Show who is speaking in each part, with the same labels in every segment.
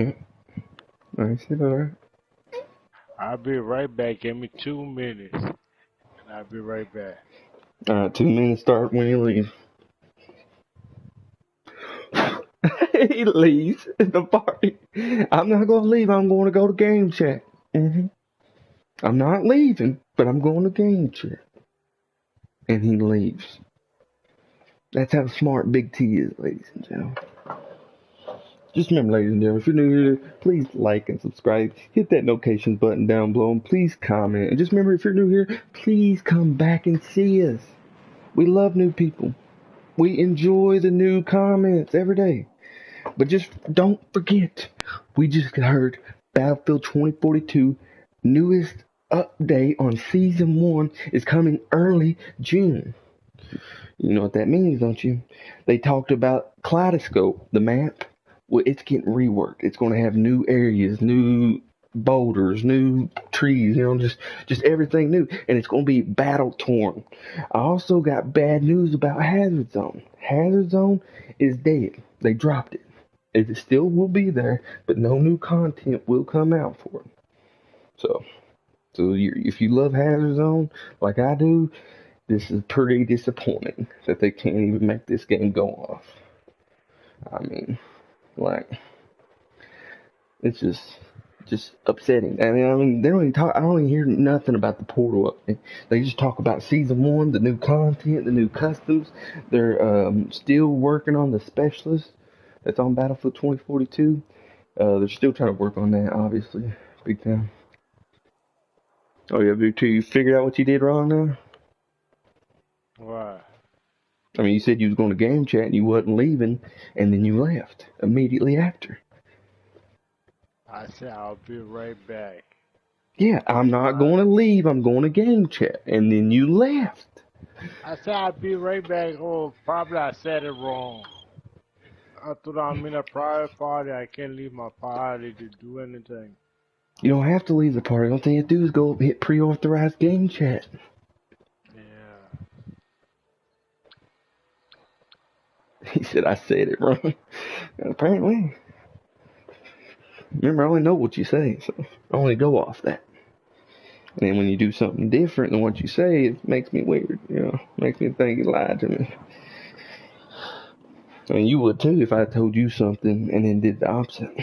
Speaker 1: Yeah, I see that.
Speaker 2: I'll be right back. Give me 2 minutes, and I'll be right back.
Speaker 1: All right, 2 minutes start when you leave. He leaves the party. I'm not gonna leave. I'm going to go to game chat. I'm not leaving, but I'm going to game chat. And he leaves. That's how smart Big T is, ladies and gentlemen. Just remember, ladies and gentlemen, if you're new here, please like and subscribe. Hit that notifications button down below, and please comment. And just remember, if you're new here, please come back and see us. We love new people. We enjoy the new comments every day. But just don't forget, we just heard Battlefield 2042 newest update on Season 1 is coming early June. You know what that means, don't you? They talked about Kaleidoscope, the map. Well, it's getting reworked. It's going to have new areas, new boulders, new trees, just everything new. And it's going to be battle torn. I also got bad news about Hazard Zone. Hazard Zone is dead. They dropped it. It still will be there, but no new content will come out for it. So if you love Hazard Zone like I do, this is pretty disappointing that they can't even make this game go off. I mean, like, it's just upsetting. I mean, they don't even talk. I don't even hear nothing about the portal update. They just talk about season one, the new content, the new customs. They're still working on the specialist that's on Battlefield 2042. They're still trying to work on that, obviously, big time. Oh yeah, Big T, you figured out what you did wrong now?
Speaker 2: Right.
Speaker 1: I mean, you said you was going to game chat and you wasn't leaving, and then you left immediately after.
Speaker 2: I said I'll be right back.
Speaker 1: Yeah, I'm not
Speaker 2: Right.
Speaker 1: going to leave. I'm going to game chat, and then you left.
Speaker 2: I said I'll be right back. Oh, probably I said it wrong. I thought I'm in a private party. I can't leave my party to do anything.
Speaker 1: You don't have to leave the party. All thing you do is go hit pre-authorized game chat.
Speaker 2: Yeah.
Speaker 1: He said I said it wrong. Apparently, remember I only know what you say, so I only go off that. And then when you do something different than what you say, it makes me weird. Makes me think you lied to me. I mean, you would too if I told you something and then did the opposite.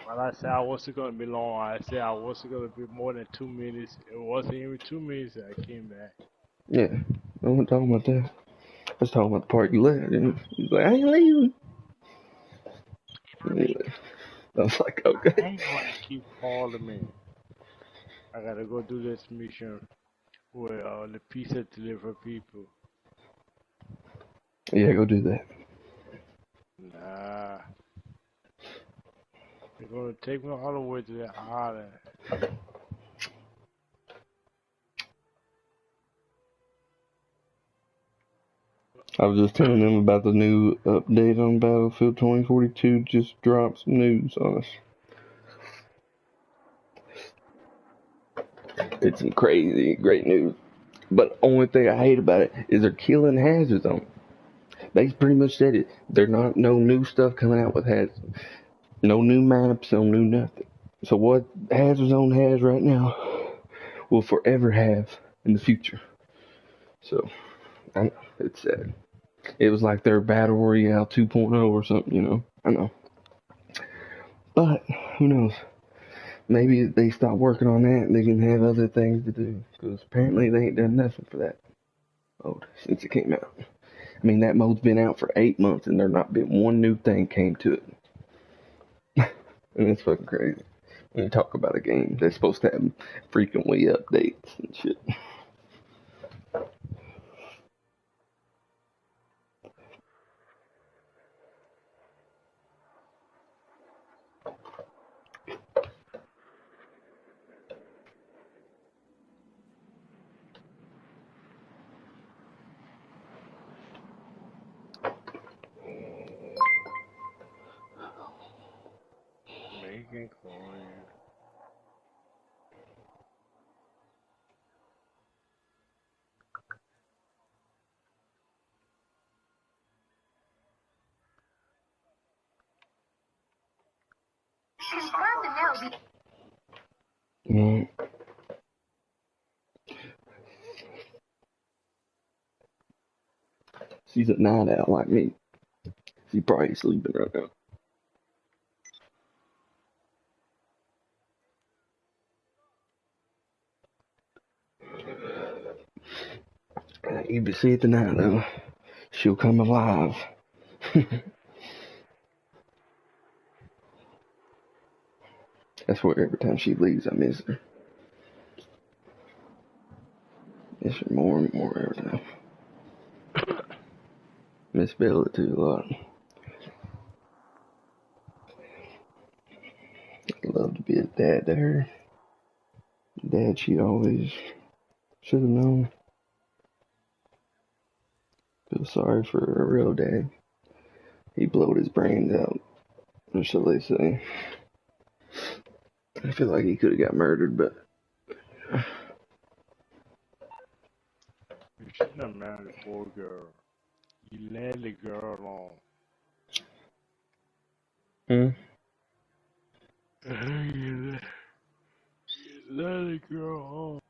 Speaker 2: Well, I said I wasn't gonna be long. I said I wasn't gonna be more than 2 minutes. It wasn't even 2 minutes that I came back.
Speaker 1: Yeah, I wasn't talking about that. I was talking about the part you left. And he's like, I ain't leaving. I was like,
Speaker 2: I
Speaker 1: okay.
Speaker 2: hate when they keep calling me. I gotta go do this mission with the pizza deliver people.
Speaker 1: Yeah, go do that.
Speaker 2: Nah, they're gonna take me all the way to the island.
Speaker 1: I was just telling them about the new update on Battlefield 2042. Just dropped some news on us. It's some crazy, great news. But only thing I hate about it is they're killing Hazard Zone. They pretty much said it. There's not no new stuff coming out with Hazard. No new maps, no new nothing. So what Hazard Zone has right now will forever have in the future. So I know it's sad. It was like their Battle Royale 2.0 or something. I know. But who knows? Maybe they stop working on that and they can have other things to do. Because apparently they ain't done nothing for that mode since it came out. I mean, that mode's been out for 8 months and there not been one new thing came to it. And it's fucking crazy. When you talk about a game that's supposed to have frequently updates and shit.
Speaker 2: Making coin.
Speaker 1: Mm. She's a night owl like me. She probably sleeping right now. You can see it tonight though. She'll come alive. That's where every time she leaves, I miss her. Miss her more and more every time. Miss Bella too a lot. I'd love to be a dad to her. Dad she always should have known. Feel sorry for her real dad. He blowed his brains out, or so they say. I feel like he could have got murdered, but
Speaker 2: You shouldn't have married a poor girl. You led the girl on.
Speaker 1: hmm?
Speaker 2: You led the girl on.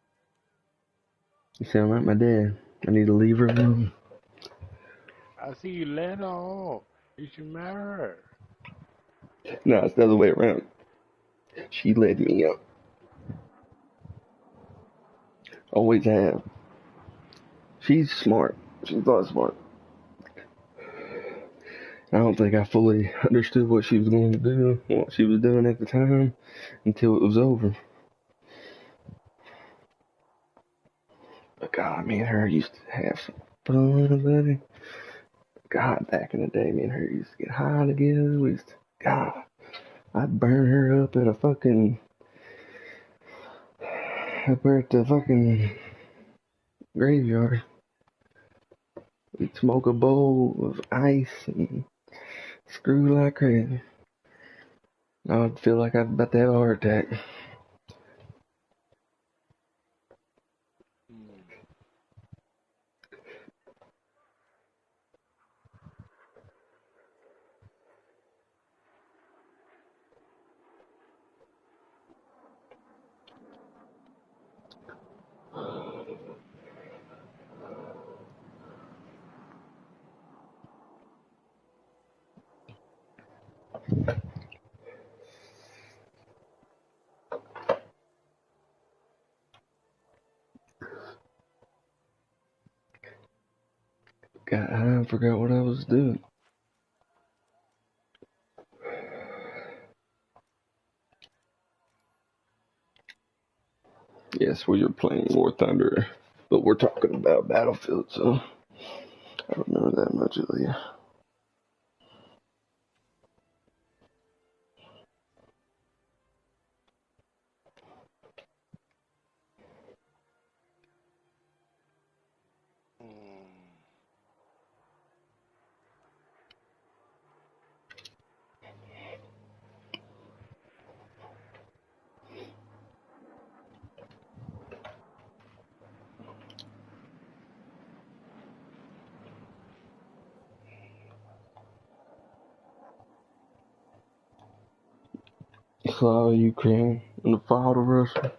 Speaker 1: You sound like my dad. I need to leave her alone.
Speaker 2: I see you led her on. You should marry her.
Speaker 1: No, it's the other way around. She led me up. Always have. She's smart. She's a lot smart. I don't think I fully understood what she was going to do, what she was doing at the time, until it was over. But God, me and her used to have some fun, buddy. God, back in the day, me and her used to get high together. We used to, God, I'd burn her up at a fucking, up there at the fucking graveyard. We'd smoke a bowl of ice and screw like crazy. I'd feel like I'd about to have a heart attack.
Speaker 2: Hmm.
Speaker 1: Got high and forgot what I was doing. Yes, we are playing War Thunder, but we're talking about Battlefield, so I don't know that much of you. Slava Ukraine in the fall to Russia.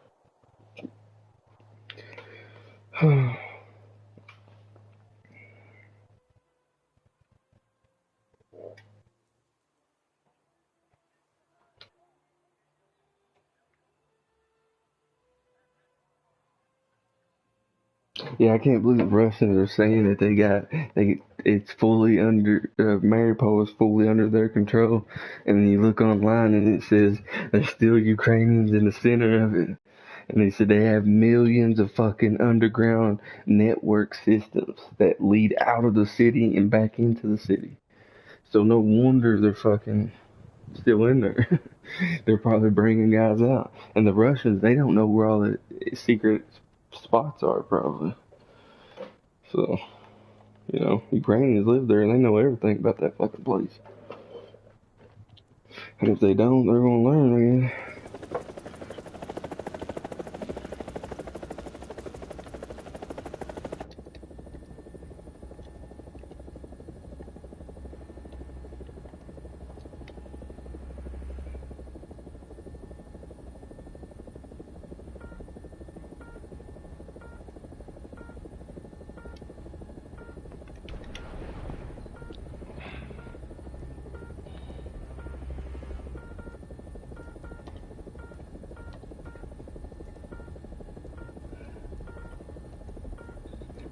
Speaker 1: Yeah, I can't believe the Russians are saying that it's fully under Mariupol is fully under their control, and then you look online and it says there's still Ukrainians in the center of it, and they said they have millions of fucking underground network systems that lead out of the city and back into the city. So no wonder they're fucking still in there. They're probably bringing guys out, and the Russians they don't know where all the secret spots are probably. So, Ukrainians live there and they know everything about that fucking place. And if they don't, they're gonna learn again.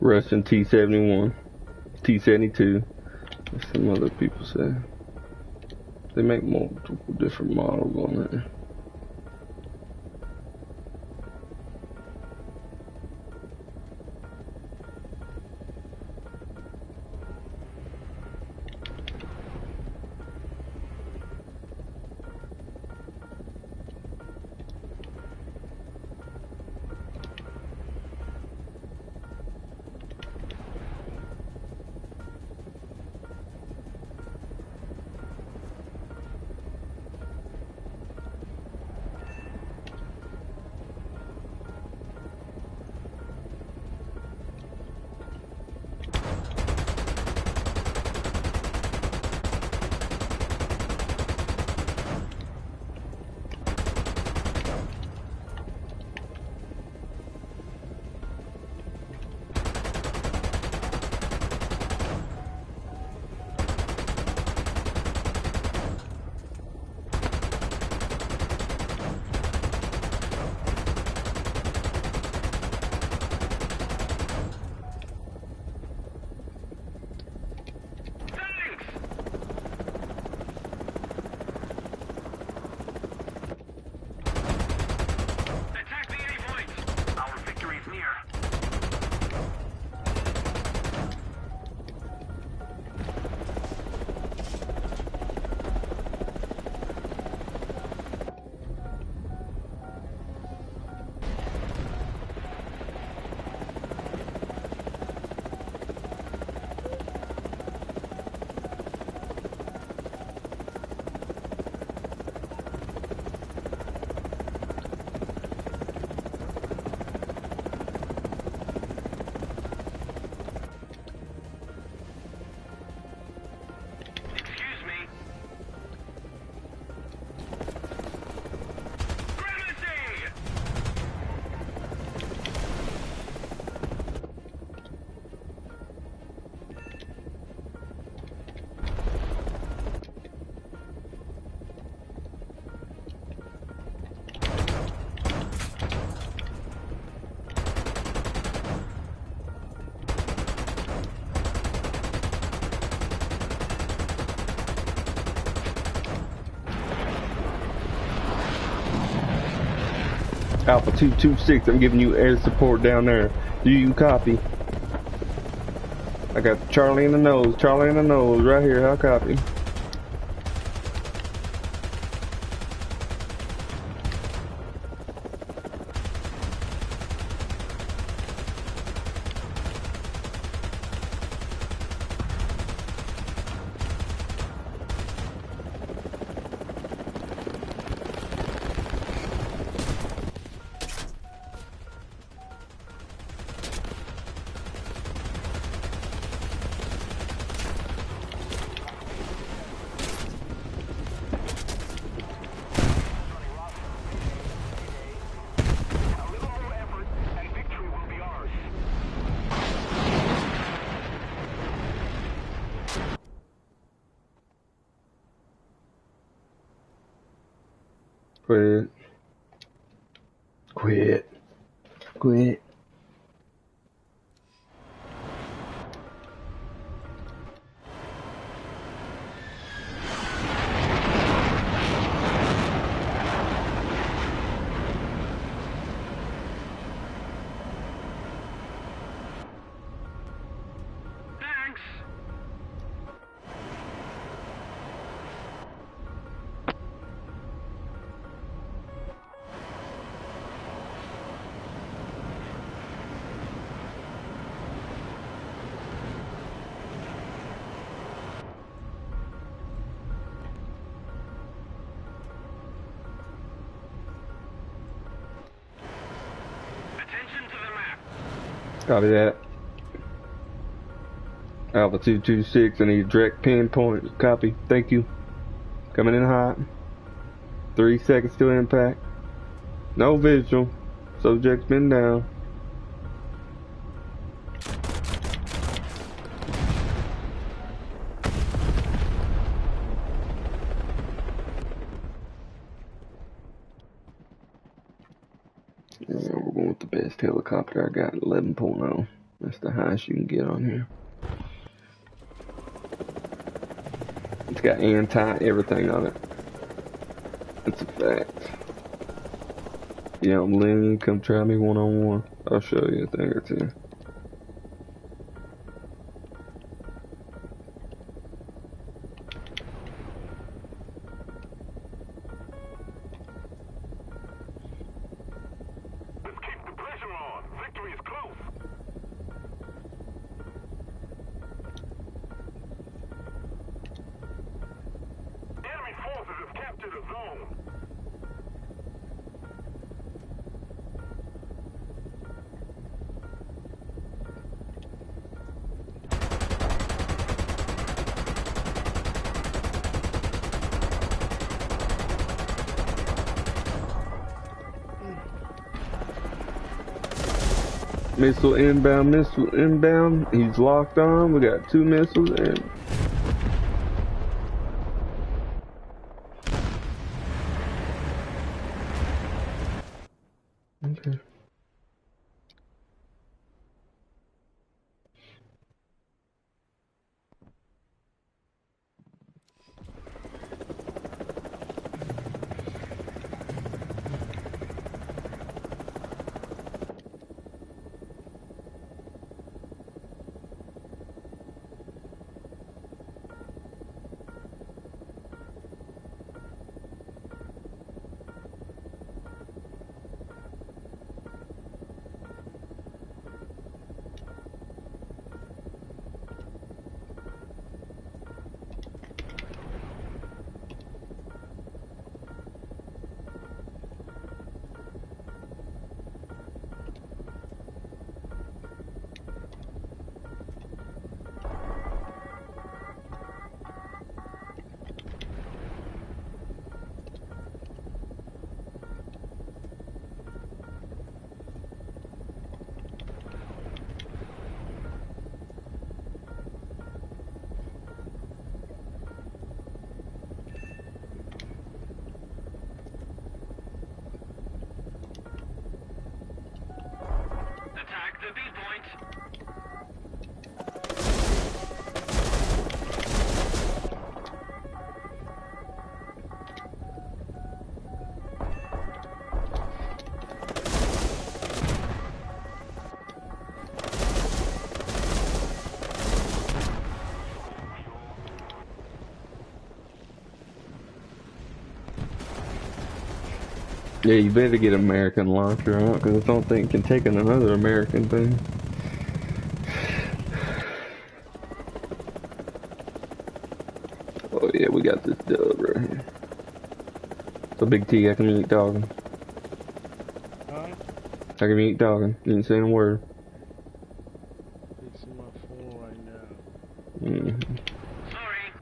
Speaker 1: Russian T-71, T-72. As some other people say. They make multiple different models on it. Alpha 226, I'm giving you air support down there. Do you copy? I got Charlie in the nose, right here, I'll copy. Quit. Quit. Quit. Copy that. Alpha 226, I need direct pinpoint. Copy. Thank you. Coming in hot. 3 seconds to impact. No visual. Subject's been down. Yeah, we're going with the best helicopter I got, 11.0. That's the highest you can get on here. It's got anti-everything on it. It's a fact. Yeah, I'm letting you come try me one-on-one. I'll show you a thing or two. Missile inbound, missile inbound. He's locked on. We got 2 missiles and okay.
Speaker 3: Attack the B point.
Speaker 1: Yeah, you better get an American launcher out, because I don't think it can take another American thing. Oh yeah, we got this dub right here. So Big T, I can eat dogging.
Speaker 2: Huh?
Speaker 1: I can eat dogging. You ain't saying a word.
Speaker 2: Fixing my phone right now.
Speaker 1: Mm-hmm.
Speaker 3: Sorry.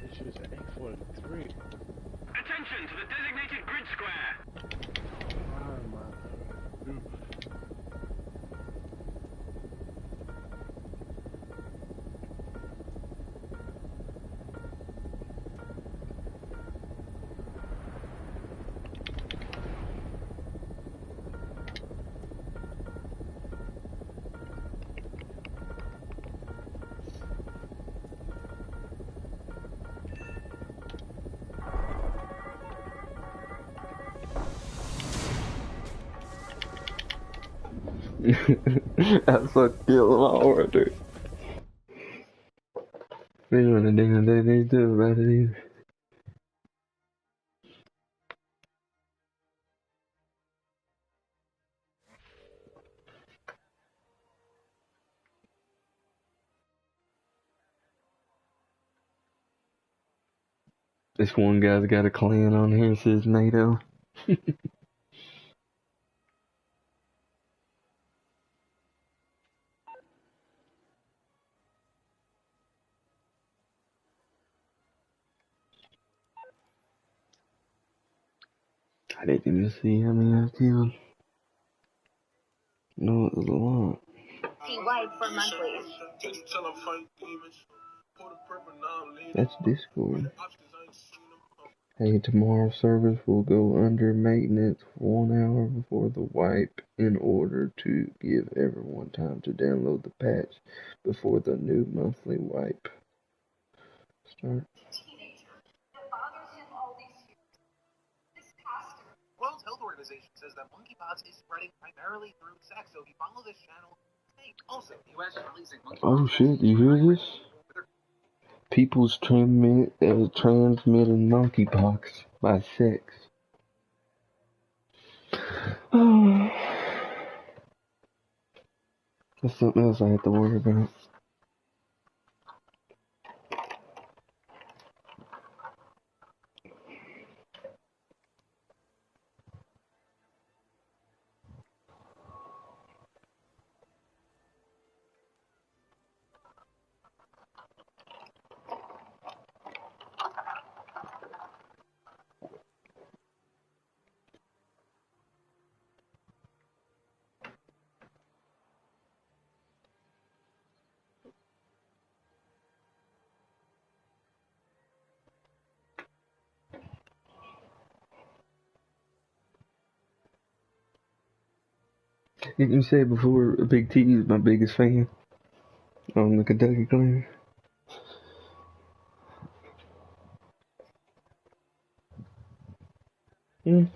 Speaker 2: It's just 8:43.
Speaker 3: Attention to the designated grid square.
Speaker 2: Why am I doing this?
Speaker 1: That's a kill them all right there. They doing the damn thing they do about it either. This one guy's got a clan on here that says NATO. I didn't even see how many I killed. No, it was a lot.
Speaker 4: White for monthlies.
Speaker 1: That's Discord. Hey, tomorrow's service will go under maintenance 1 hour before the wipe in order to give everyone time to download the patch before the new monthly wipe starts.
Speaker 4: World Health Organization says that monkeypox is spreading primarily through sex, so if you follow this channel, also, the U.S. is releasing monkeypox.
Speaker 1: Oh shit, you hear this? People's transmitting monkeypox by sex. That's something else I have to worry about. You said before, Big T is my biggest fan on the Kentucky Clan. See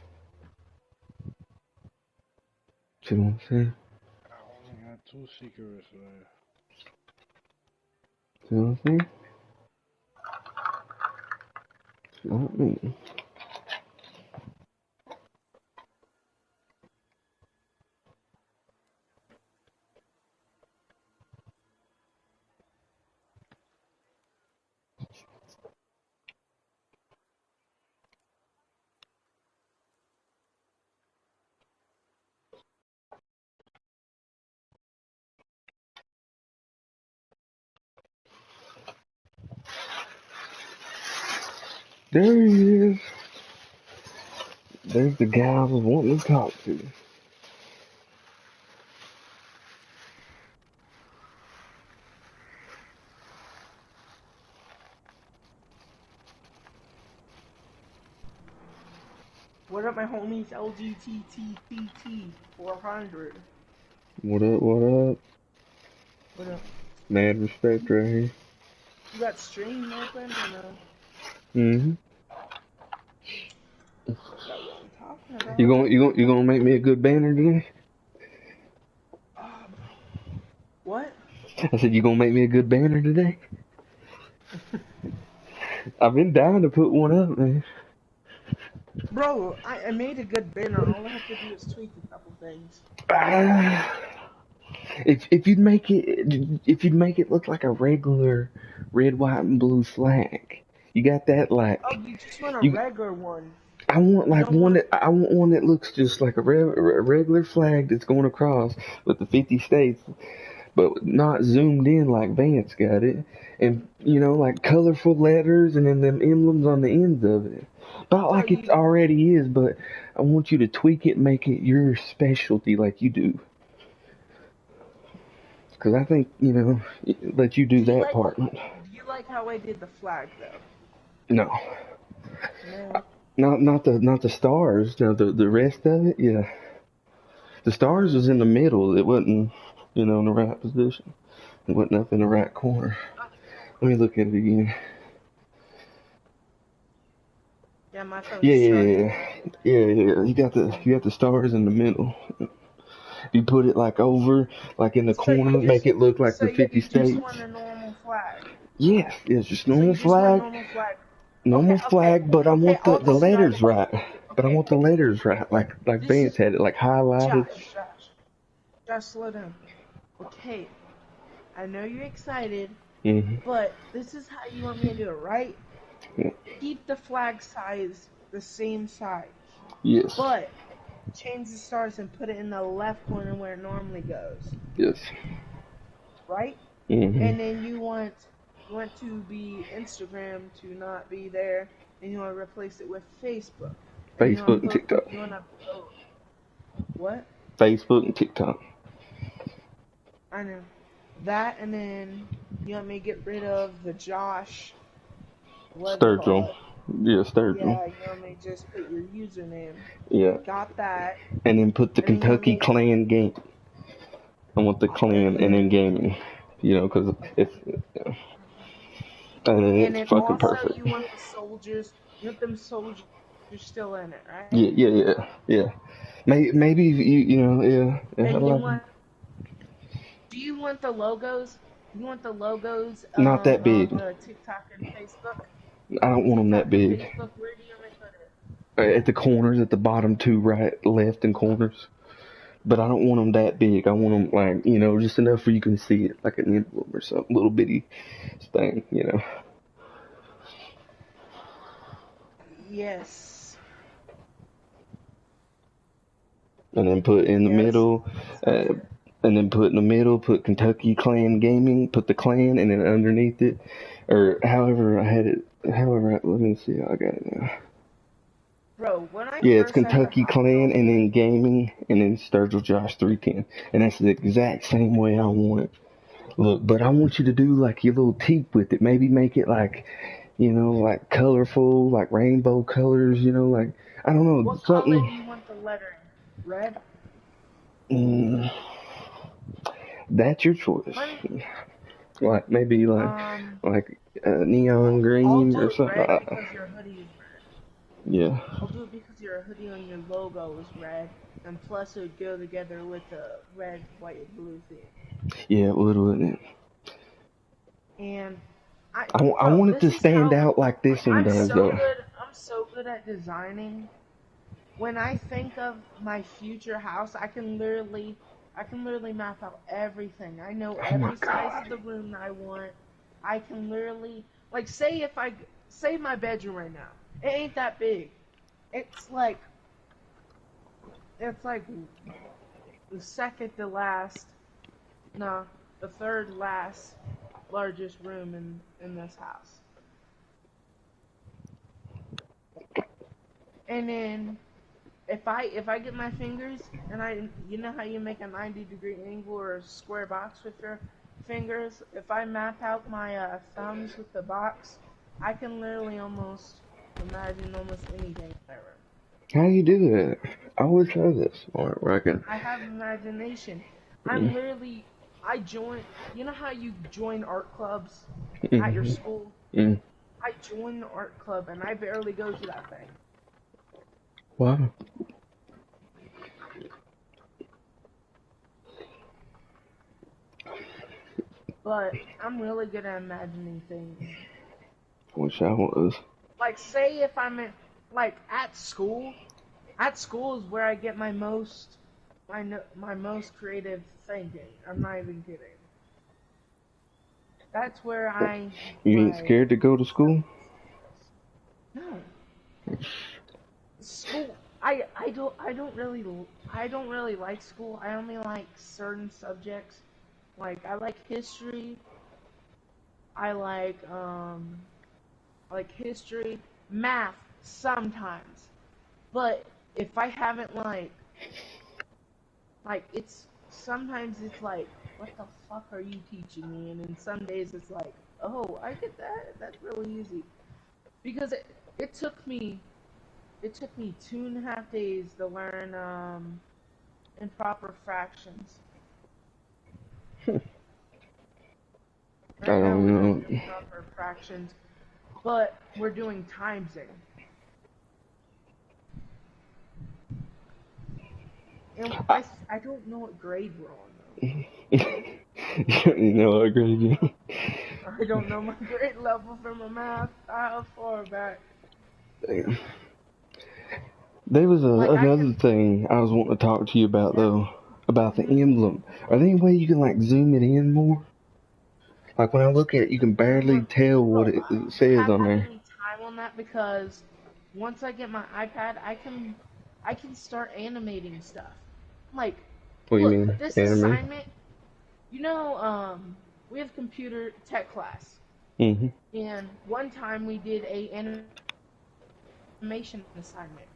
Speaker 1: what I'm saying?
Speaker 2: I only got 2 secrets left.
Speaker 1: See what I'm saying? See what I mean? There he is. There's the guy I was wanting to talk to.
Speaker 5: What up, my homies? LGTTT400.
Speaker 1: What up, what up?
Speaker 5: What up?
Speaker 1: Mad respect right here.
Speaker 5: You got stream open or no?
Speaker 1: Mm-hmm.
Speaker 5: That's what I'm talking about.
Speaker 1: You gonna make me a good banner today?
Speaker 5: What?
Speaker 1: I said you gonna make me a good banner today? I've been dying to put one up, man.
Speaker 5: Bro, I made a good banner. All I have to do is tweak a couple things.
Speaker 1: If you'd make it look like a regular red, white, and blue flag, you got that like.
Speaker 5: Oh, you just want a regular one.
Speaker 1: I want like one that looks just like a regular flag that's going across with the 50 states, but not zoomed in like Vance got it, and like colorful letters and then them emblems on the ends of it. Not like it already is, but I want you to tweak it, make it your specialty like you do. Because I think, let you do that part.
Speaker 5: Do you like how I did the flag, though?
Speaker 1: No.
Speaker 5: No.
Speaker 1: Not the stars. No, the rest of it, yeah. The stars was in the middle. It wasn't, in the right position. It wasn't up in the right corner. Let me look at it again.
Speaker 5: Yeah, my phone's
Speaker 1: Yeah. You got the stars in the middle. You put it like over, like in the corner, make it look like the 50 states.
Speaker 5: You just want a normal flag?
Speaker 1: Yes, just normal flag. Normal flag, but I want the letters right. But I want the letters right, like Vance had it, like highlighted.
Speaker 5: Josh, slow down. Okay, I know you're excited, but this is how you want me to do it, right?
Speaker 1: Yeah.
Speaker 5: Keep the flag size the same size.
Speaker 1: Yes.
Speaker 5: But change the stars and put it in the left corner where it normally goes.
Speaker 1: Yes.
Speaker 5: Right?
Speaker 1: And
Speaker 5: then you want to be Instagram to not be there, and you want to replace it with Facebook.
Speaker 1: Facebook and TikTok.
Speaker 5: You want to what?
Speaker 1: Facebook and TikTok.
Speaker 5: I know. That, and then you want me to get rid of the Josh, whatever you call
Speaker 1: Sturgill.
Speaker 5: it.
Speaker 1: Yeah, Sturgill.
Speaker 5: Yeah, you want me to just put your username.
Speaker 1: Yeah.
Speaker 5: Got that.
Speaker 1: And then put the
Speaker 5: And then you want
Speaker 1: Kentucky
Speaker 5: me to,
Speaker 1: Clan game. I want the clan and then gaming. You know, because it's, and then
Speaker 5: and
Speaker 1: it's
Speaker 5: then
Speaker 1: fucking
Speaker 5: also
Speaker 1: perfect.
Speaker 5: you want the soldiers, you want them soldiers still in it, right?
Speaker 1: Yeah. Maybe you know, yeah. I
Speaker 5: And you
Speaker 1: like
Speaker 5: want, do you want the logos? You want the logos
Speaker 1: not that big.
Speaker 5: on the TikTok and Facebook?
Speaker 1: I don't want them that
Speaker 5: TikTok and
Speaker 1: big.
Speaker 5: Facebook, where do you want me to put it?
Speaker 1: At the corners, at the bottom two, right, left, and corners. But I don't want them that big. I want them like, you know, just enough where you can see it, like an emblem or something, little bitty thing, you know.
Speaker 5: Yes.
Speaker 1: And then put in the
Speaker 5: Yes.
Speaker 1: middle, and then put in the middle, put Kentucky Clan Gaming, put the clan, and then underneath it, or however I had it, let me see how I got it now.
Speaker 5: Bro, when I
Speaker 1: Yeah, it's
Speaker 5: first had the
Speaker 1: Kentucky
Speaker 5: house
Speaker 1: Clan,
Speaker 5: built,
Speaker 1: and then Gaming, and then Sturgill Josh 310. And that's the exact same way I want it. Look, but I want you to do like your little teep with it. Maybe make it like, you know, like colorful, like rainbow colors, you know, like, I don't know,
Speaker 5: what
Speaker 1: something.
Speaker 5: color do you want the lettering? Red?
Speaker 1: Mm, that's your choice. Like, maybe like neon
Speaker 5: I'll
Speaker 1: green
Speaker 5: do
Speaker 1: or
Speaker 5: it
Speaker 1: something.
Speaker 5: red because your hoodie is red.
Speaker 1: Yeah.
Speaker 5: I'll do it because your hoodie on your logo is red, and plus it would go together with the red, white, and blue theme.
Speaker 1: Yeah, it would, wouldn't it?
Speaker 5: And
Speaker 1: I want it to stand out like this one does, though.
Speaker 5: I'm so good at designing. When I think of my future house, I can literally map out everything. I know every size of the room that I want. I can literally, like, say my bedroom right now. It ain't that big. It's like the third last largest room in this house. And then if I get my fingers and you know how you make a 90-degree angle or a square box with your fingers, if I map out my thumbs with the box, I can literally almost imagine almost anything in my room.
Speaker 1: How do you do that? I always have this smart where I can.
Speaker 5: I have imagination. You know how you join art clubs at your school? I joined the art club and I barely go to that thing.
Speaker 1: Wow.
Speaker 5: But I'm really good at imagining things.
Speaker 1: Wish I was.
Speaker 5: Like, say if I'm at school is where I get my most creative thinking. I'm not even kidding. That's where
Speaker 1: You ain't scared to go to school?
Speaker 5: No. School. I don't really like school. I only like certain subjects. Like, I like history. I like history, math sometimes. But if I haven't sometimes it's like, what the fuck are you teaching me? And then some days it's like, oh, I get that. That's really easy. Because it took me 2.5 days to learn improper fractions.
Speaker 1: I don't know.
Speaker 5: Improper fractions, but we're doing timesing. And I don't know what grade we're on, though.
Speaker 1: You know what grade you?
Speaker 5: I don't know my grade level for my math. How far back?
Speaker 1: Damn. There was another thing I was wanting to talk to you about, though. About the emblem. Are there any way you can, zoom it in more? Like, when I look at it, you can barely tell what it says on there.
Speaker 5: I don't have any time on that because once I get my iPad, I can start animating stuff. Like,
Speaker 1: What do you
Speaker 5: look,
Speaker 1: mean?
Speaker 5: this
Speaker 1: Animate?
Speaker 5: assignment, we have computer tech class.
Speaker 1: Mm-hmm.
Speaker 5: And one time we did a animation assignment.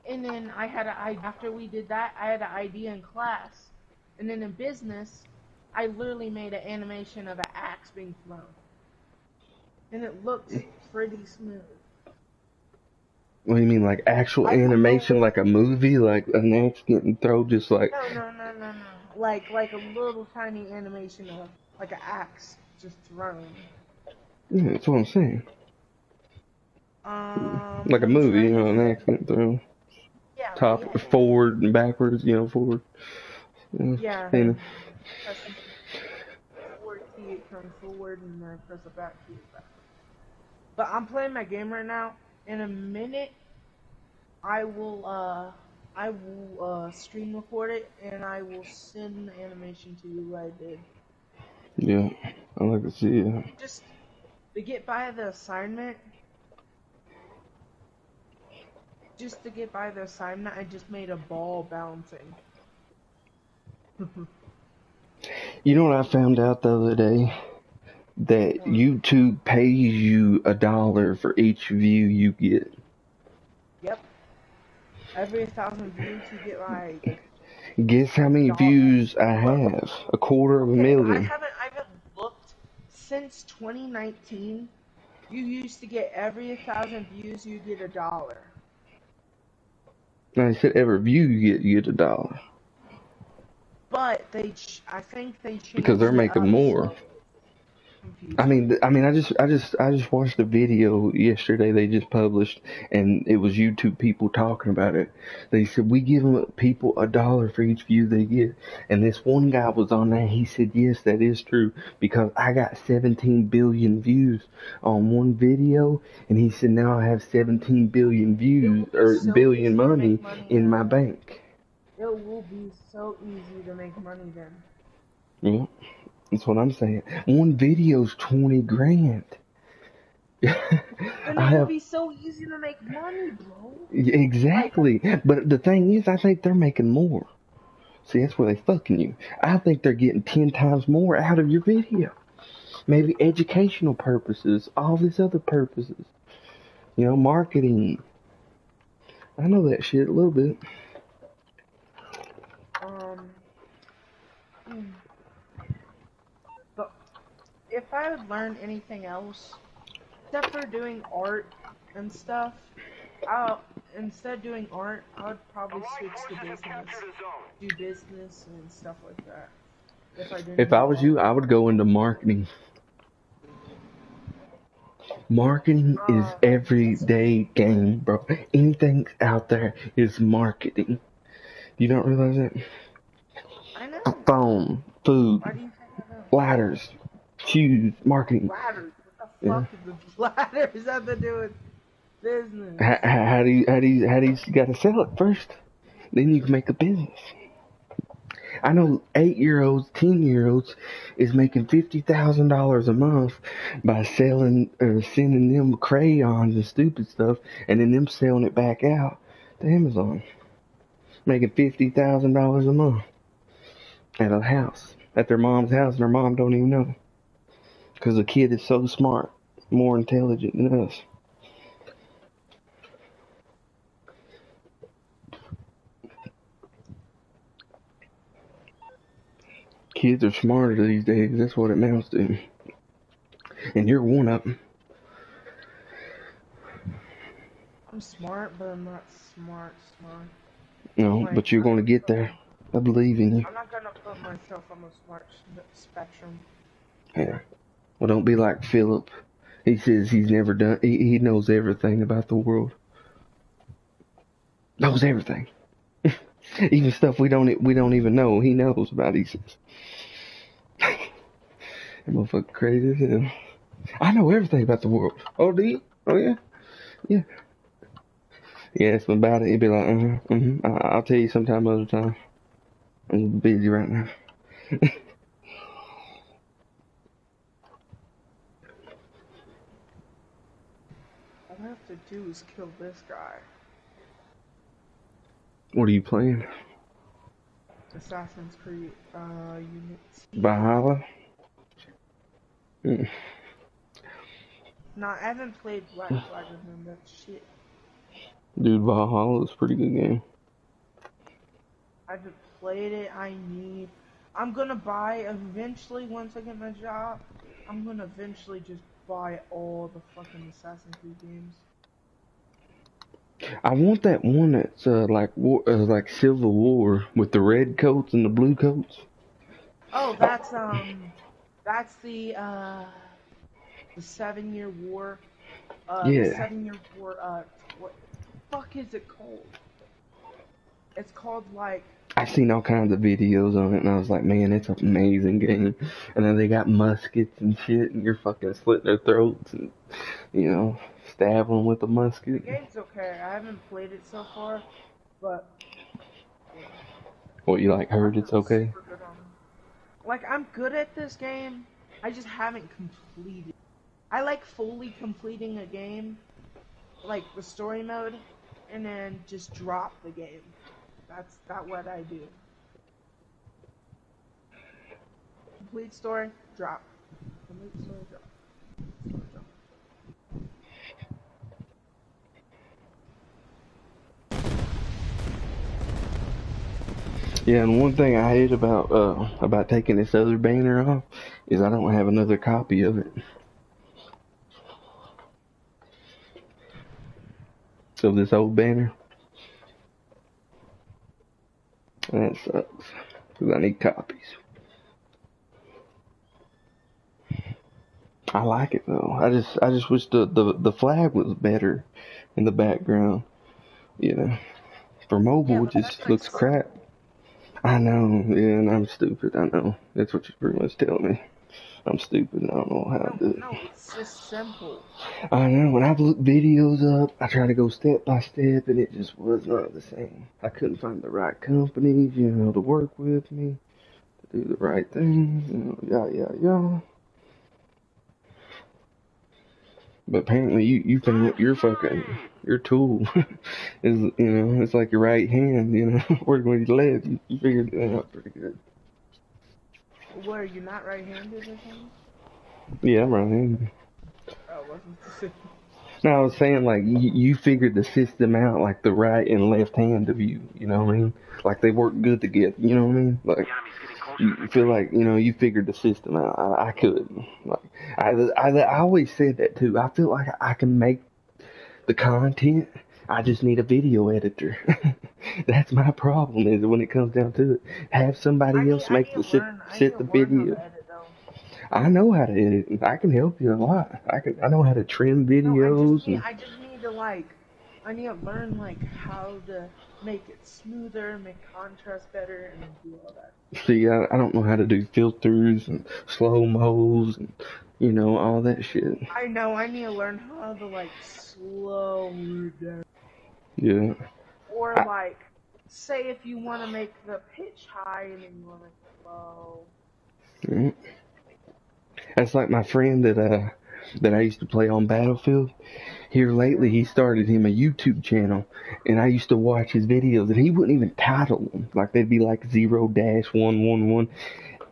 Speaker 5: And then after we did that, I had an idea in class. And then in business, I literally made an animation of an axe being thrown, and it looks pretty smooth.
Speaker 1: What do you mean, like actual
Speaker 5: I don't know.
Speaker 1: animation, like a movie, like an axe getting thrown, just like?
Speaker 5: No. Like a little tiny animation of like an axe just thrown.
Speaker 1: Yeah, that's what I'm saying. Like a
Speaker 5: I'm
Speaker 1: movie, you
Speaker 5: trying
Speaker 1: know,
Speaker 5: to
Speaker 1: an
Speaker 5: think.
Speaker 1: axe getting thrown,
Speaker 5: Yeah,
Speaker 1: top, forward and backwards, you know, forward.
Speaker 5: yeah.
Speaker 1: You know.
Speaker 5: Press the forward key, it comes forward, and then press the back key, it's back. But I'm playing my game right now. In a minute, I will stream record it, and I will send the animation to you what I did.
Speaker 1: Yeah, I like to see it.
Speaker 5: Just to get by the assignment. I just made a ball bouncing.
Speaker 1: You know what I found out the other day? That YouTube pays you $1 for each view you get.
Speaker 5: Yep. Every 1,000 views, you get like.
Speaker 1: Guess how many views I have? 250,000.
Speaker 5: I haven't looked since 2019. You used to get every 1,000 views, you get $1.
Speaker 1: Now, I said every view you get $1.
Speaker 5: But I think they changed
Speaker 1: Because they're
Speaker 5: it
Speaker 1: making
Speaker 5: up,
Speaker 1: more.
Speaker 5: so
Speaker 1: I mean, I just watched a video yesterday they just published, and it was YouTube people talking about it. They said we give people $1 for each view they get, and this one guy was on there. He said, yes, that is true because I got 17 billion views on one video, and he said now I have 17 billion views or billion money in my bank.
Speaker 5: It will be so easy to make money then.
Speaker 1: Yeah. That's what I'm saying. One video's 20 grand.
Speaker 5: And it would be so easy to make money, bro.
Speaker 1: Exactly. But the thing is, I think they're making more. See, that's where they fucking you. I think they're getting 10 times more out of your video. Maybe educational purposes, all these other purposes. You know, marketing. I know that shit a little bit.
Speaker 5: But if I would learn anything else, except for doing art and stuff, instead of doing art, I would probably switch to business. Do business and stuff like that.
Speaker 1: If I was you, I would go into marketing. Marketing is everyday game, bro. Anything out there is marketing. You don't realize that?
Speaker 5: I know.
Speaker 1: Phone, food, ladders, shoes, marketing.
Speaker 5: Ladders? What the fuck is ladders have to do with business?
Speaker 1: How do you gotta sell it first? Then you can make a business. I know 8-year-olds, 10-year-olds is making $50,000 a month by selling or sending them crayons and stupid stuff, and then them selling it back out to Amazon, making $50,000 a month at a house, at their mom's house, and their mom don't even know, because the kid is so smart, more intelligent than us. Kids are smarter these days. That's what it amounts to. And you're one of them.
Speaker 5: I'm smart, but I'm not smart.
Speaker 1: No, but you're going to get there. I believe in you.
Speaker 5: I'm not going to put myself on the smart spectrum.
Speaker 1: Yeah. Well, don't be like Philip. He says he's never done. He knows everything about the world. Knows everything. Even stuff we don't even know. He knows about. He says. That motherfucker crazy as hell. I know everything about the world. Oh, do you? Oh, yeah? Yeah. Yeah, ask him about it. He'd be like, I'll tell you sometime other time. I'm busy right now.
Speaker 5: All I have to do is kill this guy.
Speaker 1: What are you playing?
Speaker 5: Assassin's Creed, Unity.
Speaker 1: Valhalla?
Speaker 5: No, I haven't played Black Flag with him, that shit.
Speaker 1: Dude, Valhalla is a pretty good game.
Speaker 5: I haven't played it, I'm gonna buy eventually, once I get my job, I'm gonna eventually just buy all the fucking Assassin's Creed games.
Speaker 1: I want that one that's like Civil War with the red coats and the blue coats.
Speaker 5: Oh, that's the 7-Year War. The
Speaker 1: Yeah,
Speaker 5: 7-Year War. What the fuck is it called? It's called like.
Speaker 1: I seen all kinds of videos on it, and I was like, man, it's an amazing game. And then they got muskets and shit, and you're fucking slitting their throats and stab them with a
Speaker 5: The
Speaker 1: musket.
Speaker 5: game's okay. I haven't played it so far, but
Speaker 1: What you like
Speaker 5: I'm
Speaker 1: heard? It's
Speaker 5: not
Speaker 1: okay.
Speaker 5: super good on it. Like, I'm good at this game. I just haven't completed. I like fully completing a game, like the story mode, and then just drop the game. That's not what I do. Complete story, drop. Complete story, drop. Story, drop.
Speaker 1: Yeah, and one thing I hate about taking this other banner off is I don't have another copy of it. Of this old banner. And that sucks. Because I need copies. I like it though. I just wish the flag was better in the background. For
Speaker 5: Yeah,
Speaker 1: mobile it
Speaker 5: but that's
Speaker 1: just
Speaker 5: like
Speaker 1: looks crap. I know, yeah, and I'm stupid, I know. That's what you're pretty much telling me. I'm stupid and I don't know how to do it.
Speaker 5: No, it's just simple.
Speaker 1: I know, when I've looked videos up, I try to go step by step and it just was not the same. I couldn't find the right companies, to work with me, to do the right thing, yeah. But apparently you think your tool is, it's like your right hand, working with your left. You figured it out pretty good.
Speaker 5: What, are you not right-handed or something?
Speaker 1: Yeah, I'm right-handed.
Speaker 5: Oh, wasn't the
Speaker 1: No, I was saying like you figured the system out, like the right and left hand of you. You know what I mean? Like they work good together. You know what I mean? Like you feel like you figured the system out. I couldn't. Like I always said that too. I feel like I can make the content. I just need a video editor. That's my problem. Is when it comes down to it, have somebody else make the set the video. I know how to edit. I can help you a lot. I know how to trim videos.
Speaker 5: I just need to I need to learn how to make it smoother, make contrast better, and do all that.
Speaker 1: See, I don't know how to do filters and slow-mos and, all that shit.
Speaker 5: I know, I need to learn how to, slow it down.
Speaker 1: Yeah.
Speaker 5: Or, say if you want to make the pitch high and then you want to make it low.
Speaker 1: Mm. That's like my friend that I used to play on Battlefield. Here lately, he started him a YouTube channel, and I used to watch his videos, and he wouldn't even title them. Like, they'd be like 0-111.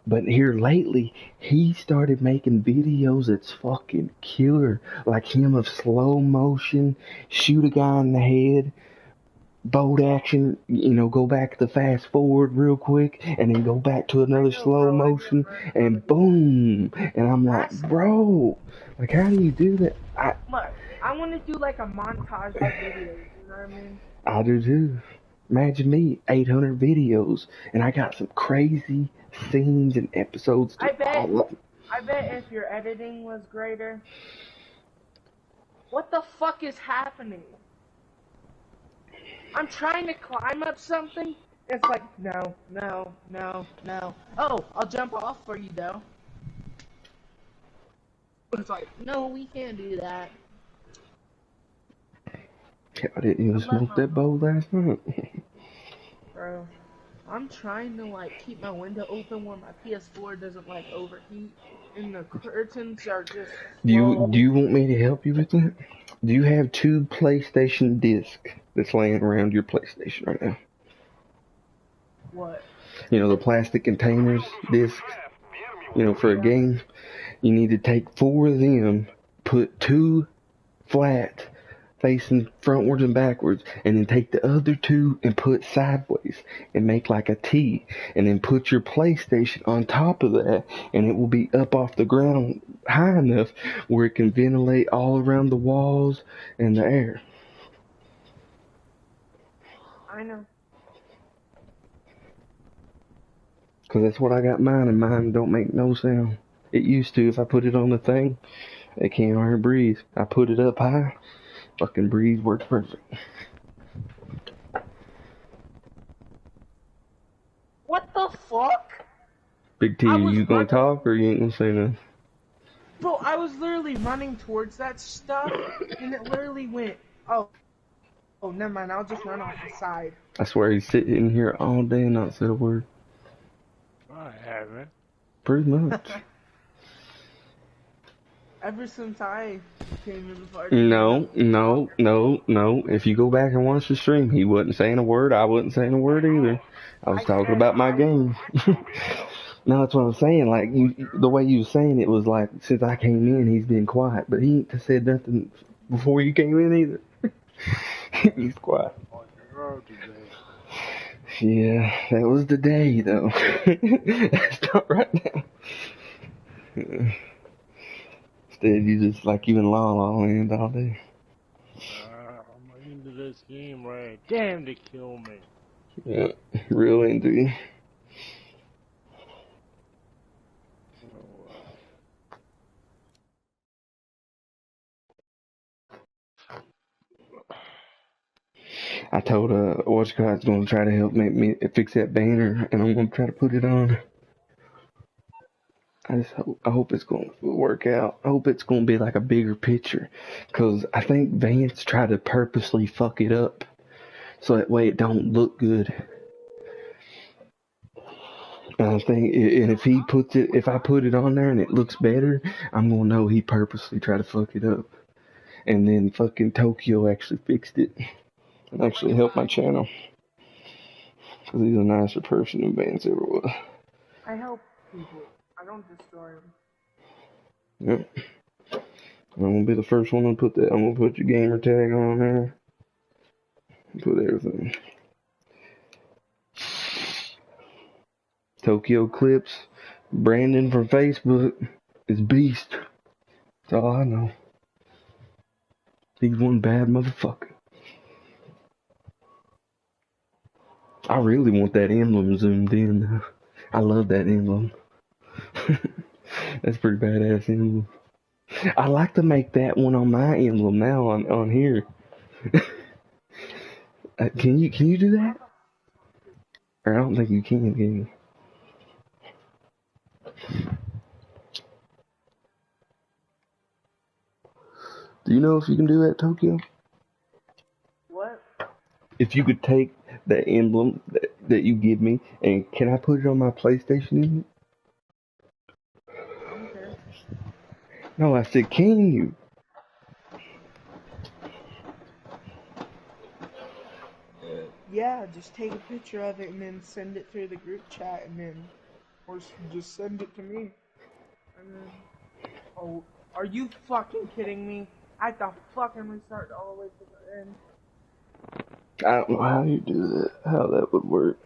Speaker 1: But here lately, he started making videos that's fucking killer. Like him of slow motion, shoot a guy in the head, bolt action, go back to fast forward real quick, and then go back to another slow motion, and boom. And I'm like, bro, like, how do you do that?
Speaker 5: Look, I want to do a montage of videos, you know what I mean?
Speaker 1: I do too. Imagine me, 800 videos, and I got some crazy scenes and episodes to follow.
Speaker 5: I bet if your editing was greater. What the fuck is happening? I'm trying to climb up something. It's like, no. Oh, I'll jump off for you though. It's like, no, we can't do that.
Speaker 1: I didn't even smoke that bowl last night.
Speaker 5: Bro, I'm trying to keep my window open where my PS4 doesn't overheat, and the curtains are just.
Speaker 1: Do you want me to help you with that? Do you have 2 PlayStation discs that's laying around your PlayStation right now?
Speaker 5: What?
Speaker 1: The plastic containers discs. For a game, you need to take 4 of them, put 2 flat facing frontwards and backwards, and then take the other two and put sideways and make like a T, and then put your PlayStation on top of that, and it will be up off the ground high enough where it can ventilate all around the walls and the air.
Speaker 5: I know.
Speaker 1: Cause that's what I got mine, and mine don't make no sound. It used to. If I put it on the thing, it can't hardly breathe. I put it up high, fucking breathe works perfect.
Speaker 5: What the fuck?
Speaker 1: Big T,
Speaker 5: I was
Speaker 1: you gonna
Speaker 5: running-
Speaker 1: talk or you ain't gonna say nothing?
Speaker 5: Bro, I was literally running towards that stuff, and it literally went, oh, never mind, I'll just run off the side.
Speaker 1: I swear he's sitting in here all day and not said a word.
Speaker 2: I haven't.
Speaker 1: Pretty much.
Speaker 5: Ever since I came in the party.
Speaker 1: No. If you go back and watch the stream, he wasn't saying a word. I wasn't saying a word either. I was talking about my game. No, that's what I'm saying. Like the way you was saying it was like since I came in, he's been quiet, but he ain't said nothing before you came in either. He's quiet.
Speaker 2: On the road today.
Speaker 1: Yeah, that was the day though. That's not right now. Instead, you just like you and La La Land all day.
Speaker 2: I'm into this game right. Damn, they kill me.
Speaker 1: Yeah, real into you. I told what's God's gonna try to help make me fix that banner, and I'm gonna try to put it on. I hope it's gonna work out. I hope it's gonna be like a bigger picture, cause I think Vance tried to purposely fuck it up, so that way it don't look good. And I think, and if I put it on there and it looks better, I'm gonna know he purposely tried to fuck it up, and then fucking Tokyo actually fixed it. And actually helped my channel. Because he's a nicer person than Vance ever was.
Speaker 5: I help people. I don't destroy them.
Speaker 1: Yep. I'm going to be the first one to put that. I'm going to put your gamer tag on there. Put everything. Tokyo Clips. Brandon from Facebook is beast. That's all I know. He's one bad motherfucker. I really want that emblem zoomed in. I love that emblem. That's pretty badass emblem. I like to make that one on my emblem now on here. Can you do that? Or I don't think you can you? Do you know if you can do that, Tokyo?
Speaker 5: What?
Speaker 1: If you could take the emblem that you give me, and can I put it on my PlayStation?
Speaker 5: I don't care.
Speaker 1: No, I said, can you?
Speaker 5: Yeah, just take a picture of it and then send it through the group chat and then, or just send it to me. And then, oh, are you fucking kidding me? I have to fucking restart all the way to the end.
Speaker 1: I don't know how you do that, how that would work.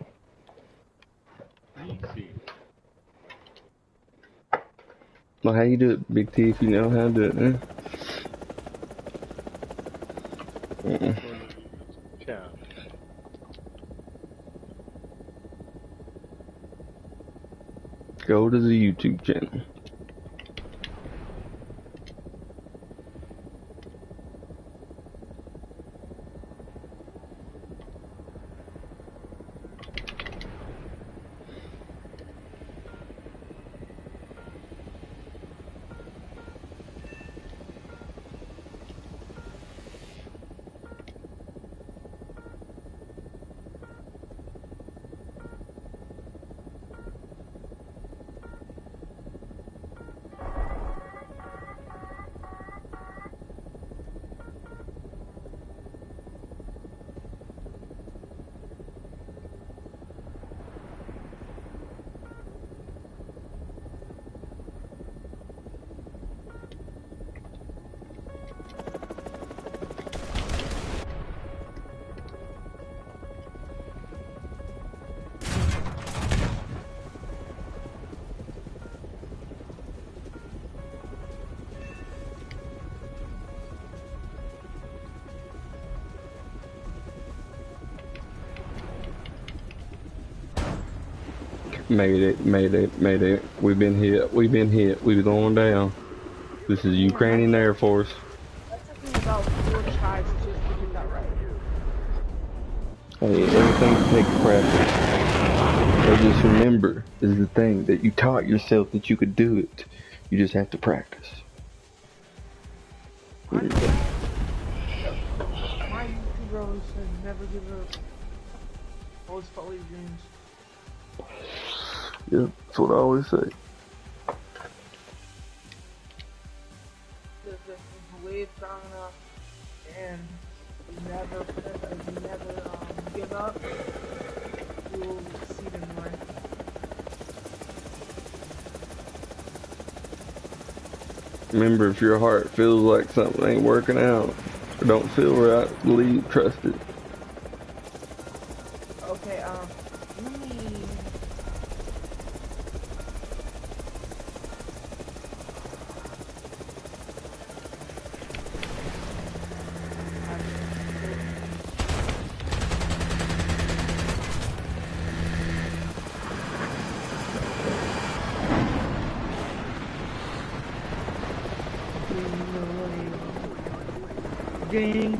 Speaker 2: Easy.
Speaker 1: Well, how you do it, Big T, if you know how to do it, man?
Speaker 2: Yeah.
Speaker 1: Go to the YouTube channel. Made it, made it, made it. We've been hit, we've been hit, we're going down. This is
Speaker 5: Man,
Speaker 1: Ukrainian Air Force.
Speaker 5: that took me about 4 tries just to get that right.
Speaker 1: Hey, everything takes practice. So just remember, this is the thing, that you taught yourself that you could do it. You just have to practice.
Speaker 5: My YouTube always said never give up. Always follow your dreams.
Speaker 1: Yeah, that's what I always say.
Speaker 5: Believe strong enough and never give up, you will succeed in life.
Speaker 1: Remember, if your heart feels like something ain't working out, or don't feel right, believe, trust it.
Speaker 5: Okay, let me... Game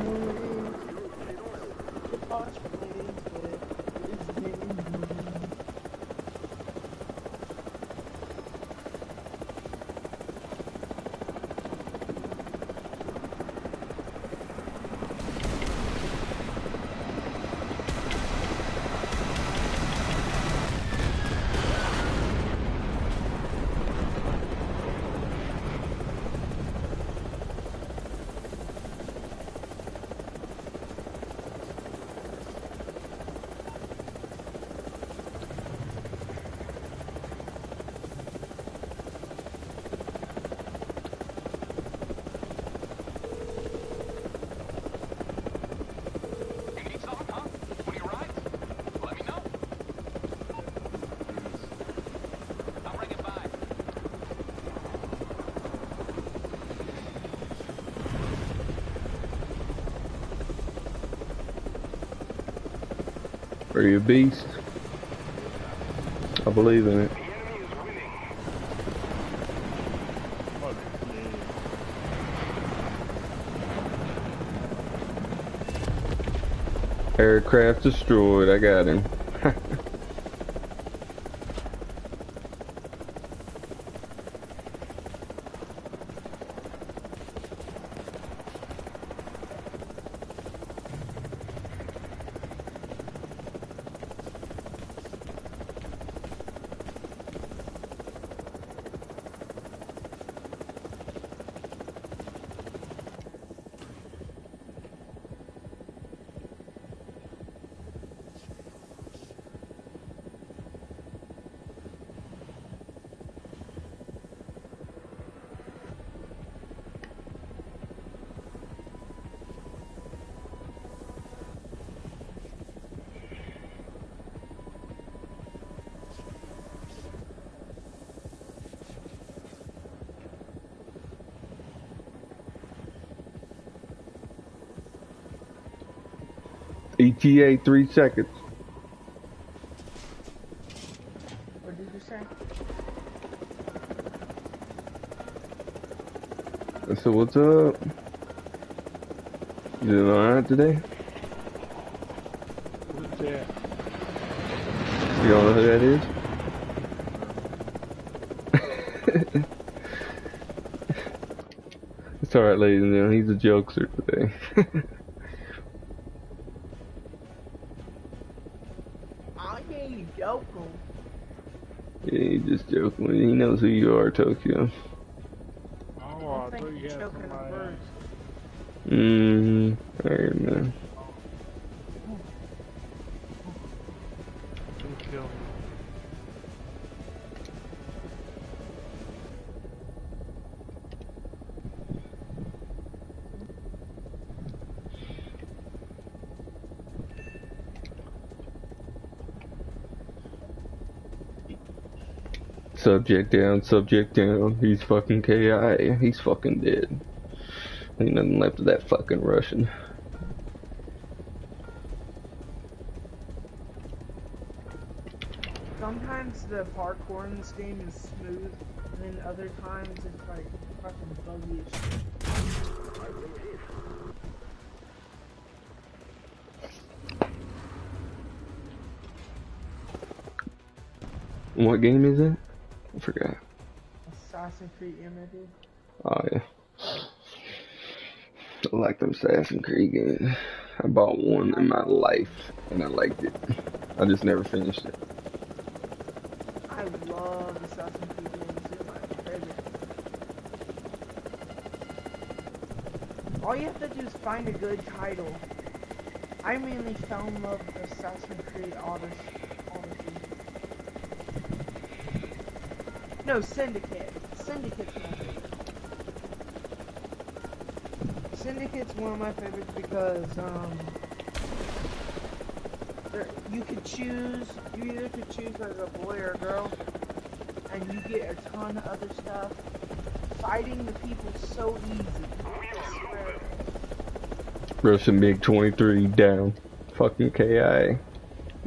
Speaker 3: You need something, huh? When you arrive, let me know. I'll bring it by.
Speaker 1: Are you a beast? I believe in it. Aircraft destroyed, I got him. ETA 3 seconds.
Speaker 5: What did you say?
Speaker 1: I said, what's up? You doing alright today?
Speaker 2: Who's there?
Speaker 1: You don't know who that is? It's alright, ladies and gentlemen, he's a jokester today.
Speaker 5: I ain't joking.
Speaker 1: Yeah, he's just joking. He knows who you are, Tokyo.
Speaker 2: Oh,
Speaker 5: I
Speaker 2: I
Speaker 5: don't
Speaker 2: thought
Speaker 5: think
Speaker 2: you
Speaker 5: you're
Speaker 2: had
Speaker 5: joking at
Speaker 2: somebody else.
Speaker 5: first.
Speaker 1: Alright, man.
Speaker 2: Don't kill me.
Speaker 1: Subject down, subject down. He's fucking KI. He's fucking dead. Ain't nothing left of that fucking Russian.
Speaker 5: Sometimes the parkour in this game is smooth, and then other times it's like fucking buggy as shit.
Speaker 1: What game is it? I forgot.
Speaker 5: Assassin's Creed Unity.
Speaker 1: Oh yeah. I like them Assassin's Creed games. I bought one in my life and I liked it. I just never finished it.
Speaker 5: I love Assassin's Creed games. They're my favorite. All you have to do is find a good title. I mainly fell in love with Assassin's Creed Odyssey. No, Syndicate. Syndicate's my favorite. Syndicate's one of my favorites because, you could choose, you either could choose as a boy or a girl, and you get a ton of other stuff. Fighting the people so easy. I swear.
Speaker 1: Russian MiG-23 down. Fucking KIA.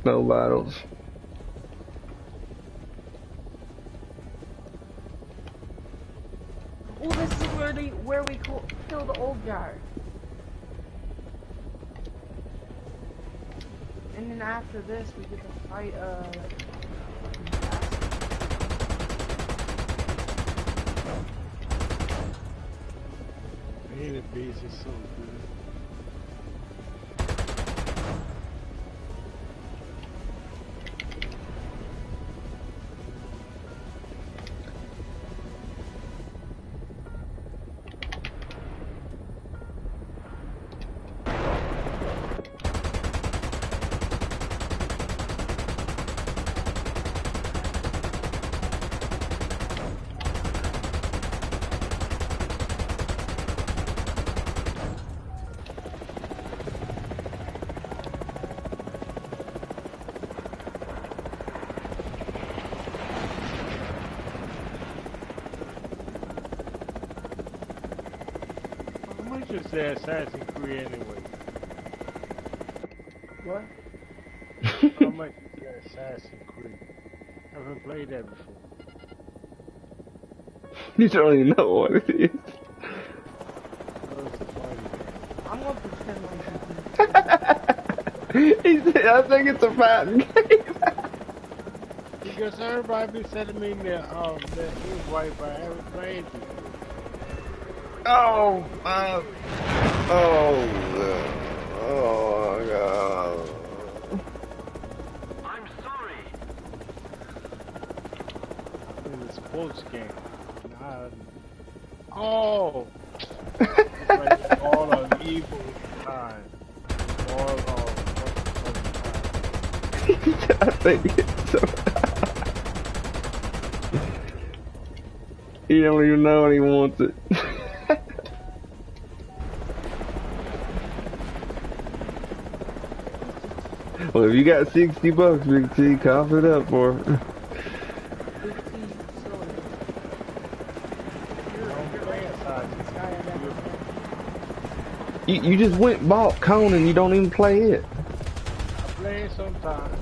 Speaker 1: No vitals.
Speaker 5: Oh, this is where we kill the old guy. And then after this, we get to fight,
Speaker 2: Man, the base is so good. Just say Assassin's Creed anyway.
Speaker 5: what?
Speaker 2: How much is that Assassin's Creed? I haven't played that before.
Speaker 1: You don't even know what it is.
Speaker 2: Oh, it's a fighting
Speaker 5: I'm gonna pretend like you
Speaker 1: He said, I think it's a fighting game.
Speaker 2: game. Because everybody be sending me the invite, but I haven't played it before.
Speaker 1: Oh, oh my god.
Speaker 3: I'm sorry.
Speaker 2: In the sports game. Oh! It's like all of evil time. All of
Speaker 1: I think it's so. He don't even know when he wants it. Well, if you got $60, Big T, cough it up for it. You just went and bought Conan and you don't even play it.
Speaker 2: I play it sometimes.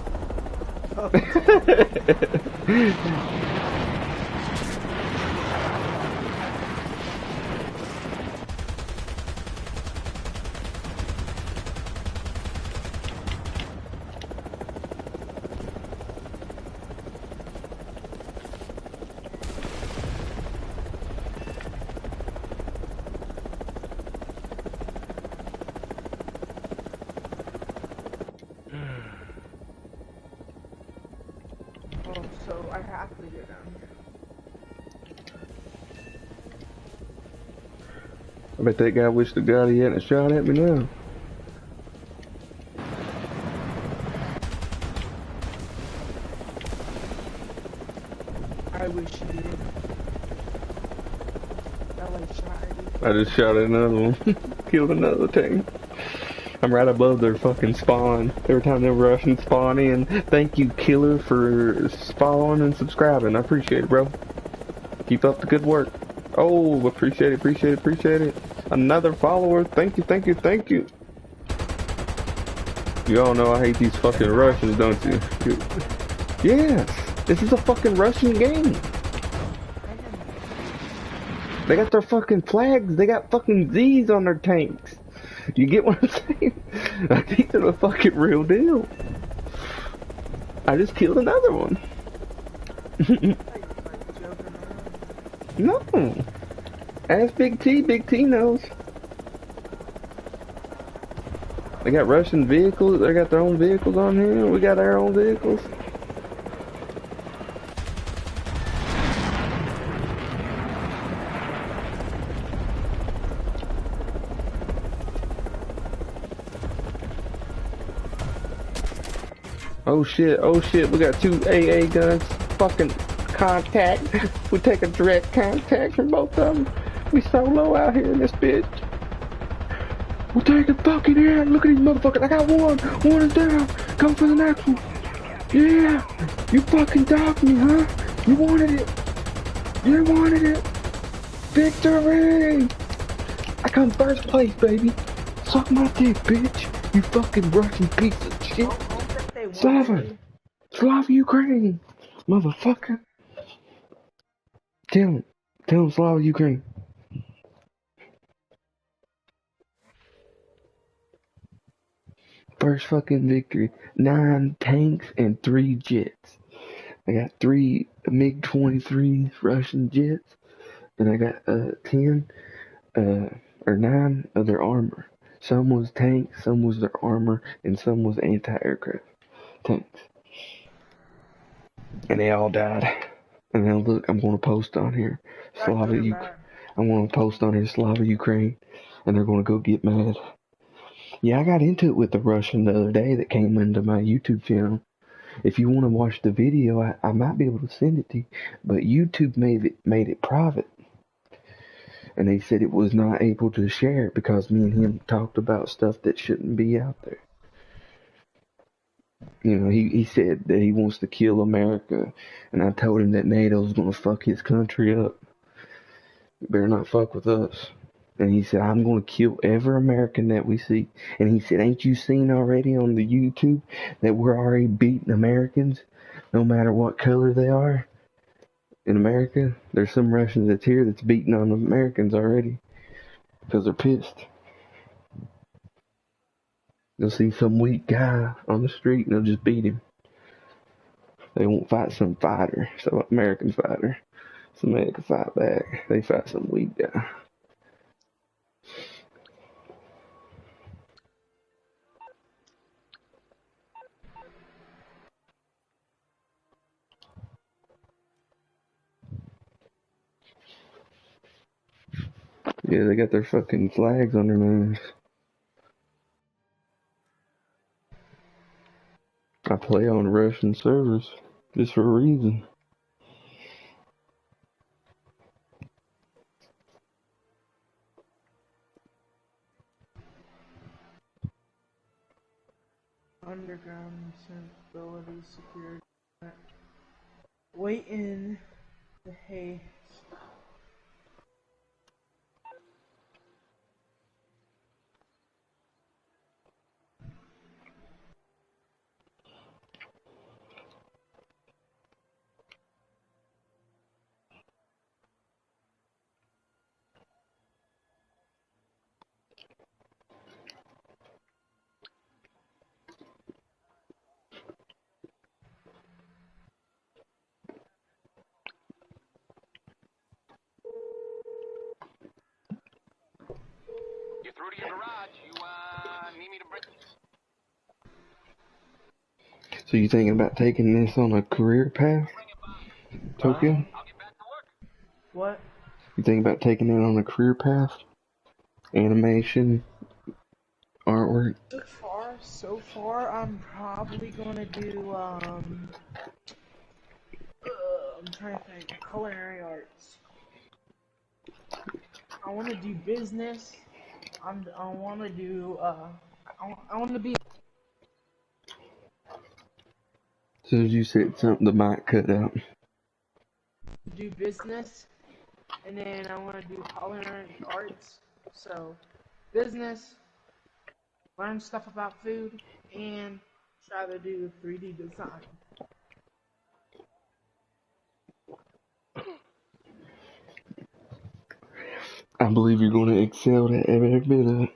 Speaker 5: Oh, so I have to get down here.
Speaker 1: I bet that guy wished to God he hadn't shot at me now.
Speaker 5: I wish you did. That like shot at you.
Speaker 1: I just shot at another one. Killed another team. I'm right above their fucking spawn. Every time they're rushing spawn in. Thank you, Killer, for following and subscribing. I appreciate it, bro. Keep up the good work. Oh, appreciate it, appreciate it, appreciate it. Another follower. Thank you, thank you, thank you. You all know I hate these fucking Russians, don't you? Yes, this is a fucking Russian game.
Speaker 5: I didn't.
Speaker 1: They got their fucking flags. They got fucking Z's on their tanks. You get what I'm saying? I think they're the fucking real deal. I just killed another one.
Speaker 5: I thought you were like joking around.
Speaker 1: No. Ask Big T. Big T knows. They got Russian vehicles. They got their own vehicles on here. We got our own vehicles. Oh shit, we got 2 AA guns. Fucking contact. We take a direct contact from both of them. We solo out here in this bitch. We're taking fucking air. Look at these motherfuckers. I got one. One is down. Come for the next one. Yeah. You fucking dogged me, huh? You wanted it. You wanted it. Victory. I come first place, baby. Suck my dick, bitch. You fucking Russian piece of shit.
Speaker 5: Don't think they want
Speaker 1: Slava.
Speaker 5: you.
Speaker 1: Slava Ukraine. Motherfucker. Tell him Slava Ukraine. First fucking victory. 9 tanks and 3 jets. I got 3 MiG-23 Russian jets, and I got 10 or 9 of their armor. Some was tanks, some was their armor, and some was anti-aircraft tanks. And they all died. And now look, I'm going to post on here Slava Ukraine. I'm going to post on here Slava Ukraine, and they're going to go get mad. Yeah, I got into it with the Russian the other day that came into my YouTube channel. If you want to watch the video, I might be able to send it to you, but YouTube made it private. And they said it was not able to share it because me and him talked about stuff that shouldn't be out there. You know, he said that he wants to kill America, and I told him that NATO's gonna fuck his country up. You better not fuck with us. And he said, I'm gonna kill every American that we see. And he said, ain't you seen already on the YouTube that we're already beating Americans, no matter what color they are? In America, there's some Russians that's here that's beating on Americans already because they're pissed. They'll see some weak guy on the street and they'll just beat him. They won't fight some fighter, some American fighter. Somebody can fight back. They fight some weak guy. Yeah, they got their fucking flags on their names. I play on Russian servers just for a reason.
Speaker 5: Underground sensibility security. Wait in the haze.
Speaker 3: You're through to your garage. You, need me to bring...
Speaker 1: So you thinking about taking this on a career path, Tokyo?
Speaker 3: I'll get back to work.
Speaker 5: What?
Speaker 1: You thinking about taking it on a career path? Animation, artwork?
Speaker 5: So far, I'm probably gonna do, I'm trying to think, culinary arts. I want to do business. I want to do, I want to be...
Speaker 1: So you said something the mic cut out.
Speaker 5: do business, and then I want to do culinary arts. So, business, learn stuff about food, and try to do 3D design.
Speaker 1: I believe you're going to excel at every bit of it.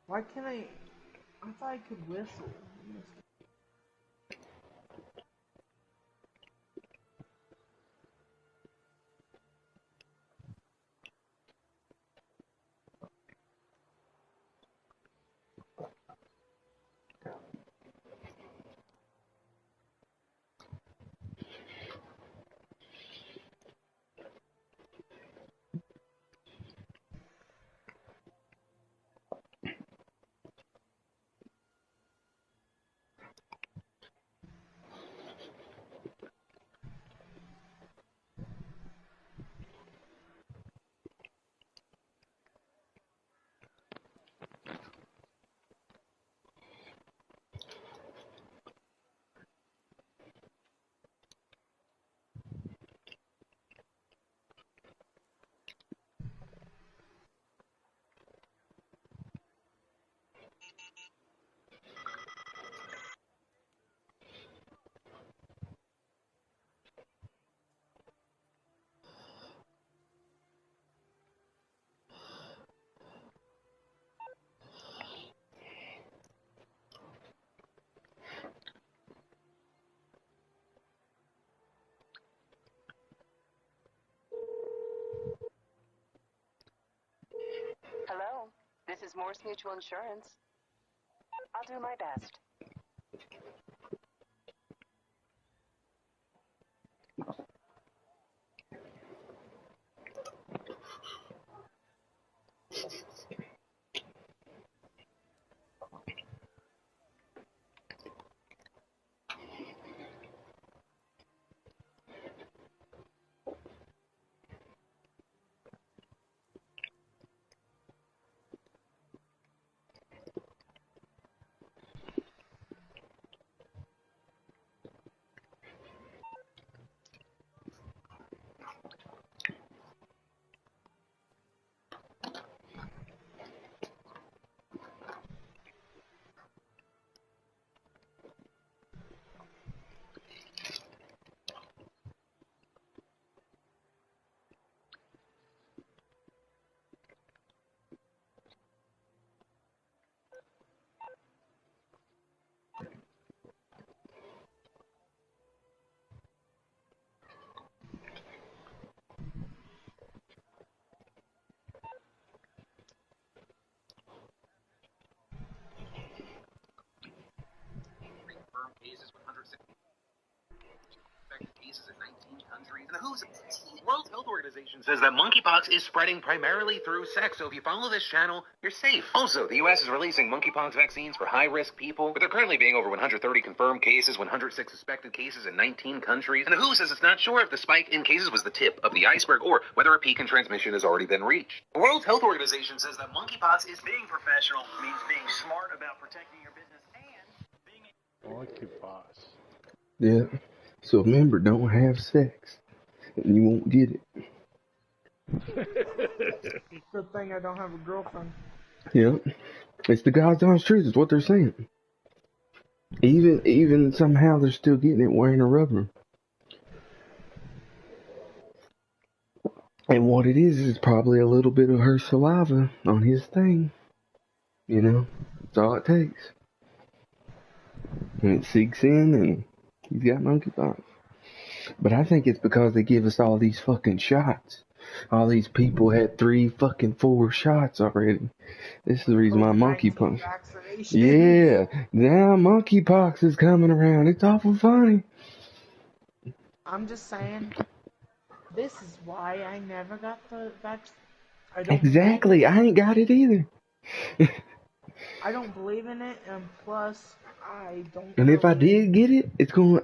Speaker 5: Why can't I thought I could whistle.
Speaker 6: Hello, this is Morse Mutual Insurance. I'll do my best.
Speaker 4: Confirmed cases, 160 infected cases in 19 countries. And the WHO's World Health Organization says that monkeypox is spreading primarily through sex. So if you follow this channel, you're safe. Also, the U.S. is releasing monkeypox vaccines for high-risk people, but there currently being over 130 confirmed cases, 106 suspected cases in 19 countries. And the WHO says it's not sure if the spike in cases was the tip of the iceberg or whether a peak in transmission has already been reached. The World Health Organization says that monkeypox is
Speaker 3: Being professional means being smart about protecting your business and
Speaker 2: Monkeypox.
Speaker 1: Yeah. So remember, don't have sex, and you won't get it.
Speaker 5: Good thing I don't have a girlfriend.
Speaker 1: Yeah. It's the God's honest truth. Is what they're saying. Even somehow they're still getting it wearing a rubber. And what it is probably a little bit of her saliva on his thing. You know, that's all it takes. And it sinks in, and he's got monkeypox. But I think it's because they give us all these fucking shots. All these people had 3 fucking 4 shots already. This is the reason why monkeypox.
Speaker 5: Vaccination.
Speaker 1: Yeah, now monkeypox is coming around. It's awful funny.
Speaker 5: I'm just saying, this is why I never got the vaccine.
Speaker 1: Exactly. I ain't got it either.
Speaker 5: I don't believe in it, and plus, I don't.
Speaker 1: And if I
Speaker 5: believe-
Speaker 1: did get it,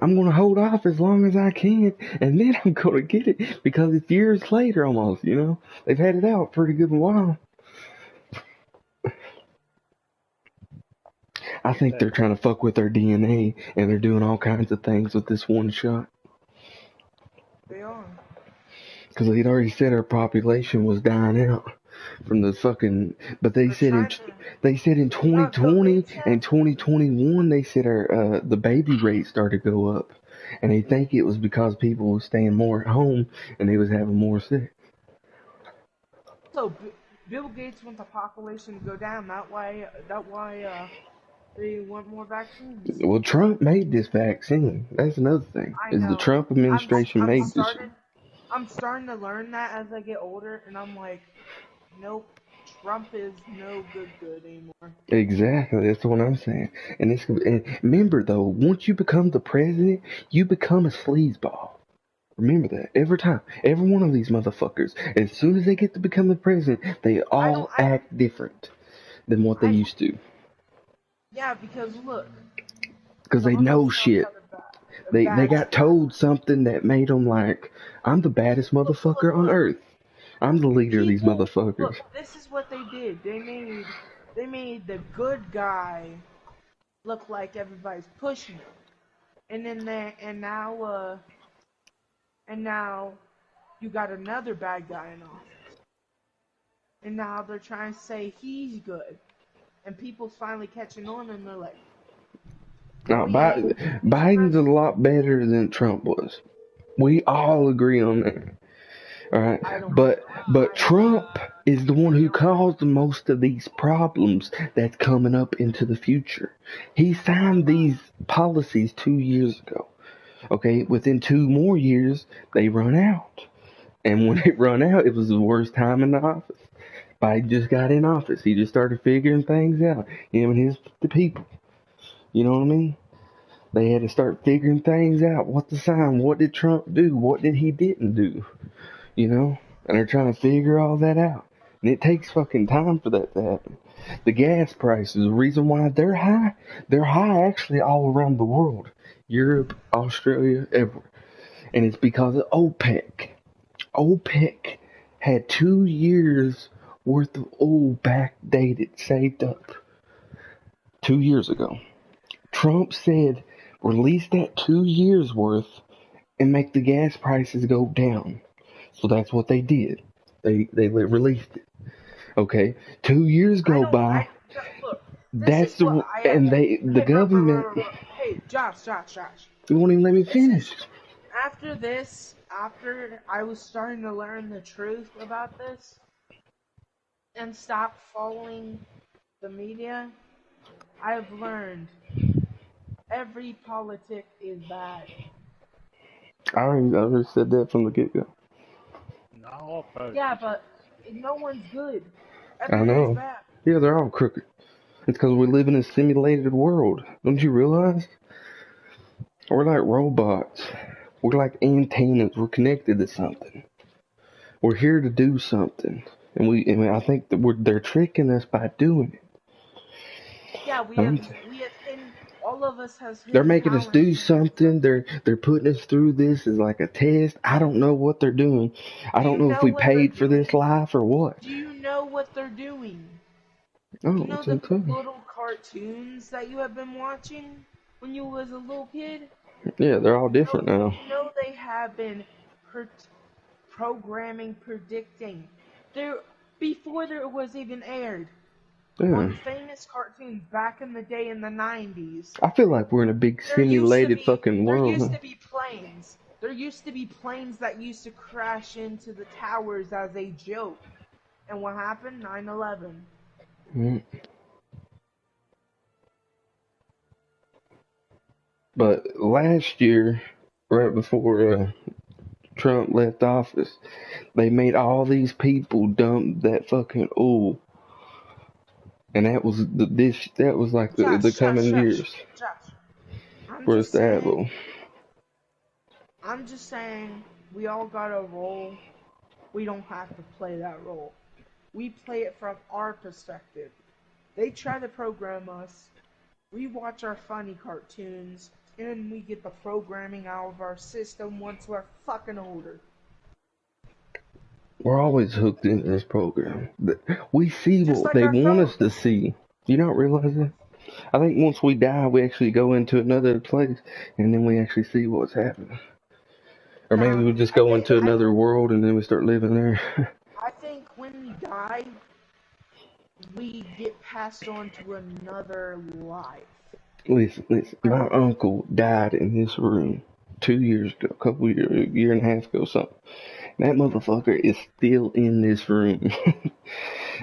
Speaker 1: I'm gonna hold off as long as I can, and then I'm gonna get it because it's years later almost. You know, they've had it out pretty good while. I think they're trying to fuck with their DNA, and they're doing all kinds of things with this one shot.
Speaker 5: They
Speaker 1: Because they'd already said our population was dying out from the fucking. But
Speaker 5: They're trying to.
Speaker 1: they said in
Speaker 5: No, so they
Speaker 1: 2020
Speaker 5: said.
Speaker 1: and 2021 they said our the baby rate started to go up, and they think it was because people were staying more at home and they was having more sex.
Speaker 5: So Bill Gates wants the population to go down. That why. They want more vaccines.
Speaker 1: Well, Trump made this vaccine. That's another thing.
Speaker 5: I
Speaker 1: Is the
Speaker 5: know.
Speaker 1: Trump administration
Speaker 5: I'm
Speaker 1: made this?
Speaker 5: I'm starting to learn that as I get older, and I'm like, nope, Trump is no good anymore.
Speaker 1: Exactly, that's what I'm saying. And remember though, once you become the president, you become a sleazeball. Remember that every time, every one of these motherfuckers, as soon as they get to become the president, they all act different than what they used to.
Speaker 5: Yeah, because look,
Speaker 1: Because they know shit. They got told something that made them like, I'm the baddest motherfucker on earth. I'm the leader of these motherfuckers.
Speaker 5: Look, this is what they did. They made the good guy look like everybody's pushing him, and now you got another bad guy in office, and now they're trying to say he's good, and people's finally catching on, and they're like,
Speaker 1: no, Biden's a lot better than Trump was. We all agree on that. Alright, but Trump is the one who caused most of these problems that's coming up into the future. He signed these policies 2 years ago. Okay, within 2 more years, they run out. And when they run out, it was the worst time in the office. Biden just got in office. He just started figuring things out. Him and the people. You know what I mean? They had to start figuring things out. What to sign? What did Trump do? What did he didn't do? You know? And they're trying to figure all that out. And it takes fucking time for that to happen. The gas prices, the reason why they're high actually all around the world. Europe, Australia, everywhere. And it's because of OPEC. OPEC had 2 years worth of oil backdated, saved up. 2 years ago. Trump said, release that 2 years worth and make the gas prices go down. So that's what they did. They released it. Okay, 2 years go by. That's the government.
Speaker 5: Hey, Josh.
Speaker 1: You won't even let me finish.
Speaker 5: After I was starting to learn the truth about this and stop following the media, I have learned every politic is bad.
Speaker 1: I already said that from the get-go.
Speaker 2: No,
Speaker 5: yeah, but no one's good.
Speaker 1: I know.
Speaker 5: Bad.
Speaker 1: Yeah, they're all crooked. It's because we live in a simulated world. Don't you realize? We're like robots. We're like antennas. We're connected to something. We're here to do something, and I think that they're tricking us by doing it.
Speaker 5: Yeah, we have all of us has.
Speaker 1: They're making us do something. They're putting us through this as like a test. I don't know what they're doing. I don't know if we paid for this life or what.
Speaker 5: Do you know what they're doing?
Speaker 1: Oh,
Speaker 5: you know the little cartoons that you have been watching when you was a little kid?
Speaker 1: Yeah, they're all different now.
Speaker 5: You know they have been predicting. Before there was even aired.
Speaker 1: Yeah.
Speaker 5: On famous cartoons back in the day in the 90s.
Speaker 1: I feel like we're in a big simulated fucking world.
Speaker 5: There used to be planes. There used to be planes that used to crash into the towers as a joke. And what happened? 9/11.
Speaker 1: But last year, right before Trump left office, they made all these people dump that fucking oil. And that was the coming years. For us to have oil.
Speaker 5: I'm just saying, we all got a role. We don't have to play that role. We play it from our perspective. They try to program us. We watch our funny cartoons, and then we get the programming out of our system once we're fucking older.
Speaker 1: We're always hooked into this program. We see what they want us to see. Do you not realize that? I think once we die, we actually go into another place, and then we actually see what's happening. Or maybe we just go into another world and then we start living there.
Speaker 5: I think when we die, we get passed on to another life.
Speaker 1: Listen. My uncle died in this room 2 years ago, a year and a half ago, something. That motherfucker is still in this room.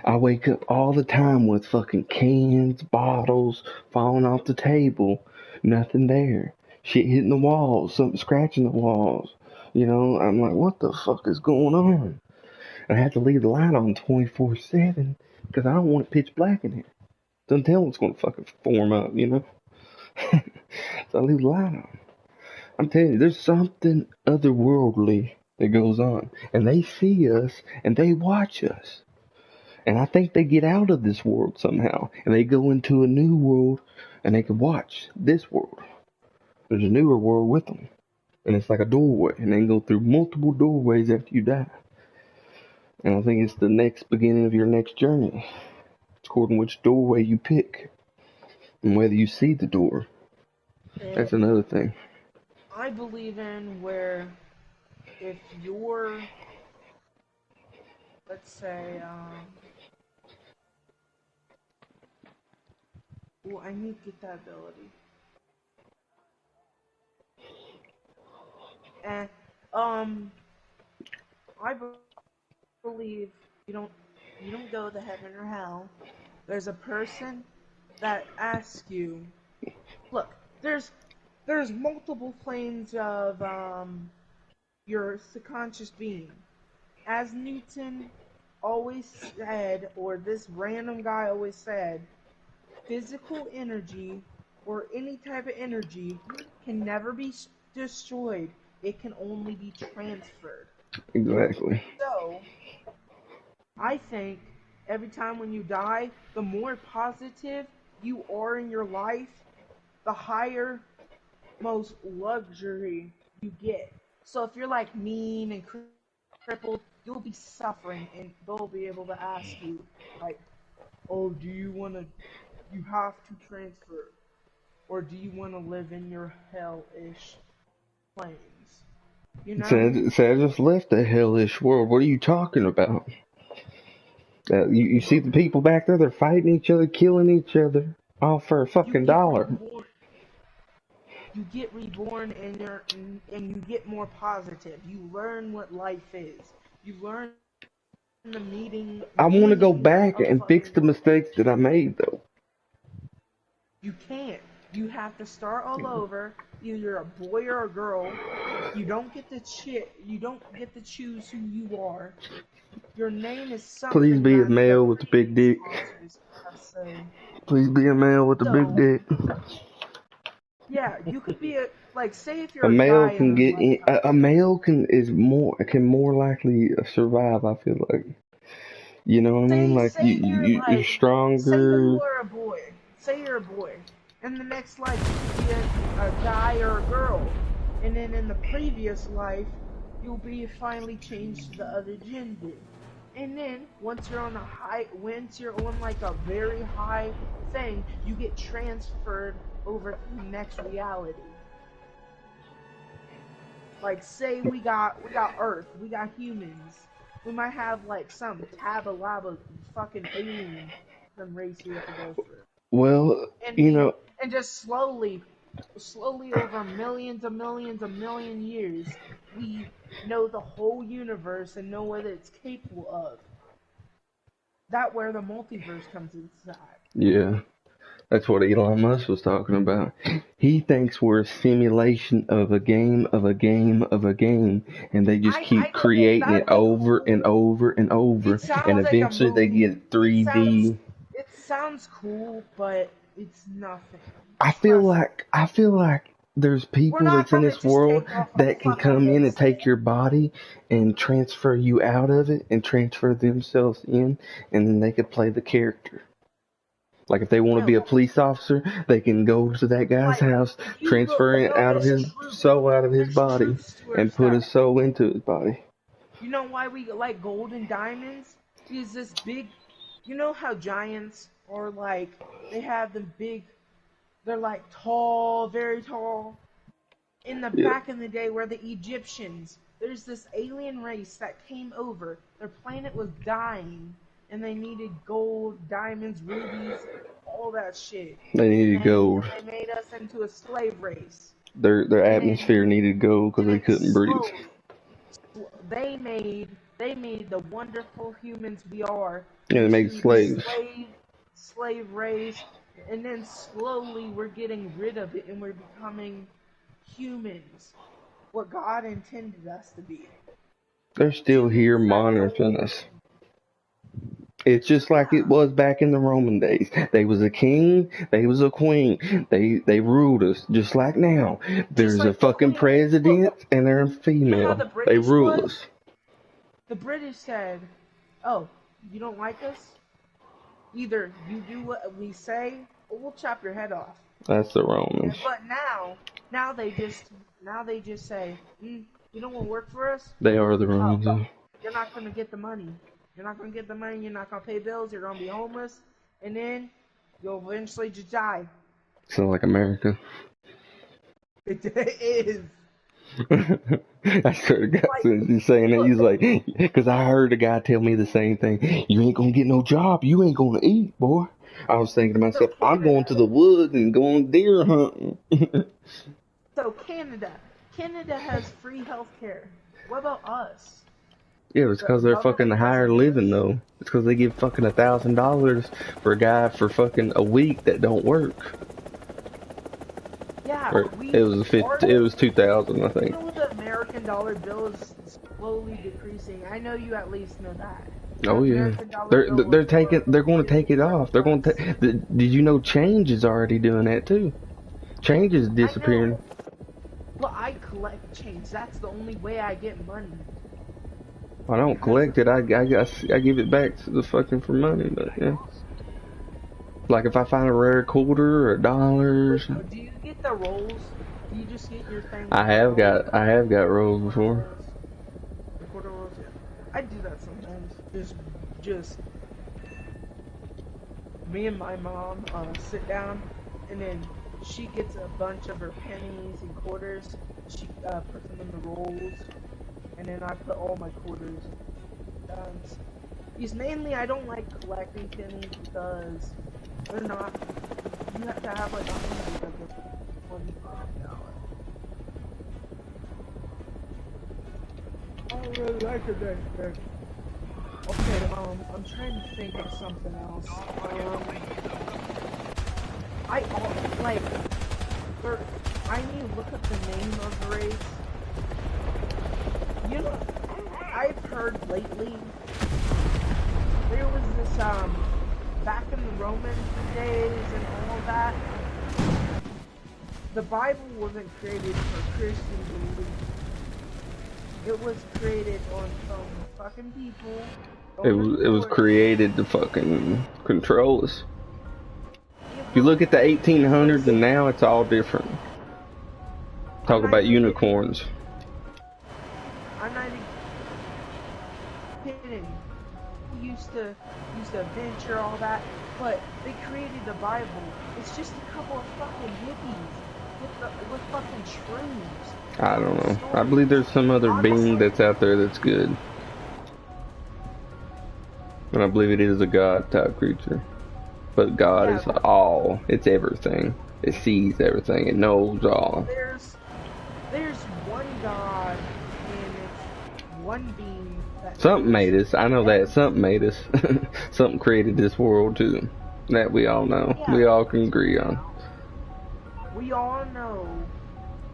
Speaker 1: I wake up all the time with fucking cans, bottles falling off the table, nothing there. Shit hitting the walls, something scratching the walls. You know, I'm like, what the fuck is going on? I have to leave the light on 24/7 because I don't want it pitch black in here. Don't tell what's going to fucking form up, you know? So I leave the light on. I'm telling you, there's something otherworldly that goes on. And they see us and they watch us. And I think they get out of this world somehow. And they go into a new world and they can watch this world. There's a newer world with them. And it's like a doorway. And they can go through multiple doorways after you die. And I think it's the next beginning of your next journey. It's according to which doorway you pick. And whether you see the door. That's another thing.
Speaker 5: I believe in where if you're, let's say, well, I need to get that ability. And, I believe you don't go to heaven or hell. There's a person that asks you, look, there's multiple planes of your subconscious being. As Newton always said, or this random guy always said, physical energy or any type of energy can never be destroyed. It can only be transferred.
Speaker 1: Exactly.
Speaker 5: So, I think every time when you die, the more positive you are in your life, the higher most luxury you get. So if you're like mean and crippled, you'll be suffering, and they'll be able to ask you, like, oh, do you have to transfer, or do you want to live in your hellish planes? You know?
Speaker 1: Say I just left the hellish world. What are you talking about? You see the people back there? They're fighting each other, killing each other, all for a fucking dollar.
Speaker 5: You get reborn, and you get more positive. You learn what life is. You learn the meaning.
Speaker 1: I want to go back and fix the mistakes that I made, though.
Speaker 5: You can't. You have to start all over. Either you're a boy or a girl. You don't get to You don't get to choose who you are. Your name is something.
Speaker 1: Please be a male with a big dick. Please be a male with a big dick.
Speaker 5: Yeah, you could be say if you're
Speaker 1: a male
Speaker 5: guy
Speaker 1: can get in, a male can more likely survive. I feel like, you know what I mean? Like you're stronger.
Speaker 5: Say you are a boy. Say you're a boy. In the next life, you could be a guy or a girl, and then in the previous life, you'll be finally changed to the other gender. And then once you're on like a very high thing, you get transferred over to the next reality. Like, say we got Earth, we got humans. We might have like some Tabalaba fucking alien some race we have to go through.
Speaker 1: Well,
Speaker 5: and just slowly over millions of years, we know the whole universe and know what it's capable of. That's where the multiverse comes inside.
Speaker 1: Yeah. That's what Elon Musk was talking about. He thinks we're a simulation of a game, and they just keep creating it over and over and over, and eventually they get 3D.
Speaker 5: It sounds cool, but it's nothing.
Speaker 1: I feel like there's people that's in this world that can come in and take your body and transfer you out of it and transfer themselves in, and then they could play the character. Like if they want to be a police officer, they can go to that guy's house, transfer it out of his soul out of his body, and put his soul into his body.
Speaker 5: You know why we like gold and diamonds? Because this big, you know how giants are like, they have the big, they're like tall, very tall. in the
Speaker 1: Yeah.
Speaker 5: back in the day where the Egyptians, there's this alien race that came over. Their planet was dying, and they needed gold, diamonds, rubies, all that shit.
Speaker 1: They needed
Speaker 5: And
Speaker 1: gold.
Speaker 5: they made us into a slave race.
Speaker 1: Their
Speaker 5: And then,
Speaker 1: atmosphere needed gold because
Speaker 5: and
Speaker 1: they
Speaker 5: then
Speaker 1: couldn't breathe.
Speaker 5: they made the wonderful humans we are
Speaker 1: Yeah, they made
Speaker 5: into
Speaker 1: slaves.
Speaker 5: slave race, and then slowly we're getting rid of it and we're becoming humans, what God intended us to be.
Speaker 1: They're still here monitoring us. It's just like it was back in the Roman days. They was a king, they was a queen. They ruled us just like now. There's
Speaker 5: like
Speaker 1: a fucking
Speaker 5: the queen.
Speaker 1: president and they're
Speaker 5: You know how
Speaker 1: female.
Speaker 5: the
Speaker 1: They
Speaker 5: British
Speaker 1: rule
Speaker 5: was?
Speaker 1: us.
Speaker 5: The British said, "Oh, you don't like us? Either you do what we say, or we'll chop your head off."
Speaker 1: That's the Romans.
Speaker 5: But now they just say, "You don't want to work for us?
Speaker 1: They are the Romans.
Speaker 5: Oh, you're not going to get the money. You're not going to get the money. You're not going to pay bills. You're going to be homeless, and then you'll eventually just die."
Speaker 1: Sound like America.
Speaker 5: It is.
Speaker 1: I swear to God, as soon as he's saying that, he's like, because I heard a guy tell me the same thing. You ain't gonna get no job. You ain't gonna eat, boy. I was thinking to myself, I'm going to the woods and going deer hunting.
Speaker 5: So Canada has free healthcare. What about us?
Speaker 1: Yeah, it's because they're fucking higher living though. It's because they give fucking $1,000 for a guy for fucking a week that don't work.
Speaker 5: Yeah,
Speaker 1: Or it was 2,000, I think.
Speaker 5: You know the American dollar bill is slowly decreasing. I know you at least know that.
Speaker 1: Oh yeah, they're going to take it off. They're going to. Did you know change is already doing that too? Change is disappearing.
Speaker 5: Well, I collect change. That's the only way I get money.
Speaker 1: I don't collect it. I give it back to the fucking for money. But yeah, like if I find a rare quarter or $1.
Speaker 5: Do you get the rolls? Do you just get your thing?
Speaker 1: I have got rolls before.
Speaker 5: The quarter rolls. Yeah. I do that sometimes. Just me and my mom sit down, and then she gets a bunch of her pennies and quarters. She puts them in the rolls, and then I put all my quarters. Because mainly I don't like collecting pennies because they're not. You have to have like 100 of them for $25. I really like it there. Okay, I'm trying to think of something else. I need to look up the name of the race. You know, I've heard lately, there was this, back in the Roman days and all of that, the Bible wasn't created for Christians to believe. It was created on some fucking people.
Speaker 1: It was created to fucking control us. If you look at the 1800s and now, it's all different. Talk about unicorns.
Speaker 5: I'm not even kidding. We used to venture all that, but they created the Bible. It's just a couple of fucking hippies with fucking shrooms.
Speaker 1: I don't know. I believe there's some other being that's out there that's good. And I believe it is a God type creature. But God is all. It's everything. It sees everything. It knows all.
Speaker 5: There's one God and it's one being that
Speaker 1: something made us. I know that. Something made us. Something created this world too. That we all know.
Speaker 5: Yeah.
Speaker 1: We all can agree on.
Speaker 5: We all know.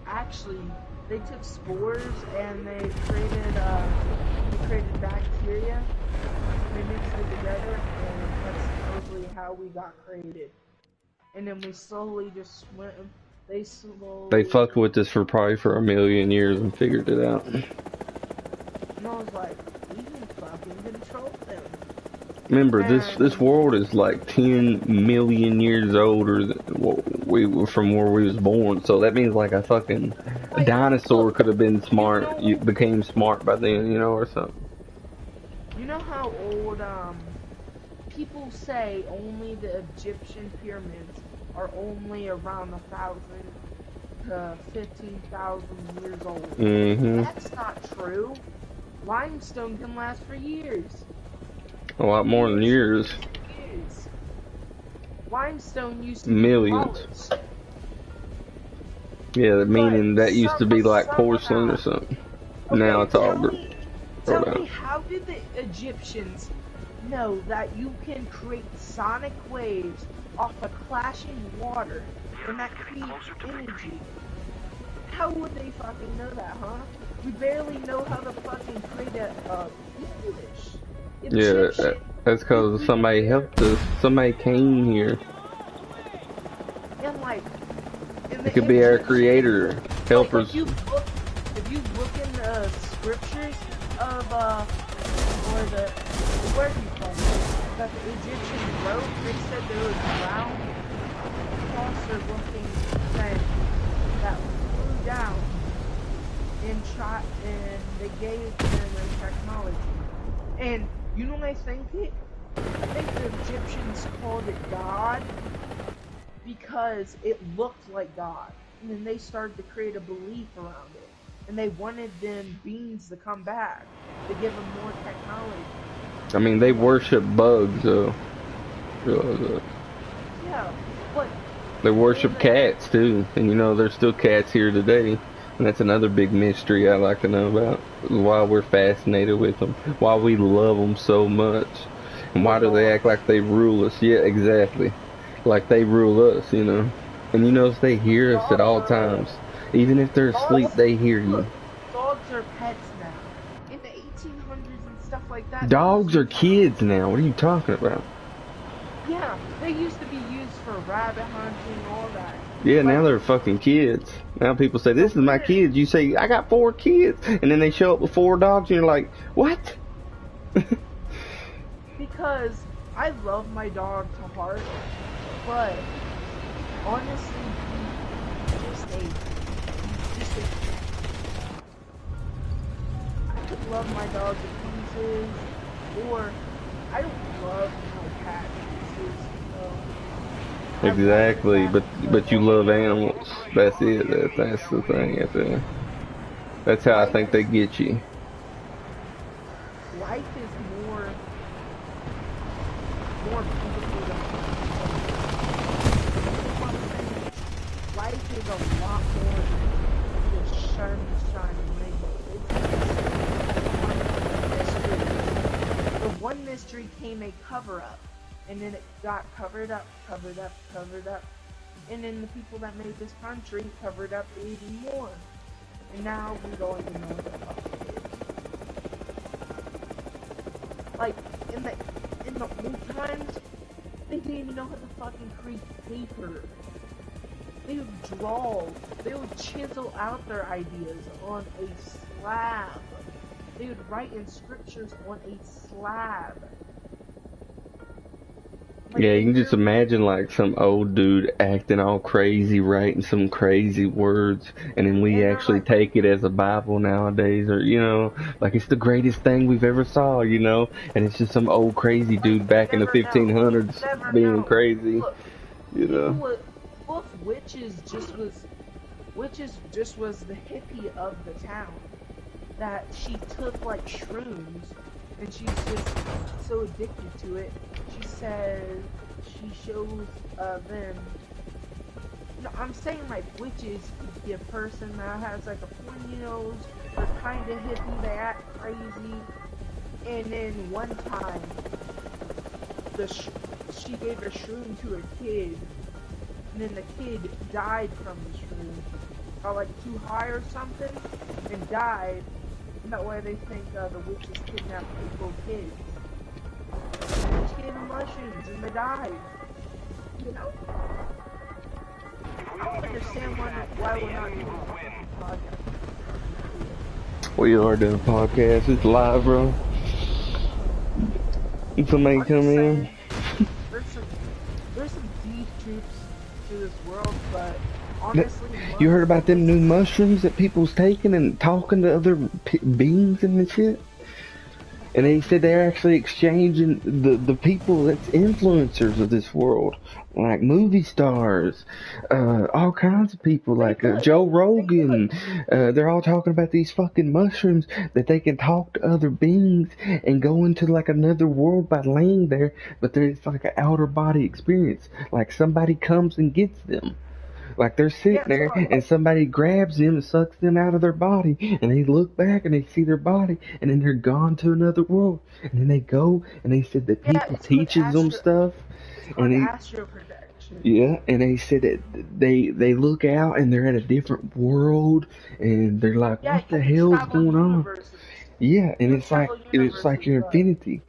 Speaker 5: Actually, they took spores and they created bacteria. They mixed it together, and that's supposedly how we got created. And then we slowly just went. They
Speaker 1: fucked with us for probably for 1,000,000 years and figured it out.
Speaker 5: And I was like, we can fucking control them.
Speaker 1: Remember, this world is like 10 million years older than from where we was born. So that means like a fucking dinosaur could have been smart. You became smart by then, you know, or something.
Speaker 5: You know how old people say only the Egyptian pyramids are only around 1,000 to 15,000 years old.
Speaker 1: Mm-hmm.
Speaker 5: That's not true. Limestone can last for years.
Speaker 1: A lot more than years.
Speaker 5: Years. Limestone used to be
Speaker 1: Millions.
Speaker 5: polished.
Speaker 1: Yeah, meaning
Speaker 5: But
Speaker 1: that used to be like porcelain
Speaker 5: somehow-
Speaker 1: or something.
Speaker 5: Okay,
Speaker 1: Now it's all
Speaker 5: tell
Speaker 1: out.
Speaker 5: me, how did the Egyptians know that you can create sonic waves off of clashing water and that creates energy? How would they fucking know that, huh? We barely know how to fucking create a English.
Speaker 1: Yeah,
Speaker 5: Egyptian,
Speaker 1: that's because somebody helped us. Somebody came here.
Speaker 5: and like, in
Speaker 1: It
Speaker 5: the
Speaker 1: could be our
Speaker 5: Egyptian-
Speaker 1: creator,
Speaker 5: Like,
Speaker 1: helpers.
Speaker 5: if you look in the scriptures of or the where do you call it, that the Egyptians wrote, they said there was a round saucer looking thing that flew down and shot, and they gave them a technology. And you know what I think it? I think the Egyptians called it God because it looked like God. And then they started to create a belief around it. And they wanted them beings to come back to give them more technology.
Speaker 1: I mean, they worship bugs, though. Realize that.
Speaker 5: Yeah, but
Speaker 1: They worship cats, too. And you know, there's still cats here today. And that's another big mystery I like to know about. Why we're fascinated with them. Why we love them so much. And why do they act like they rule us? Yeah, exactly. Like they rule us, you know. And you notice they hear us at all times. Even if they're asleep, they hear you.
Speaker 5: look, dogs are pets now. In the 1800s and stuff like that.
Speaker 1: Dogs are kids now. What are you talking about?
Speaker 5: Yeah, they used to be used for rabbit hunting, all that.
Speaker 1: Yeah, now they're fucking kids. Now people say, this is my kids. You say, I got 4 kids. And then they show up with 4 dogs and you're like, what?
Speaker 5: Because I love my dog to heart, but honestly, just a I could love my dog to pieces, or I don't love my cat to pieces.
Speaker 1: Exactly, but you love animals. That's it. That's the thing right there. That's how I think they get you.
Speaker 5: Life is more beautiful than life is a lot more than just shining rainbow. The one mystery came a cover up, and then it got covered up, and then the people that made this country covered up even more. And now we don't even know what the fuck it is. Like, in the old times, they didn't even know how to fucking create paper. They would draw, they would chisel out their ideas on a slab. They would write in scriptures on a slab. Like,
Speaker 1: Yeah, you can just imagine like some old dude acting all crazy, writing some crazy words, and then we actually take it as a Bible nowadays, or you know, like it's the greatest thing we've ever saw, you know, and it's just some old crazy dude back in the 1500s being crazy,
Speaker 5: Look,
Speaker 1: you know.
Speaker 5: Look, Witches just was the hippie of the town. That she took like shrooms, and she's just so addicted to it. She says she shows them. No, I'm saying like witches could be a person that has like a pointy nose, or kind of hippie, they act crazy, and then one time she gave a shroom to a kid, and then the kid died from the shroom, got like too high or something, and died. And that way they think the witches kidnapped little kids. They just gave them mushrooms and they died. You know? I don't understand why we're not doing a podcast.
Speaker 1: We are doing a podcast. It's live, bro. Somebody come in.
Speaker 5: There's some deep truths to this world, but honestly,
Speaker 1: you heard about them new mushrooms that people's taking and talking to other beings and shit? And they said they're actually exchanging the people that's influencers of this world, like movie stars, all kinds of people,
Speaker 5: They
Speaker 1: like
Speaker 5: could.
Speaker 1: Joe
Speaker 5: They
Speaker 1: Rogan.
Speaker 5: could.
Speaker 1: They're all talking about these fucking mushrooms that they can talk to other beings and go into like another world by laying there, but it's like an outer body experience. Like somebody comes and gets them. Like they're sitting
Speaker 5: Yes,
Speaker 1: there
Speaker 5: but
Speaker 1: and somebody grabs them and sucks them out of their body and they look back and they see their body and then they're gone to another world and then they go and they said that
Speaker 5: yeah,
Speaker 1: people teaches them stuff
Speaker 5: It's
Speaker 1: and
Speaker 5: called
Speaker 1: they
Speaker 5: astral projection.
Speaker 1: yeah and they said that they look out and they're at a different world and they're like
Speaker 5: Yeah,
Speaker 1: what the
Speaker 5: you can
Speaker 1: hell's
Speaker 5: travel
Speaker 1: going on.
Speaker 5: universes.
Speaker 1: Yeah, and
Speaker 5: You can travel
Speaker 1: it's like
Speaker 5: universes,
Speaker 1: your
Speaker 5: but
Speaker 1: infinity.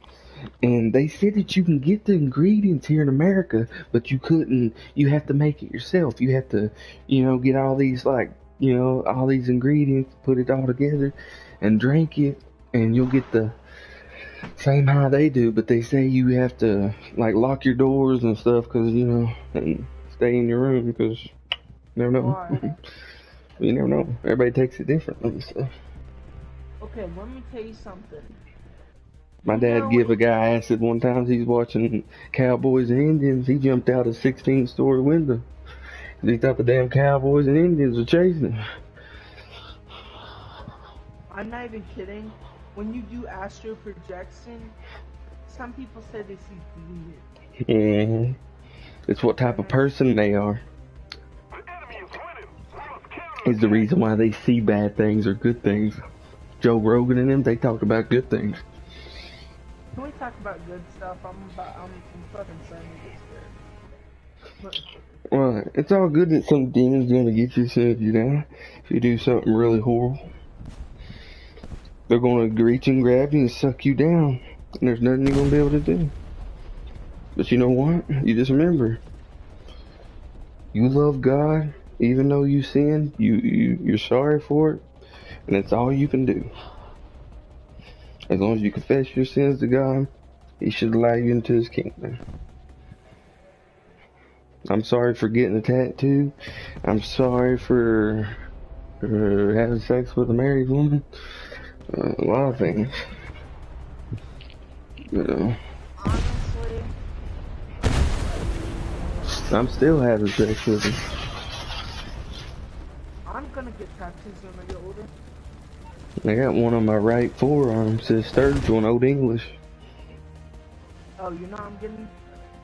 Speaker 1: And they said that you can get the ingredients here in America, but you couldn't. You have to make it yourself. You have to, get all these all these ingredients, put it all together, and drink it, and you'll get the same high they do. But they say you have to like lock your doors and stuff, and stay in your room because you never know.
Speaker 5: why?
Speaker 1: You never know. Everybody takes it differently. So.
Speaker 5: Okay, let me tell you something.
Speaker 1: My
Speaker 5: You
Speaker 1: dad
Speaker 5: know,
Speaker 1: give a guy acid one time. He's watching Cowboys and Indians. He jumped out a 16-story window. He thought the damn Cowboys and Indians were chasing him.
Speaker 5: I'm not even kidding. When you do astral projection, some people say they see demons.
Speaker 1: hmm It's what type of person they are. Is the reason why they see bad things or good things. Joe Rogan and them, they talk about good things.
Speaker 5: Can we talk about good stuff? I'm fucking starting to get scared.
Speaker 1: Well, it's all good that some demon's gonna get you, send you down. If you do something really horrible, they're gonna reach and grab you and suck you down. And there's nothing you're gonna be able to do. But you know what? You just remember, you love God, even though you sin. You're sorry for it, and that's all you can do. As long as you confess your sins to God, He should allow you into His kingdom. I'm sorry for getting a tattoo. I'm sorry for having sex with a married woman. A lot of things.
Speaker 5: Honestly,
Speaker 1: I'm still having sex with her.
Speaker 5: I'm gonna get tattoos when I get older.
Speaker 1: I got one on my right forearm. Says Sturgill in Old English.
Speaker 5: Oh, you know I'm getting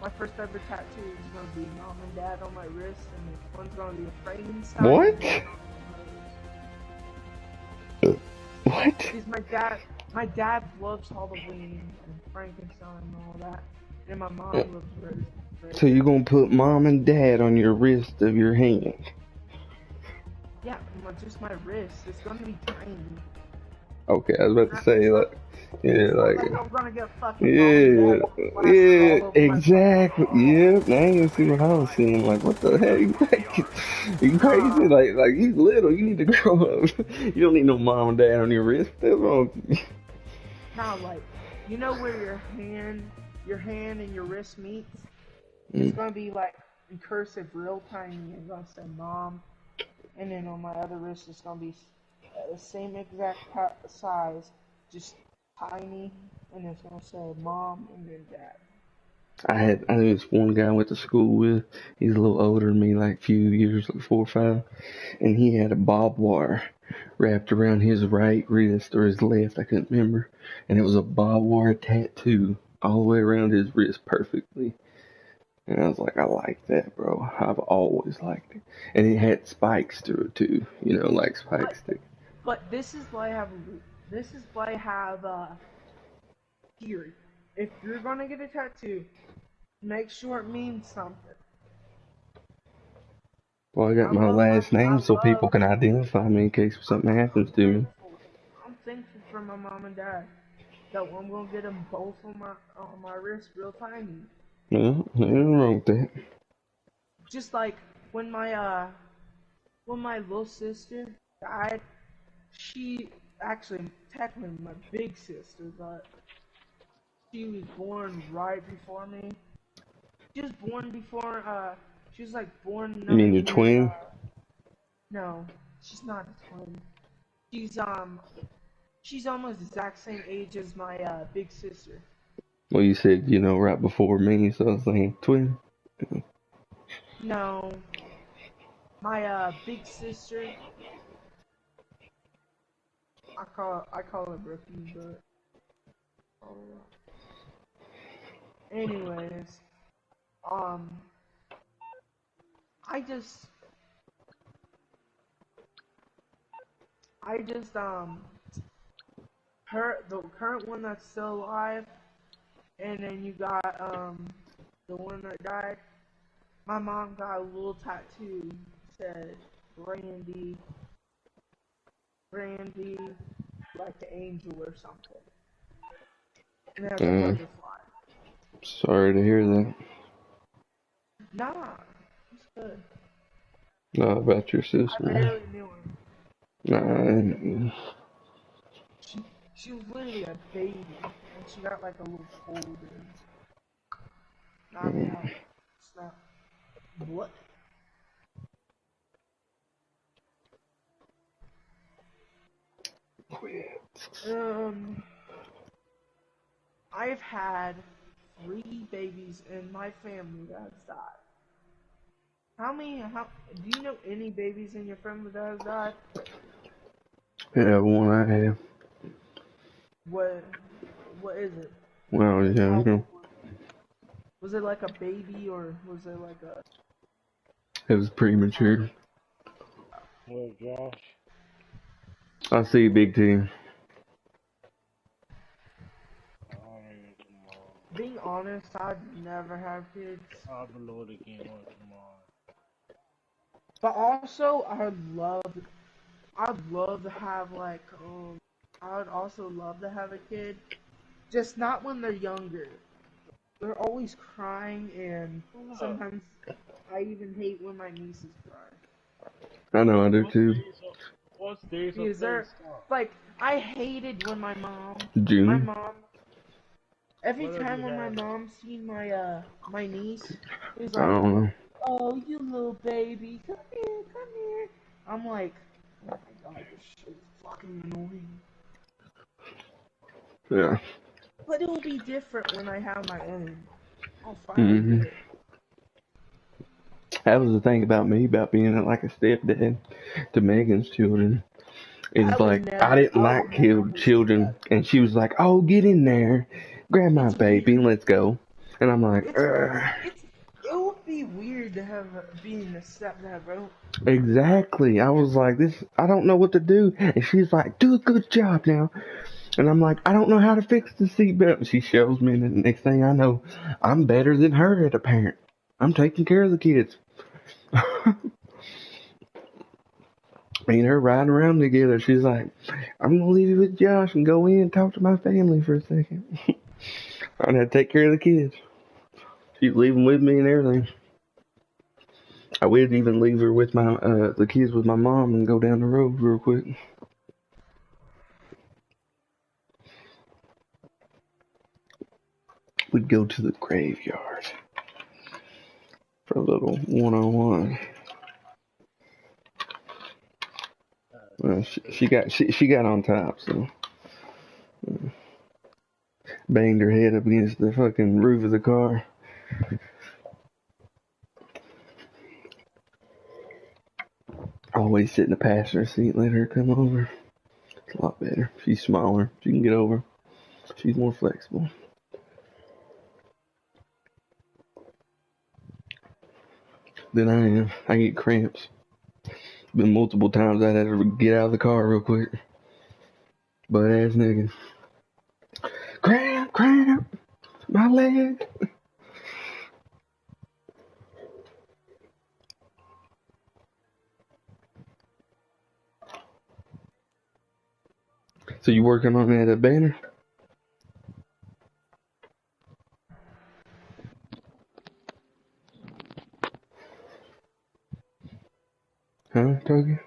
Speaker 5: my first ever tattoo is gonna be mom and dad on my wrist, and one's gonna be a Frankenstein.
Speaker 1: What? What?
Speaker 5: Because my dad loves Halloween and Frankenstein and all that, and my mom loves Rose.
Speaker 1: So you're gonna put mom and dad on your wrist of your hand?
Speaker 5: Yeah, just my wrist. It's gonna be tiny.
Speaker 1: Okay, I was about to say
Speaker 5: I'm gonna get fucking
Speaker 1: yeah,
Speaker 5: plastered
Speaker 1: exactly. Yeah, now you see what I was seeing. Like, what the hell? You crazy? Like you little. You need to grow up. You don't need no mom and dad on your wrist. That's wrong.
Speaker 5: Now, like, you know where your hand and your wrist meets? It's gonna be like in cursive, real tiny. It's gonna say mom, and then on my other wrist, it's gonna be the same exact size, just tiny, and it's gonna say mom and then dad.
Speaker 1: I knew this one guy I went to school with. He's a little older than me, like a few years, like 4 or 5, and he had a barbed wire wrapped around his right wrist or his left, I couldn't remember, and it was a barbed wire tattoo all the way around his wrist perfectly. And I was like, I like that, bro. I've always liked it. And it had spikes through it too, like spikes through.
Speaker 5: But this is why I have theory. If you're gonna get a tattoo, make sure it means something.
Speaker 1: Well, I got my last name so people can identify me in case something happens to me.
Speaker 5: I'm thankful for my mom and dad. That I'm gonna get them both on my wrist, real tiny.
Speaker 1: Yeah, nothing wrong with that.
Speaker 5: Just like when my little sister died, she actually technically my big sister, but she was born right before me. She was born before she was like born.
Speaker 1: You mean your twin?
Speaker 5: No, she's not a twin. She's almost the exact same age as my big sister.
Speaker 1: Well, you said, right before me, so I was thinking twin.
Speaker 5: No, my big sister. I call her Brookie, but anyways, um, I just her the current one that's still alive, and then you got the one that died. My mom got a little tattoo said Brandy, Brandy, like the angel or something, and it has a
Speaker 1: Uh,
Speaker 5: butterfly.
Speaker 1: Sorry to hear that.
Speaker 5: Nah, it's good.
Speaker 1: Not about your
Speaker 5: I
Speaker 1: sister.
Speaker 5: barely knew her.
Speaker 1: Nah,
Speaker 5: She was literally a baby, and she got like a little cold and knocked out. Snap. What? Um, I've had 3 babies in my family that has died. How many? How do you know any babies in your family that has died?
Speaker 1: yeah, one I have
Speaker 5: What? What is it?
Speaker 1: when I was
Speaker 5: Like how
Speaker 1: younger.
Speaker 5: old was it? Like a baby or was it like a?
Speaker 1: It was premature.
Speaker 2: Well, Josh,
Speaker 1: I see, Big T.
Speaker 2: I don't even tomorrow.
Speaker 5: Being honest, I'd never have kids.
Speaker 2: I'll below the game on tomorrow.
Speaker 5: But also, I'd love to have like I would also love to have a kid, just not when they're younger. They're always crying, and sometimes I even hate when my nieces cry
Speaker 1: I know I do
Speaker 2: What
Speaker 1: too.
Speaker 2: days of what days of
Speaker 5: because
Speaker 2: play
Speaker 5: they're
Speaker 2: stuff?
Speaker 5: like I hated when my
Speaker 1: June.
Speaker 5: mom every
Speaker 2: What have
Speaker 5: time
Speaker 2: you
Speaker 5: when my
Speaker 2: had?
Speaker 5: mom seen my niece, it was
Speaker 1: I
Speaker 5: like,
Speaker 1: don't know.
Speaker 5: "Oh, you little baby, come here, come here." I'm like, "Oh my god, this shit is fucking annoying."
Speaker 1: Yeah.
Speaker 5: But it will be different when I have my own. I'll finally
Speaker 1: hmm
Speaker 5: get it.
Speaker 1: That was the thing about me about being like a stepdad to Megan's children. Is like I didn't
Speaker 5: I would
Speaker 1: like
Speaker 5: never
Speaker 1: killed
Speaker 5: be a stepdad.
Speaker 1: children, and she was like, "Oh, get in there, grab my
Speaker 5: It's
Speaker 1: baby,
Speaker 5: weird.
Speaker 1: and let's go." And I'm like,
Speaker 5: It's it's it would be weird to have being a stepdad, bro.
Speaker 1: exactly. I was like, this. I don't know what to do, and she's like, "Do a good job now." And I'm like, I don't know how to fix the seatbelt. She shows me, and the next thing I know, I'm better than her as a parent. I'm taking care of the kids. Me and her riding around together. She's like, I'm gonna leave you with Josh and go in and talk to my family for a second. I had to take care of the kids. She'd leave them with me and everything. I would even leave her with my the kids with my mom and go down the road real quick. We'd go to the graveyard for a little one-on-one. Well, she got on top, so banged her head up against the fucking roof of the car. Always sit in the passenger seat, let her come over. It's a lot better. She's smaller. She can get over. She's more flexible than I am. I get cramps. Been multiple times I had to get out of the car real quick. Butt ass nigga. Cramp, cramp, my leg. So you working on that banner? Huh, Togi?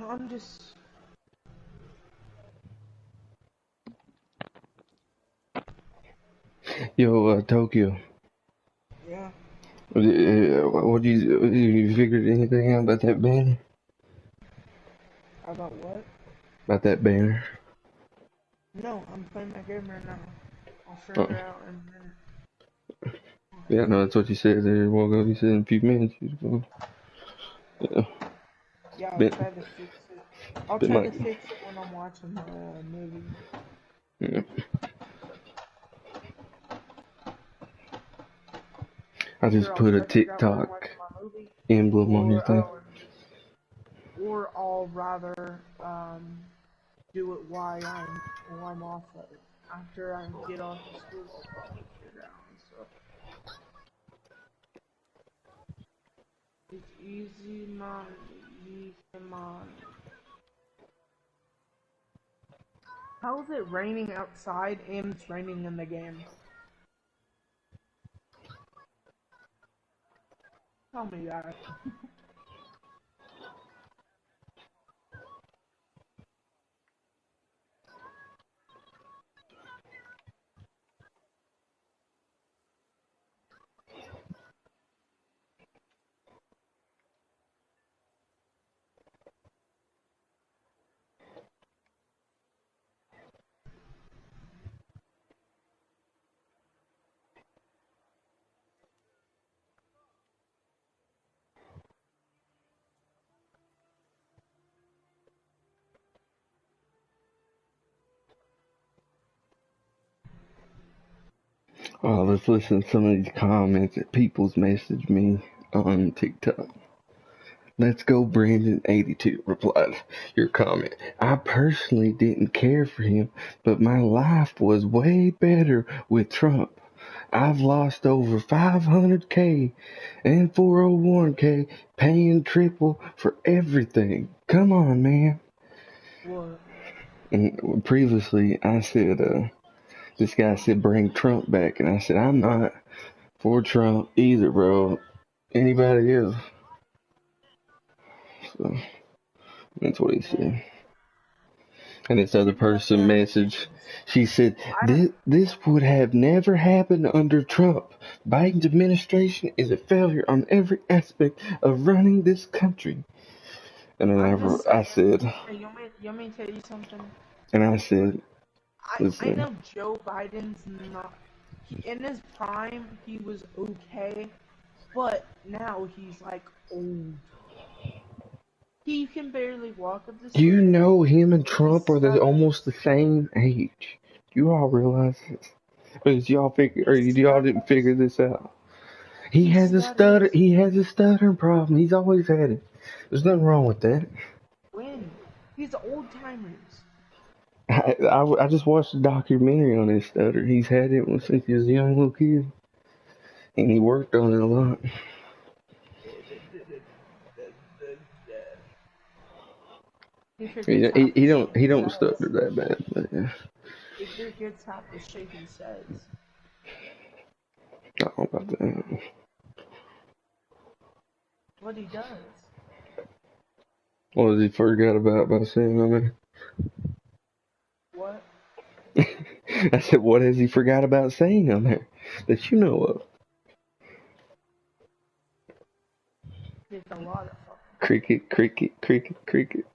Speaker 5: I'm just.
Speaker 1: Yo, Tokyo.
Speaker 5: Yeah.
Speaker 1: What you figured anything out about that banner?
Speaker 5: About what?
Speaker 1: About that banner?
Speaker 5: No, I'm playing my game right now. I'll
Speaker 1: Oh,
Speaker 5: figure it out in a minute.
Speaker 1: yeah, no, that's what you said there a while ago. You said in a few minutes. Yeah,
Speaker 5: Yeah, I'll
Speaker 1: been,
Speaker 5: try to fix it. I'll
Speaker 1: been
Speaker 5: try
Speaker 1: like,
Speaker 5: to fix it when I'm watching the movie.
Speaker 1: yeah. I just
Speaker 5: Either I'll
Speaker 1: put a
Speaker 5: try to figure out when I'm
Speaker 1: TikTok
Speaker 5: watching my movie,
Speaker 1: emblem on your
Speaker 5: or
Speaker 1: thing.
Speaker 5: I'll rather do it while I'm off of it. After I get off of school, I'll probably figure it out and stuff. It's easy money, easy money. How is it raining outside and it's raining in the game? Tell me that.
Speaker 1: Oh, let's listen to some of these comments that people's messaged me on TikTok. Let's go, Brandon82 replied, your comment. I personally didn't care for him, but my life was way better with Trump. I've lost over 500K and 401K paying triple for everything. Come on, man.
Speaker 5: What?
Speaker 1: And previously, I said, this guy said bring Trump back, and I said, I'm not for Trump either, bro. Anybody else? So, that's what he said. And this other
Speaker 5: People have
Speaker 1: person
Speaker 5: their
Speaker 1: messaged,
Speaker 5: opinions.
Speaker 1: she said,
Speaker 5: I don't.
Speaker 1: this would have never happened under Trump. Biden's administration is a failure on every aspect of running this country. And then
Speaker 5: I'm just
Speaker 1: I
Speaker 5: saying.
Speaker 1: said,
Speaker 5: Hey, you want me to tell you something?
Speaker 1: and I said,
Speaker 5: I
Speaker 1: listen,
Speaker 5: know Joe Biden's not. In his prime, he was okay, but now he's like old. He can barely walk up the
Speaker 1: you
Speaker 5: stairs.
Speaker 1: know him and
Speaker 5: He
Speaker 1: Trump are
Speaker 5: stutters.
Speaker 1: almost the same age. You all realize this? But
Speaker 5: He
Speaker 1: y'all didn't figure
Speaker 5: stutters.
Speaker 1: this out?
Speaker 5: He stutters.
Speaker 1: He has a stuttering problem. He's always had it. There's nothing wrong with that.
Speaker 5: When? He's old timers.
Speaker 1: I just watched a documentary on his stutter. He's had it since he was a young little kid, and he worked on it a lot.
Speaker 5: He forgets half
Speaker 1: He
Speaker 5: the shit
Speaker 1: he
Speaker 5: he
Speaker 1: don't stutter
Speaker 5: says.
Speaker 1: that bad, but yeah,
Speaker 5: He forgets half the shit he says.
Speaker 1: I don't know about that.
Speaker 5: What he does.
Speaker 1: What does he forgot about by saying on there?
Speaker 5: What?
Speaker 1: I said, what has he forgot about saying on there that you know of?
Speaker 5: It's a lot of fucking.
Speaker 1: Cricket, cricket, cricket, cricket.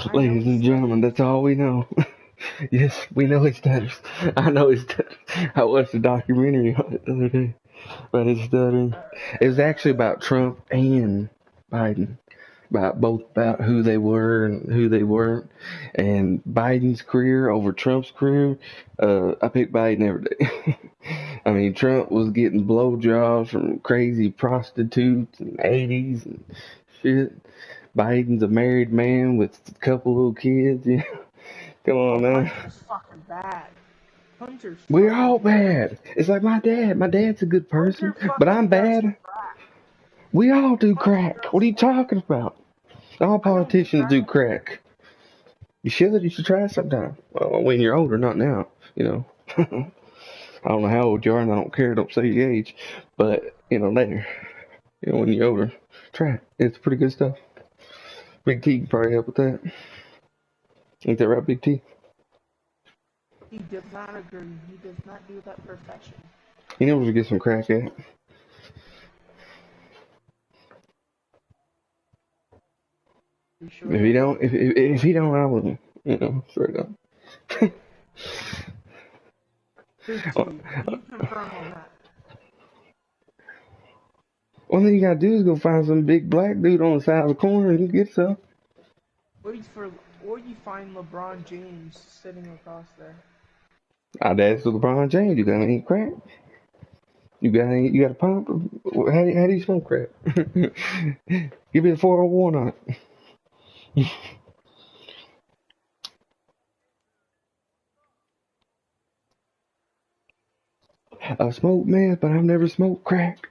Speaker 5: I know
Speaker 1: Ladies
Speaker 5: he
Speaker 1: and gentlemen,
Speaker 5: stutters.
Speaker 1: that's all we know. Yes, we know he stutters. I know he stutters. I watched a documentary on it the other day about his stuttering. It was actually about Trump and Biden. About who they were and who they weren't. And Biden's career over Trump's career, I pick Biden every day. I mean, Trump was getting blowjobs from crazy prostitutes in the 80s and shit. Biden's a married man with a couple little kids. Yeah. Come
Speaker 5: Oh,
Speaker 1: on now.
Speaker 5: Hunter's fucking bad. Hunter's
Speaker 1: We're
Speaker 5: fucking
Speaker 1: all
Speaker 5: terrible.
Speaker 1: bad. It's like my dad. My dad's a good person,
Speaker 5: Hunter
Speaker 1: but I'm
Speaker 5: fucking does
Speaker 1: bad.
Speaker 5: crack.
Speaker 1: We all do
Speaker 5: Hunter
Speaker 1: crack. What
Speaker 5: does
Speaker 1: are you
Speaker 5: crack.
Speaker 1: talking about? All
Speaker 5: I don't do
Speaker 1: politicians
Speaker 5: crack.
Speaker 1: do crack. You should. You should try it sometime. Well, when you're older, not now. You know. I don't know how old you are, and I don't care. Don't say your age. But, you know, later. You know, when you're older. Try it. It's pretty good stuff. Big T can probably help with that. Ain't that right, Big T?
Speaker 5: He does not agree. He does not do that profession.
Speaker 1: He knows to get some crack at.
Speaker 5: You sure
Speaker 1: If he
Speaker 5: that?
Speaker 1: don't, if he don't, I wouldn't. You know, straight up.
Speaker 5: Big T,
Speaker 1: Well,
Speaker 5: you confirm on that.
Speaker 1: One thing you gotta do is go find some big black dude on the side of the corner and you get some.
Speaker 5: Or you find LeBron James sitting across there.
Speaker 1: I'd ask LeBron James, you got any crack? You got a pump? How do you smoke crack? Give me the 401 on it. I smoke meth, but I've never smoked crack.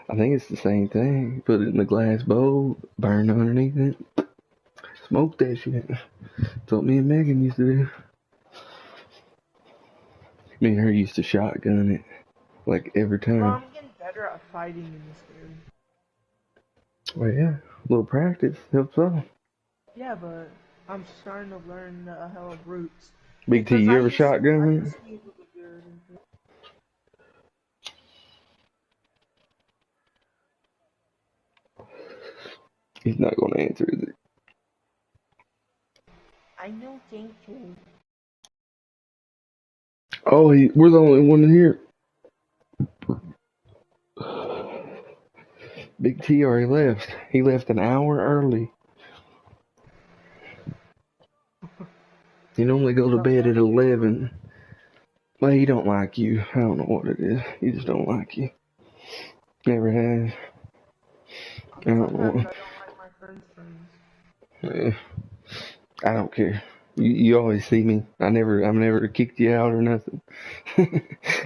Speaker 1: I think it's the same thing. Put it in a glass bowl, burn underneath it, smoke that shit. That's what me and Megan used to do. Me and her used to shotgun it, like every
Speaker 5: Bro,
Speaker 1: time.
Speaker 5: I'm getting better at fighting in this game.
Speaker 1: Well, yeah, a little practice helps out.
Speaker 5: Yeah, but I'm starting to learn the hell of roots.
Speaker 1: Big T,
Speaker 5: Because
Speaker 1: you
Speaker 5: I
Speaker 1: ever
Speaker 5: used to
Speaker 1: shotgun it?
Speaker 5: be really good.
Speaker 1: He's not gonna answer, is it?
Speaker 5: I know, thank you.
Speaker 1: Oh, we're the only one in here. Big T already left. He left an hour early. He normally go to bed at 11. Well, he don't like you. I don't know what it is. He just don't like you. Never has. I don't
Speaker 5: Sometimes I
Speaker 1: know.
Speaker 5: don't like my friends' friends.
Speaker 1: Eh, I don't care. You always see me. I've never kicked you out or nothing.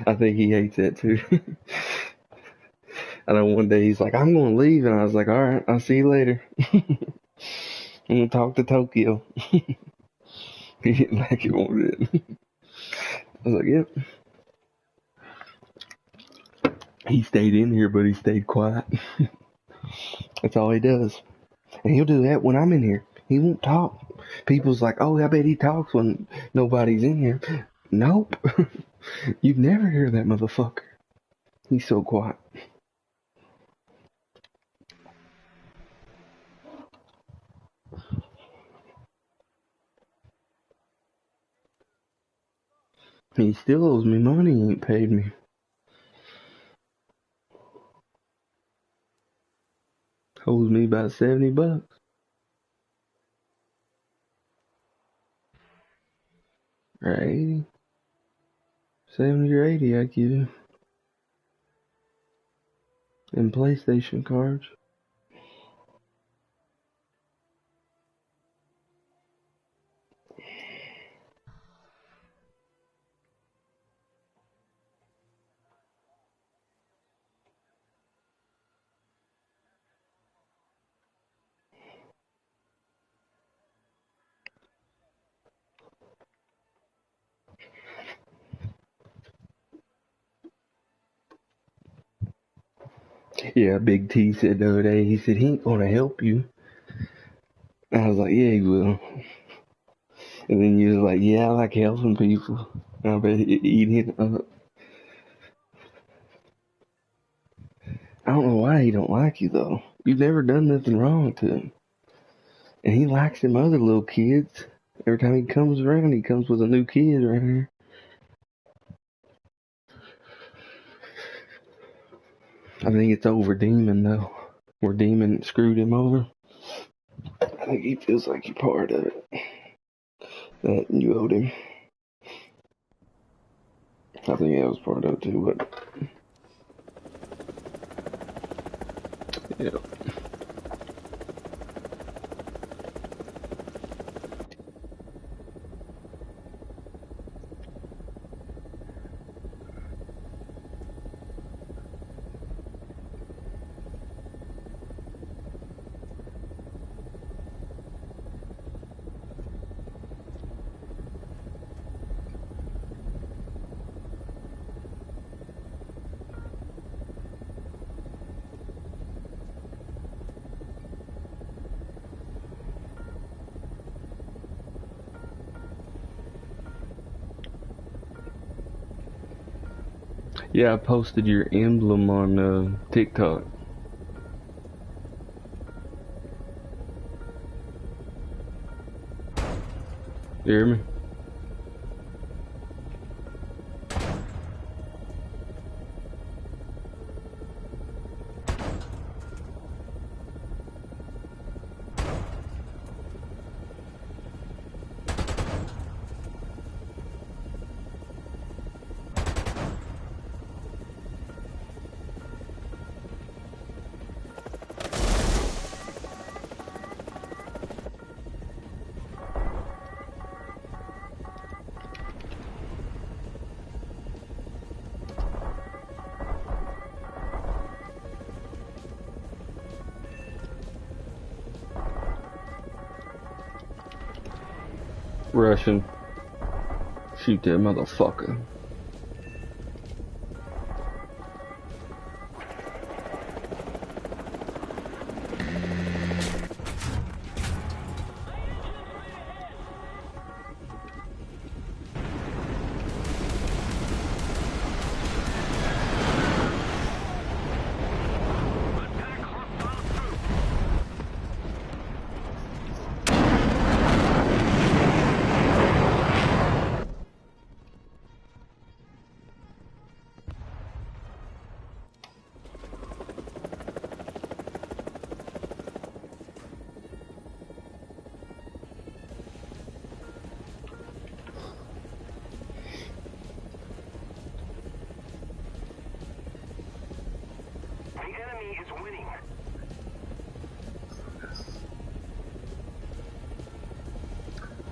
Speaker 1: I think he hates that too. I know one day he's like, I'm gonna leave, and I was like, all right, I'll see you later. I'm gonna talk to Tokyo. He didn't like it one bit. I was like, yep. He stayed in here, but he stayed quiet. That's all he does. And he'll do that when I'm in here. He won't talk. People's like, oh, I bet he talks when nobody's in here. Nope. You'd never hear that motherfucker. He's so quiet. He still owes me money. He ain't paid me. Owes me about $70. Or 80. 70 or 80 I give him. In PlayStation cards. Yeah, Big T said the other day, he said he ain't gonna help you. And I was like, yeah, he will. And then you was like, yeah, I like helping people. And I bet he eat it up. I don't know why he don't like you though. You've never done nothing wrong to him. And he likes them other little kids. Every time he comes around, he comes with a new kid right here. I think it's over Demon though. Where Demon screwed him over. I think he feels like you're part of it. That you owed him. I think that was part of it too, but yeah. Yeah, I posted your emblem on TikTok. You hear me? Russian. Shoot that motherfucker.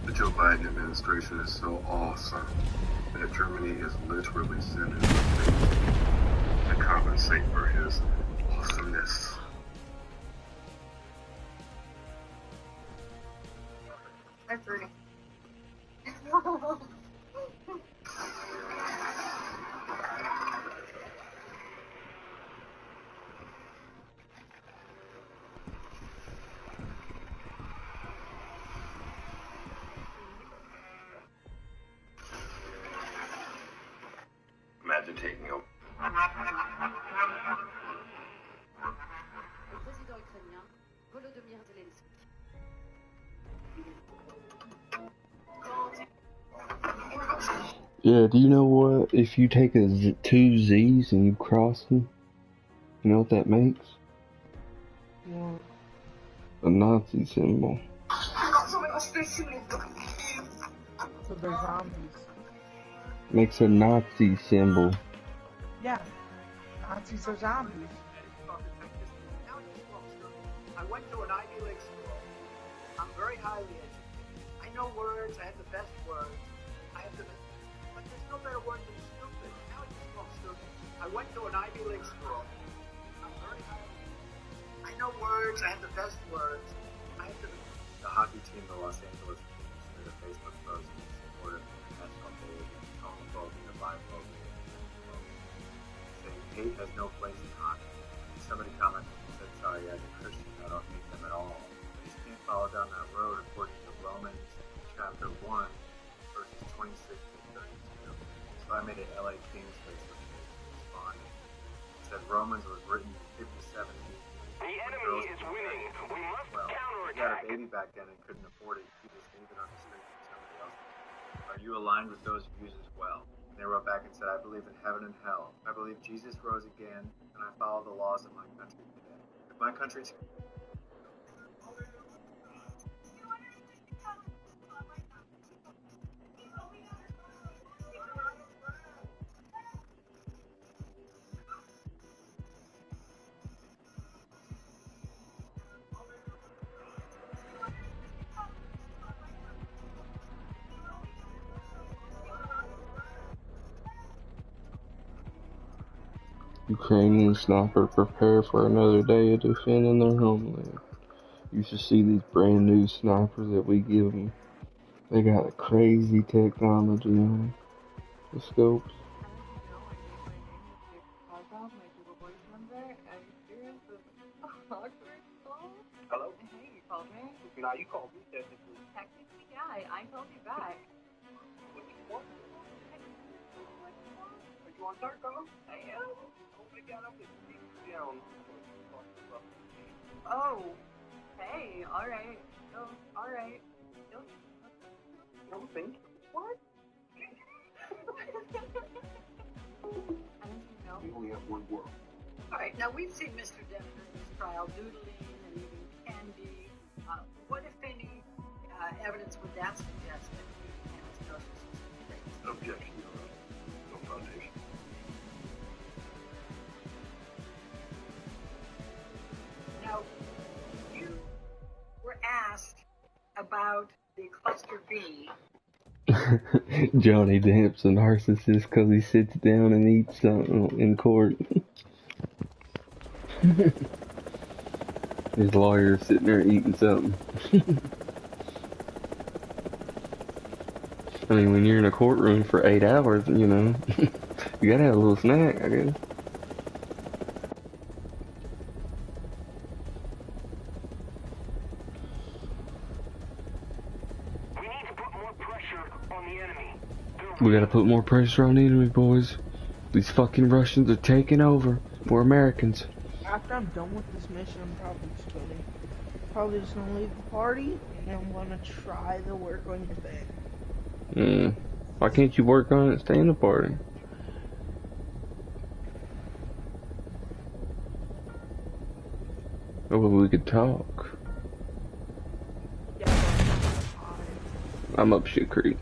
Speaker 7: The Joe Biden administration is so awesome that Germany is literally sending things to compensate for his awesomeness.
Speaker 8: I'm pretty.
Speaker 7: Imagine taking over.
Speaker 9: Le président ukrainien Volodymyr Zelensky.
Speaker 1: Yeah, do you know what? If you take two Z's and you cross them, you know what that makes?
Speaker 5: What?
Speaker 1: A Nazi symbol.
Speaker 5: So they're zombies.
Speaker 1: Makes a Nazi symbol.
Speaker 5: Yeah. Nazis are zombies.
Speaker 3: I went to an Ivy League school. I'm very highly educated. I know words. I have the best words. But there's no better word than stupid. Now you call stupid. I went to an Ivy League school. I'm very highly educated. I know words. I have the best words.
Speaker 10: The hockey team, the Los Angeles Kings, made a Facebook post in support of International Day Against Homophobia, Biphobia, and Transphobia, saying hate has no place in hockey. Somebody commented and said, sorry, as a Christian, I don't hate them at all. I just can't follow down that road according to Romans chapter 1, verses 26 to 32. So I made an LA Kings Facebook page responding. It said Romans was written in 57 AD.
Speaker 4: The enemy is winning. We must counterattack.
Speaker 10: He had a baby back then and couldn't afford it. He just leave it on the street for somebody else. Are you aligned with those views as well? And they wrote back and said, I believe in heaven and hell. I believe Jesus rose again, and I follow the laws of my country today. If my country's
Speaker 1: Ukrainian sniper prepare for another day of defending their homeland. You should see these brand new snipers that we give them. They got a crazy technology on them. The scopes.
Speaker 3: Hello?
Speaker 8: Hey, you called me?
Speaker 3: Now you called me technically.
Speaker 8: Technically, yeah, I called you back.
Speaker 3: What you want? Are you on, Tarko. Hey, oh, hey, alright. Oh, alright. Don't think. What?
Speaker 7: We only have one world.
Speaker 3: Alright, now we've seen Mr. Denver in his trial doodling and eating candy. What, if any, evidence would that suggest that he and his is
Speaker 7: Objection, Your Honor. No foundation.
Speaker 3: Now, you were asked about the cluster B.
Speaker 1: Johnny Depp's a narcissist because he sits down and eats something in court. His lawyer's sitting there eating something. I mean, when you're in a courtroom for 8 hours, you know, you gotta have a little snack, I guess. We gotta put more pressure on the enemy, boys. These fucking Russians are taking over. We're Americans.
Speaker 5: After I'm done with this mission, I'm probably just gonna leave the party, and I'm gonna try to work on your thing.
Speaker 1: Why can't you work on it and stay in the party? Oh, well, we could talk. I'm up shit creek.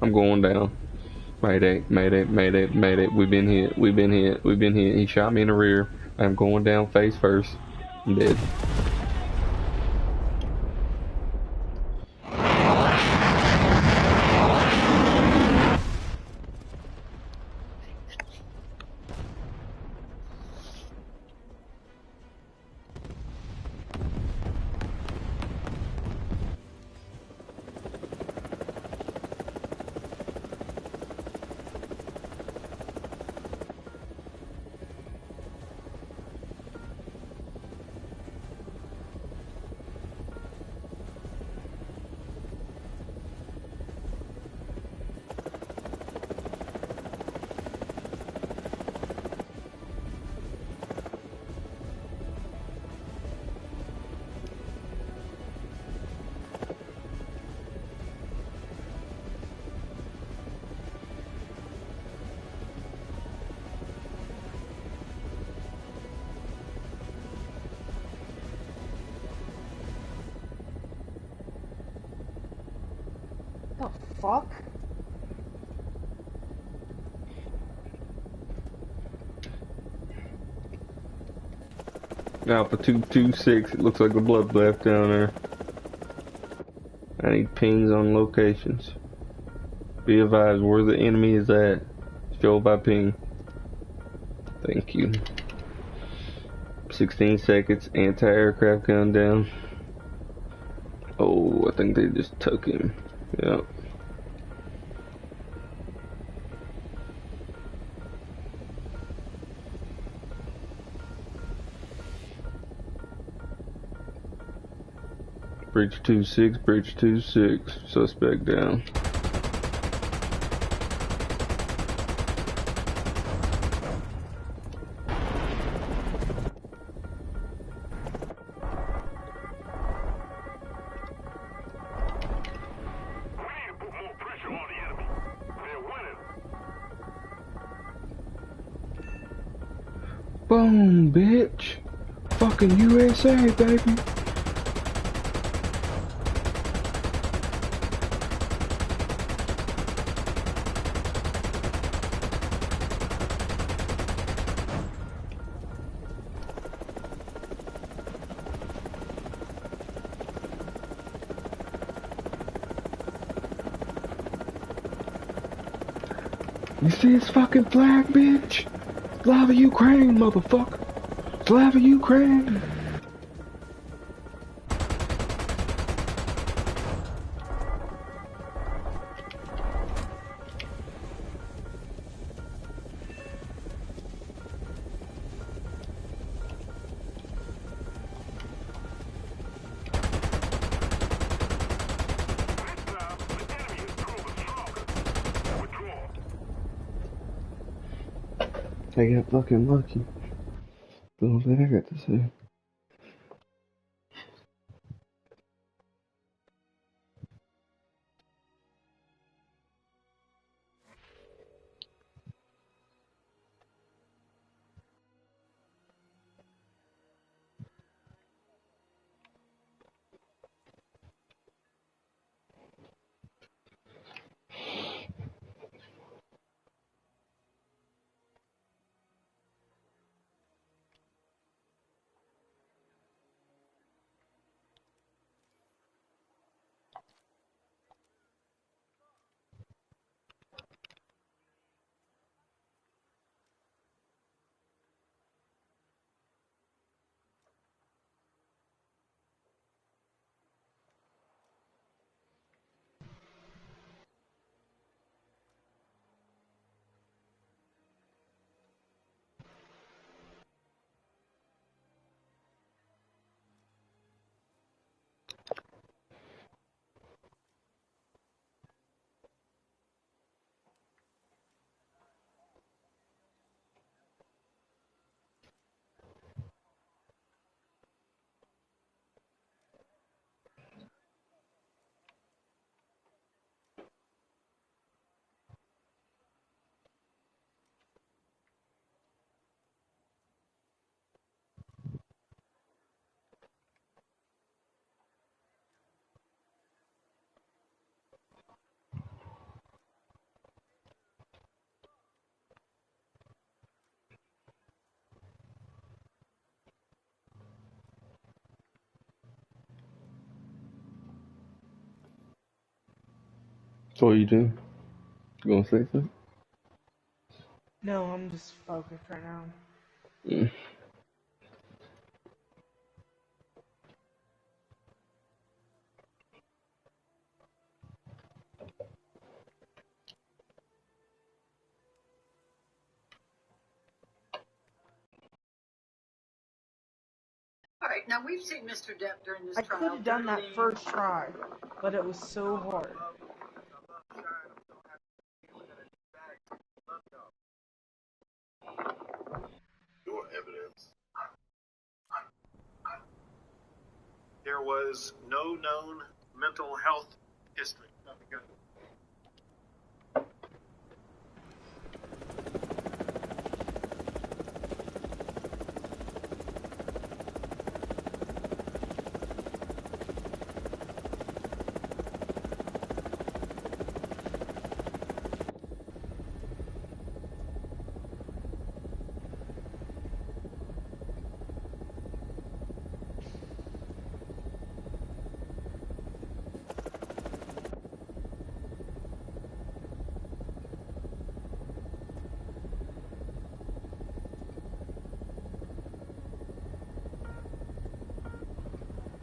Speaker 1: I'm going down. Mayday, mayday, mayday, mayday. We've been hit. We've been hit. We've been hit. He shot me in the rear. I'm going down face first. I'm dead.
Speaker 5: What the fuck?
Speaker 1: Alpha 226, it looks like a bloodbath down there. I need pings on locations. Be advised where the enemy is at. Show by ping. Thank you. 16 seconds, anti-aircraft gun down. Oh, I think they just took him. Yep. Bridge 26, bridge 26, suspect down. Boom, bitch. Fucking USA, baby. You see his fucking flag, bitch? Slava Ukraine, motherfucker. Slava Ukraine. They got fucking lucky. The only thing I got to say. So what you doing? You gonna say something?
Speaker 5: No, I'm just focused right now.
Speaker 1: Mm.
Speaker 8: All right, now we've seen Mr. Depp during this
Speaker 5: I
Speaker 8: trial.
Speaker 5: could have done that first try, but it was so hard.
Speaker 7: Your evidence. There was no known mental health history. Nothing good.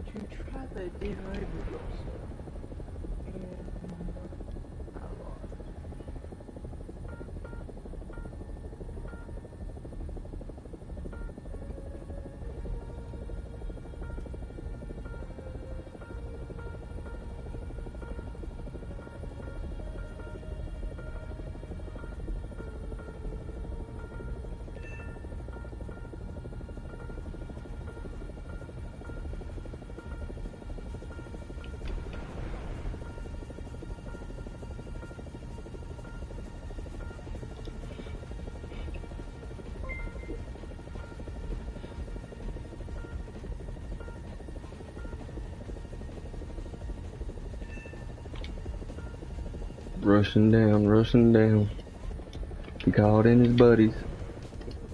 Speaker 5: To try the dehydrator.
Speaker 1: Rushing down, rushing down. He called in his buddies.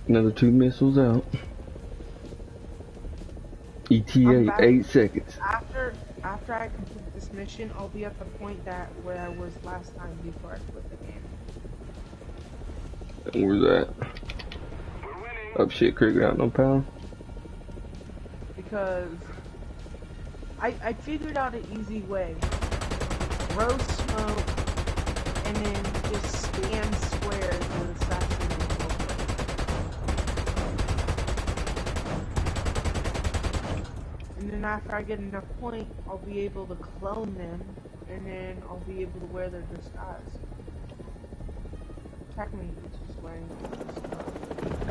Speaker 1: Another 2 missiles out. ETA, 8 seconds.
Speaker 5: After I complete this mission, I'll be at the point where I was last time before I quit the game.
Speaker 1: Where's that? Up shit creek without no power?
Speaker 5: Because I figured out an easy way. Row smoke and then just spam squares with assassinate real quick. And then after I get enough point, I'll be able to clone them, and then I'll be able to wear their disguise. Technically, it's just wearing their disguise.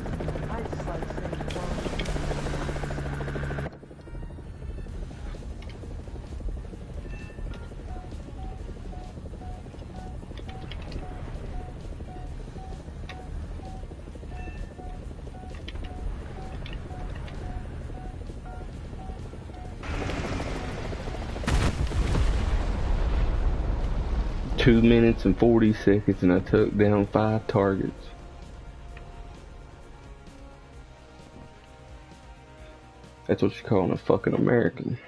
Speaker 1: 2 minutes and 40 seconds, and I took down 5 targets. That's what you call a fucking American.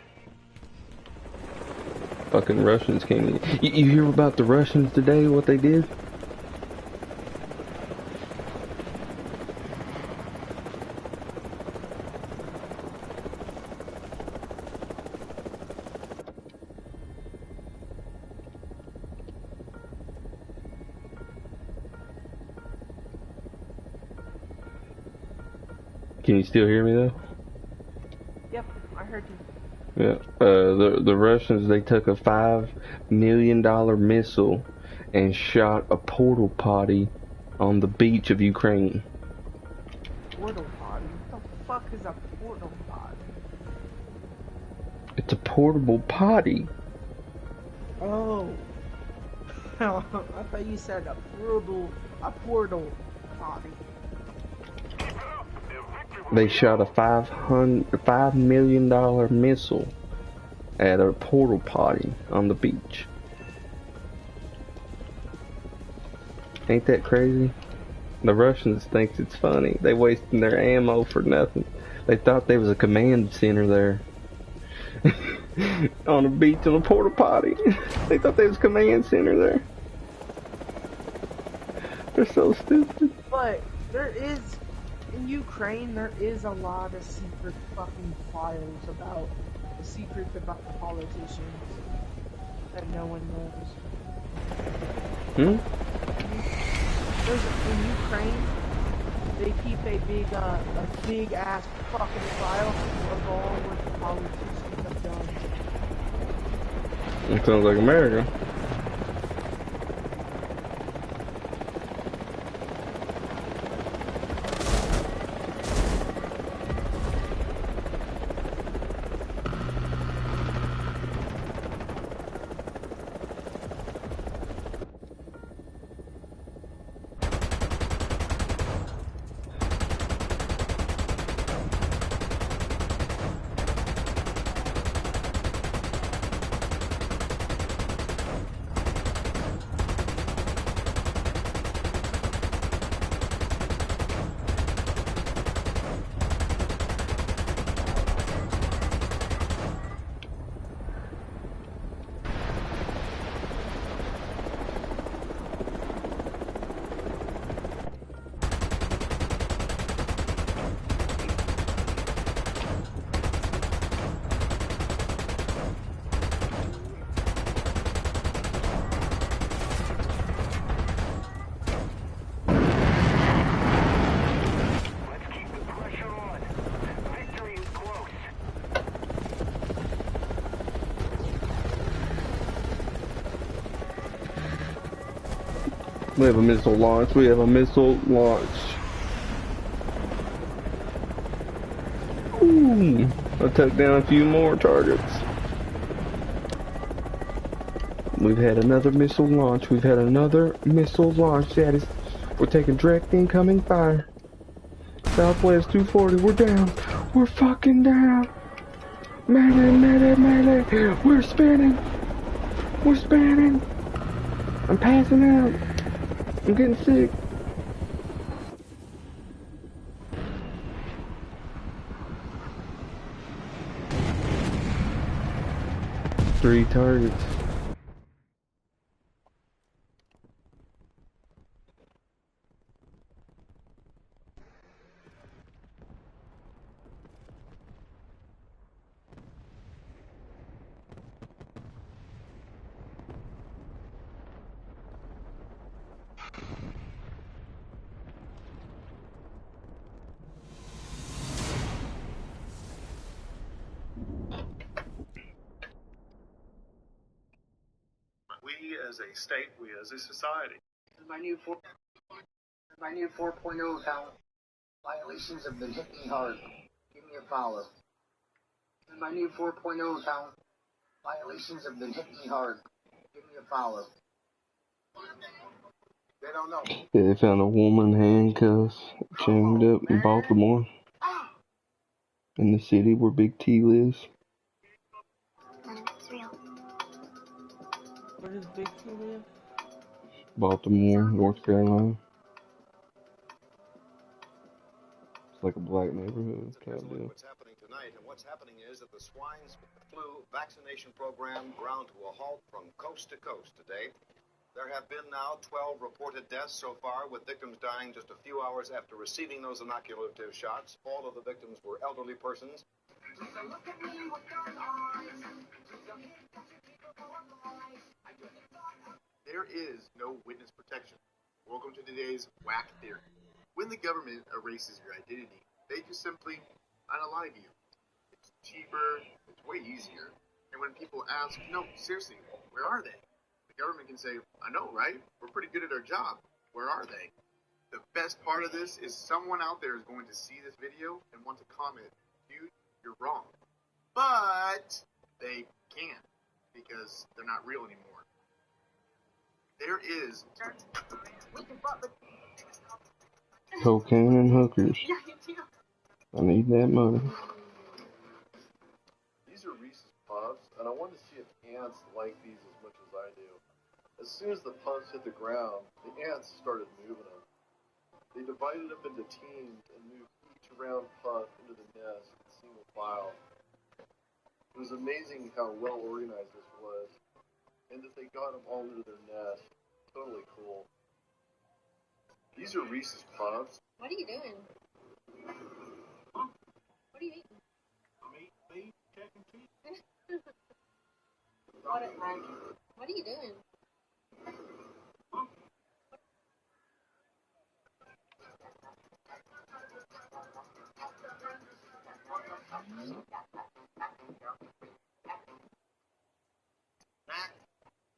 Speaker 1: Fucking Russians came in. You hear about the Russians today, what they did? Can you still hear me though?
Speaker 5: Yep, I heard you.
Speaker 1: Yeah. The Russians, they took a $5 million missile and shot a portal potty on the beach of Ukraine.
Speaker 5: Portal potty? What the fuck is a portal potty?
Speaker 1: It's a portable potty.
Speaker 5: Oh. I thought you said a portal potty.
Speaker 1: They shot a $5 million missile at a portal potty on the beach. Ain't that crazy? The Russians think it's funny. They wasting their ammo for nothing. They thought there was a command center there. On the beach on a portal potty. They thought there was a command center there. They're so stupid.
Speaker 5: But there is, in Ukraine, there is a lot of secret fucking files about the secrets about the politicians that no one knows. In Ukraine, they keep a big ass fucking file of all what the politicians have done.
Speaker 1: It sounds like America. We have a missile launch. We have a missile launch. Ooh, I took down a few more targets. We've had another missile launch. We've had another missile launch. That is, we're taking direct incoming fire. Southwest 240. We're down. We're fucking down. Melee, melee, melee. We're spinning. We're spinning. I'm passing out. I'm getting sick. Three targets.
Speaker 7: We as a state, we as a society.
Speaker 3: My new 4.0 account. Violations have been hitting me hard. Give me a follow. My new 4.0 account. Violations have been hitting me hard. Give me a follow. They don't know.
Speaker 1: Yeah, they found a woman handcuffed, chained up in Baltimore. In the city where Big T lives.
Speaker 5: Where does Big T live?
Speaker 1: Baltimore, North Carolina. It's like a black neighborhood type deal.
Speaker 11: What's happening tonight, and what's happening is that the swine flu vaccination program ground to a halt from coast to coast today. There have been now 12 reported deaths so far, with victims dying just a few hours after receiving those inoculative shots. All of the victims were elderly persons.
Speaker 12: There is no witness protection. Welcome to today's whack theory. When the government erases your identity, they just simply unalive you. It's cheaper, it's way easier. And when people ask, no, seriously, where are they? The government can say, I know, right? We're pretty good at our job. Where are they? The best part of this is someone out there is going to see this video and want to comment, dude, you're wrong. But they can't because they're not real anymore. There is
Speaker 1: Cocaine and hookers. I need that money.
Speaker 13: These are Reese's Puffs, and I wanted to see if ants like these as much as I do. As soon as the puffs hit the ground, the ants started moving them. They divided up into teams and moved each round puff into the nest in single file. It was amazing how well organized this was, and that they got them all into their nest. Totally cool. These are Reese's Puffs.
Speaker 9: What are you doing? What are you eating?
Speaker 12: I'm eating beef, chicken, cheese.
Speaker 9: What are you doing?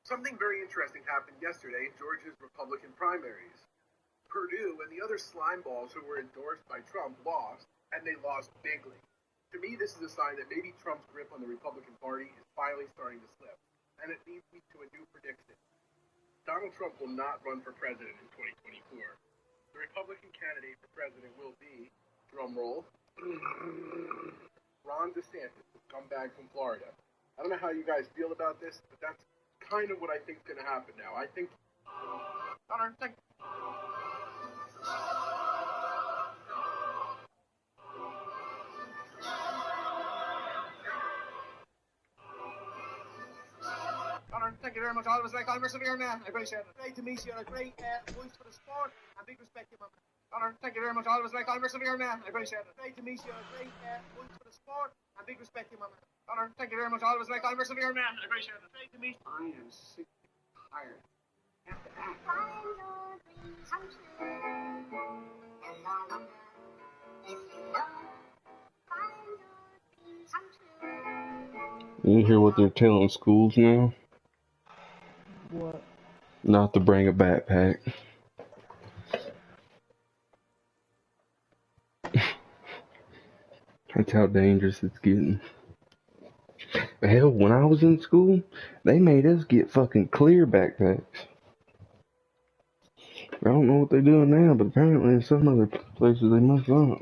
Speaker 12: Something very interesting happened yesterday in Georgia's Republican primaries. Purdue and the other slime balls who were endorsed by Trump lost, and they lost bigly. To me, this is a sign that maybe Trump's grip on the Republican Party is finally starting to slip, and it leads me to a new prediction. Donald Trump will not run for president in 2024. The Republican candidate for president will be, drumroll, Ron DeSantis, the scumbag from Florida. I don't know how you guys feel about this, but that's kind of what I think is going to happen now. I think... Thank you very much. Always like Oliver Severe, man. I appreciate it. Great to meet you. A great voice for the sport and big respect to you, man. Honor, thank you very much. Always like Oliver Severe, man. I appreciate it. Great to meet you. A great voice for the sport and big respect to you, man. Honor, thank you very much. Always like Oliver Severe, man. I appreciate it. Great to meet you. I am sick and tired. Have to act.
Speaker 1: You hear what they're telling schools now?
Speaker 5: What?
Speaker 1: Not to bring a backpack. That's how dangerous it's getting. Hell, when I was in school, they made us get fucking clear backpacks. I don't know what they're doing now, but apparently in some other places they must not.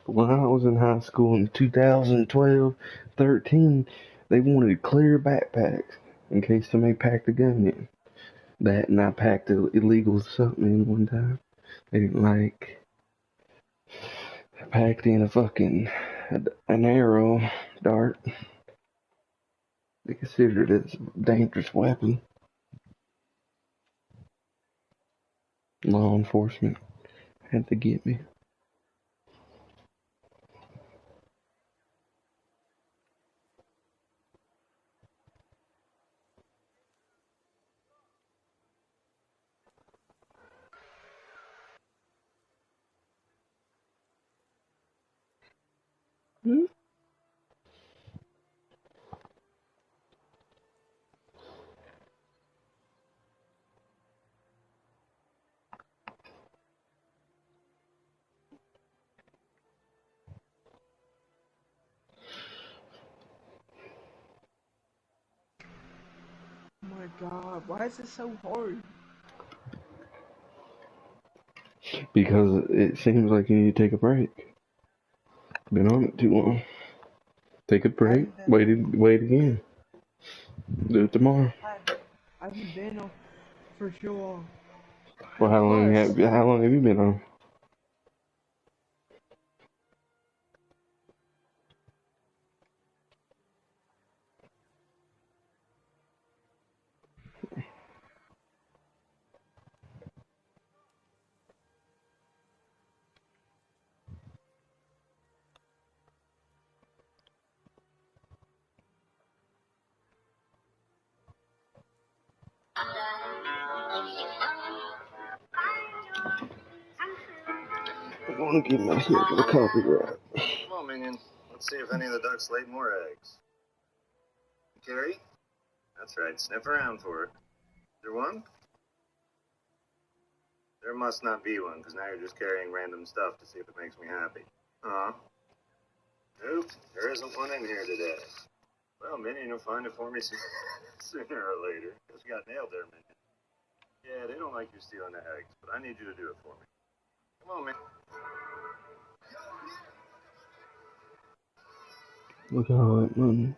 Speaker 1: But when I was in high school in 2012, 13, they wanted clear backpacks in case somebody packed a gun in. That, and I packed illegal something in one time. They didn't like. I packed in a fucking an arrow dart. They considered it a dangerous weapon. Law enforcement had to get me.
Speaker 5: Oh my god, why is it so hard?
Speaker 1: Because it seems like you need to take a break. Been on it too long. Take a break. Wait again. Do it tomorrow.
Speaker 5: I haven't been on for sure.
Speaker 1: Well, how long have you been on? I'm gonna give my hair a copyright.
Speaker 11: Come on, Minion. Let's see if any of the ducks laid more eggs. Carrie? That's right. Sniff around for it. Is there one? There must not be one, because now you're just carrying random stuff to see if it makes me happy. Huh? Nope, there isn't one in here today. Well, Minion will find it for me sooner or later, because you got nailed there, Minion. Yeah, they don't like you stealing the eggs, but I need you to do it for me. Come on, man.
Speaker 1: Look at all that money.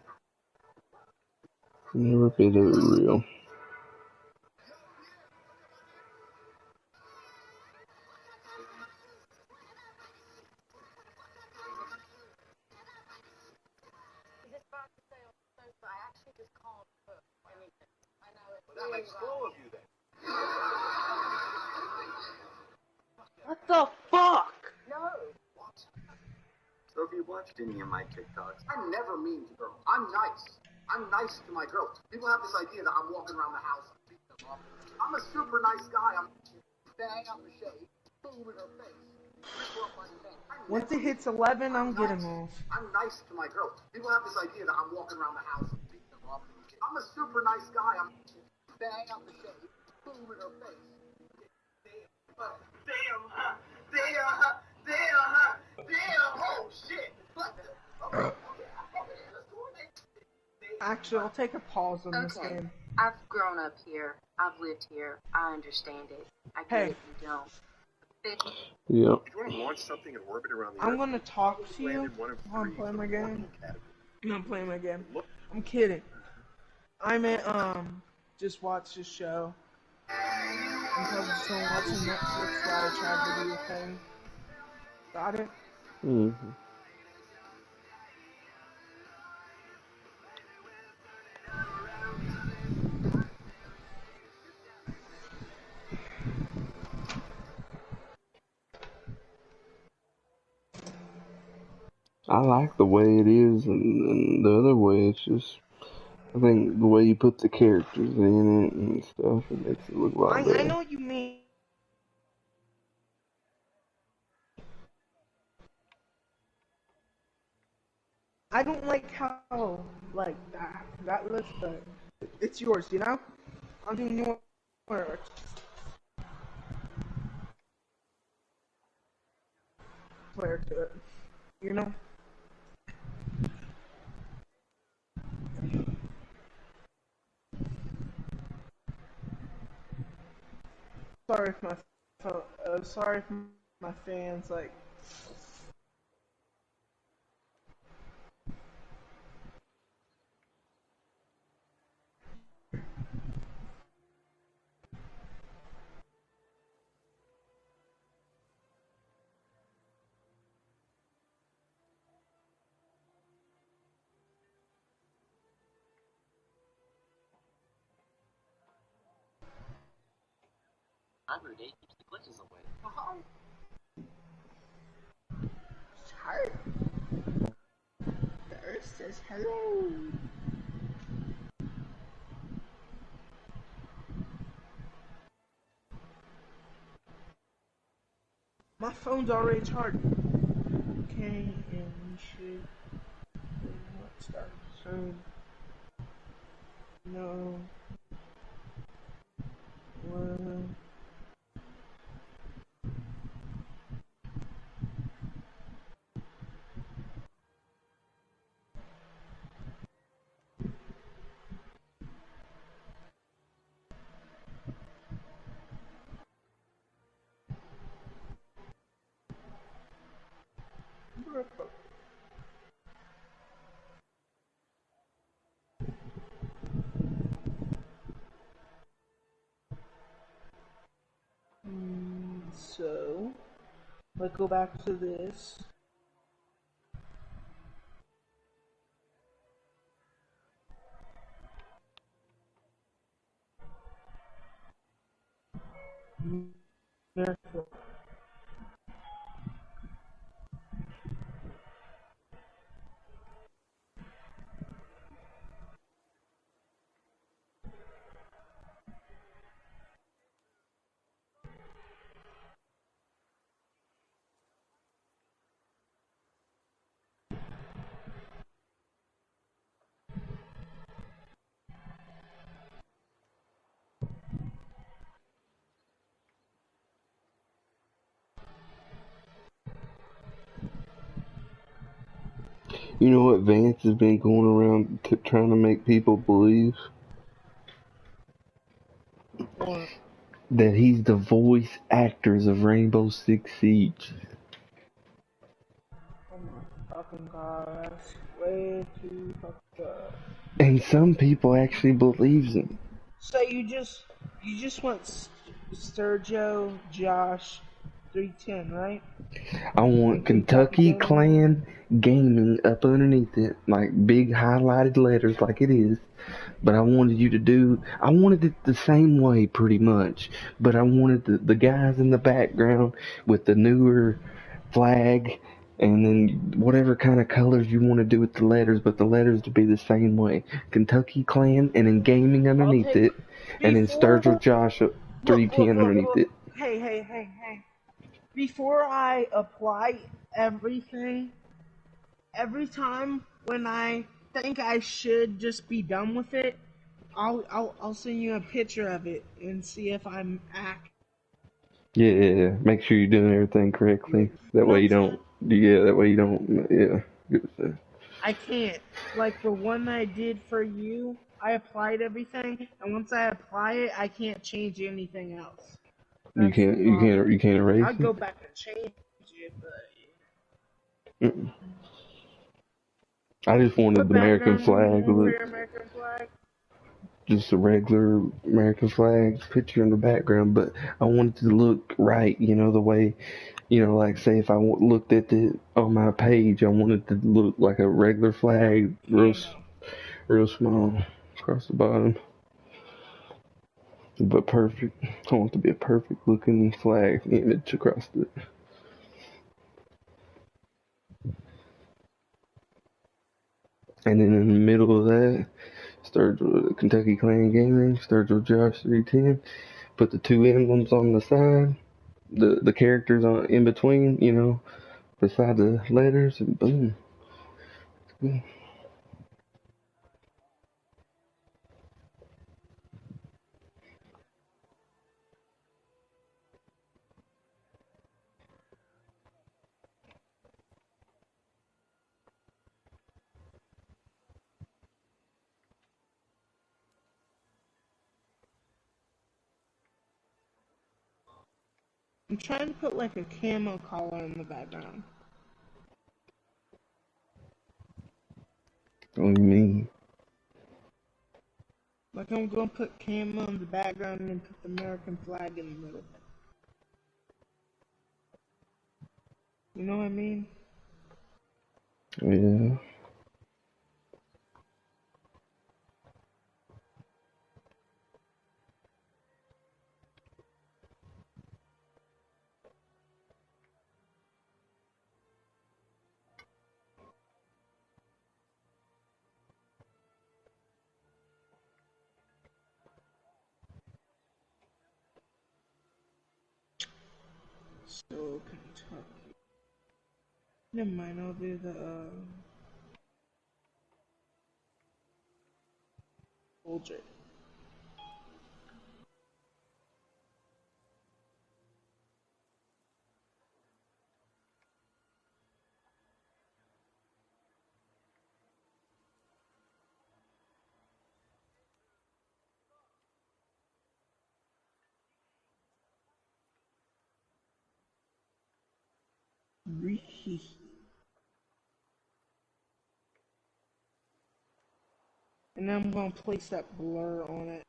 Speaker 1: Never paid it real.
Speaker 12: That makes 12 of you then.
Speaker 5: What the fuck?
Speaker 8: No.
Speaker 12: What?
Speaker 11: So if you've watched any of my TikToks,
Speaker 8: I'm never mean to girls. I'm nice. I'm nice to my girls. People have this idea that I'm walking around the house and beating them up. I'm a super nice guy. I'm bang out the shade, boom in her face.
Speaker 5: Once it hits 11, I'm getting off.
Speaker 8: I'm nice to my girls. People have this idea that I'm walking around the house and beating them up. I'm a super nice guy. I'm bang out the shade, boom in her face. Damn, huh? Damn, oh shit.
Speaker 5: Actually, I'll take a pause on this
Speaker 6: Okay.
Speaker 5: game.
Speaker 6: I've grown up here. I've lived here. I understand it. I get it. You don't.
Speaker 1: Yeah.
Speaker 7: If you want to launch something in orbit around the
Speaker 5: I'm
Speaker 7: Earth,
Speaker 5: gonna talk to you
Speaker 7: landed one of
Speaker 5: while I'm
Speaker 7: three
Speaker 5: playing my
Speaker 7: from
Speaker 5: game.
Speaker 7: one category.
Speaker 5: I'm playing my game. I'm kidding. I'm at, just watch this show. I'm probably still watching Netflix while I try to do a thing. Got it?
Speaker 1: Mm-hmm. I like the way it is, and the other way, it's just, I think the way you put the characters in it and stuff, it makes it look a lot better.
Speaker 5: I know what you mean. I don't like how, like, that looks, but it's yours, you know? I'm doing your work. Player to it, you know? Sorry if sorry if my fans, like,
Speaker 4: Hybrid day keeps the glitches away.
Speaker 5: Sorry. The Earth says hello. My phone's already charged. Okay, and we should start soon. No. Well. So, let's go back to this. Miracle.
Speaker 1: You know what Vance has been going around trying to make people believe?
Speaker 5: What?
Speaker 1: That he's the voice actors of Rainbow Six Siege.
Speaker 5: Oh my fucking god, that's way too fucked up.
Speaker 1: And some people actually believes him.
Speaker 5: So you just want Sergio, Josh, 310, right?
Speaker 1: I want Kentucky Clan Gaming up underneath it, like big highlighted letters like it is. But I wanted it the same way pretty much. But I wanted the guys in the background with the newer flag and then whatever kind of colors you want to do with the letters, but the letters to be the same way. Kentucky Clan and then gaming underneath it, and then Sturgill Josh 310 underneath it.
Speaker 5: Hey. Before I apply everything, every time when I think I should just be done with it, I'll send you a picture of it and see if I'm accurate.
Speaker 1: Yeah, make sure you're doing everything correctly. That way you don't, Good.
Speaker 5: I can't. Like the one I did for you, I applied everything, and once I apply it, I can't change anything else.
Speaker 1: You can't erase
Speaker 5: I'd go
Speaker 1: it?
Speaker 5: back and change it, but
Speaker 1: Mm-mm. I just wanted the American flag look.
Speaker 5: American flag.
Speaker 1: Just a regular American flag picture in the background, but I wanted to look right, the way, like say if I looked at it on my page, I wanted to look like a regular flag, real small across the bottom, but perfect. I want it to be a perfect looking flag image across it. And then in the middle of that, Sturgill Kentucky Clan Gaming, Sturgill Josh 310. Put the two emblems on the side, the characters on in between, beside the letters, and boom.
Speaker 5: I'm trying to put like a camo collar in the background.
Speaker 1: What do you mean?
Speaker 5: Like I'm gonna put camo in the background and then put the American flag in the middle. You know what I mean?
Speaker 1: Yeah.
Speaker 5: So Kentucky. Never mind, I'll do the Bulger. And then I'm gonna place that blur on it.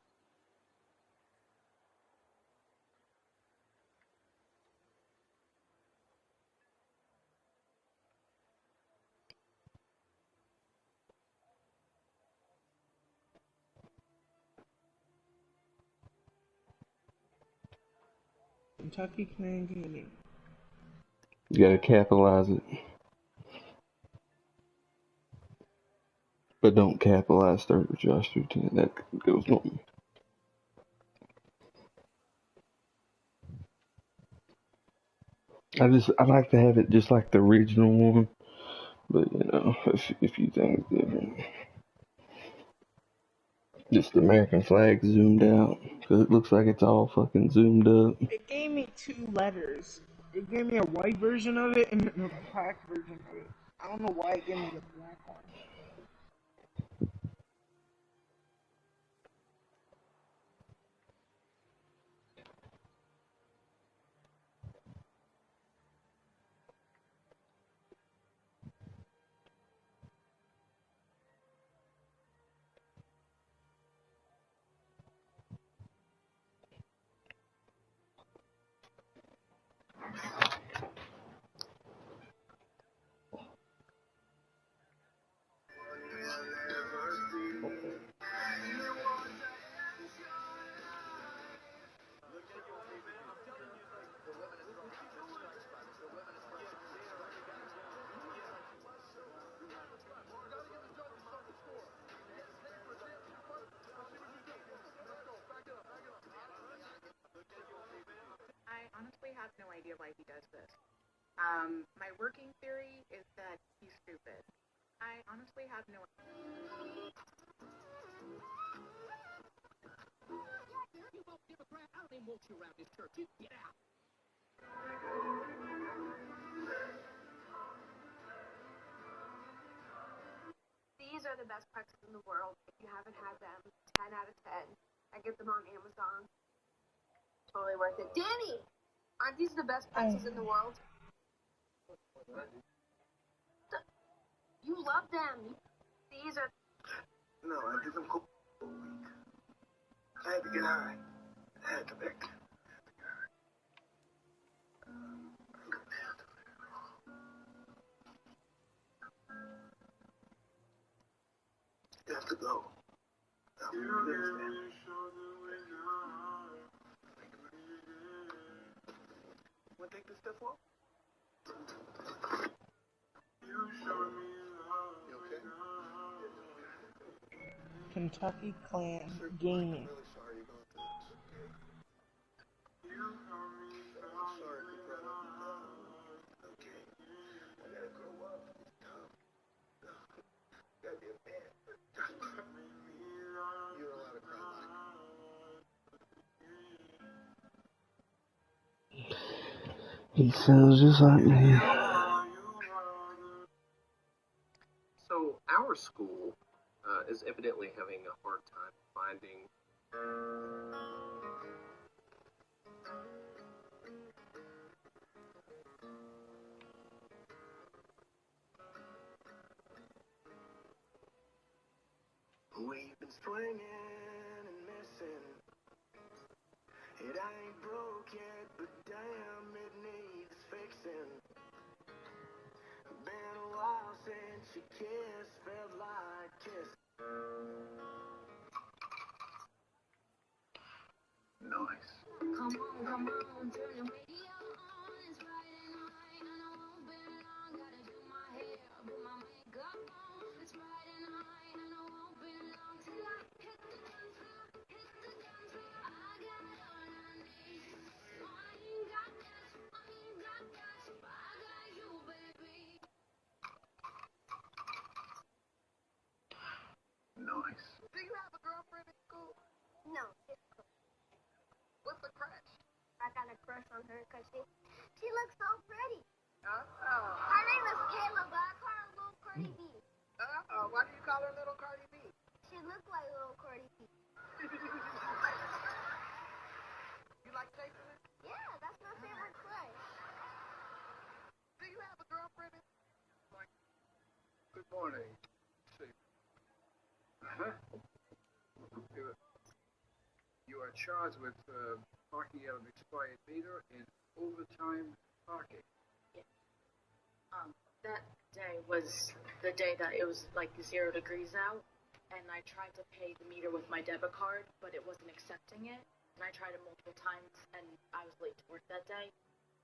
Speaker 5: Kentucky Clan Gaming.
Speaker 1: You gotta capitalize it. But don't capitalize start with Josh 310. That goes normal. I like to have it just like the original one. But you know, if you think different. Just the American flag zoomed out. Because it looks like it's all fucking zoomed up.
Speaker 5: It gave me 2 letters. It gave me a white version of it and a black version of it. I don't know why it gave me the black one.
Speaker 14: I honestly have no idea why he does this. My working theory is that he's stupid. I honestly have no idea. You vote Democrat, I don't even want you around this church. You get out.
Speaker 15: These are the best pretzels in the world. If you haven't had them, 10 out of 10. I get them on Amazon. Totally worth it. Danny! Aren't these the best pretzels in the world? You love them. These are...
Speaker 3: No, I did them cool for a week. I had to get high. I had to make... You have to go. Want to take this step off? You okay?
Speaker 5: Kentucky Clan Gaming.
Speaker 1: He sounds just like me.
Speaker 16: So our school is evidently having a hard time finding
Speaker 3: We've been swinging and missing. It ain't broke yet, but damn, it needs fixing. Been a while since you kissed, felt like kissing. Nice.
Speaker 15: Come on, turn the radio on. It's Friday night and I won't be long. Gotta do my hair, put my makeup on. It's Friday night and I won't be long till I hit the dance floor, hit the dance floor. I got all I need. I ain't got cash, but I got you, baby.
Speaker 3: Nice.
Speaker 8: Do you have a girlfriend in school?
Speaker 15: No,
Speaker 8: What's the crush?
Speaker 15: I got a crush on her because she looks so pretty.
Speaker 8: Oh.
Speaker 15: Her name is Kayla, but I call her Little Cardi B.
Speaker 8: Why do you call her Little Cardi B?
Speaker 15: She looks like Little Cardi B.
Speaker 8: You like tasting it?
Speaker 15: Yeah, that's my favorite crush.
Speaker 8: Do you have a girlfriend in
Speaker 17: Good morning. You are charged with parking at an expired meter in overtime parking.
Speaker 14: That day was the day that it was like 0 degrees out, and I tried to pay the meter with my debit card, but it wasn't accepting it.
Speaker 18: and I tried it multiple times, and I was late to work that day,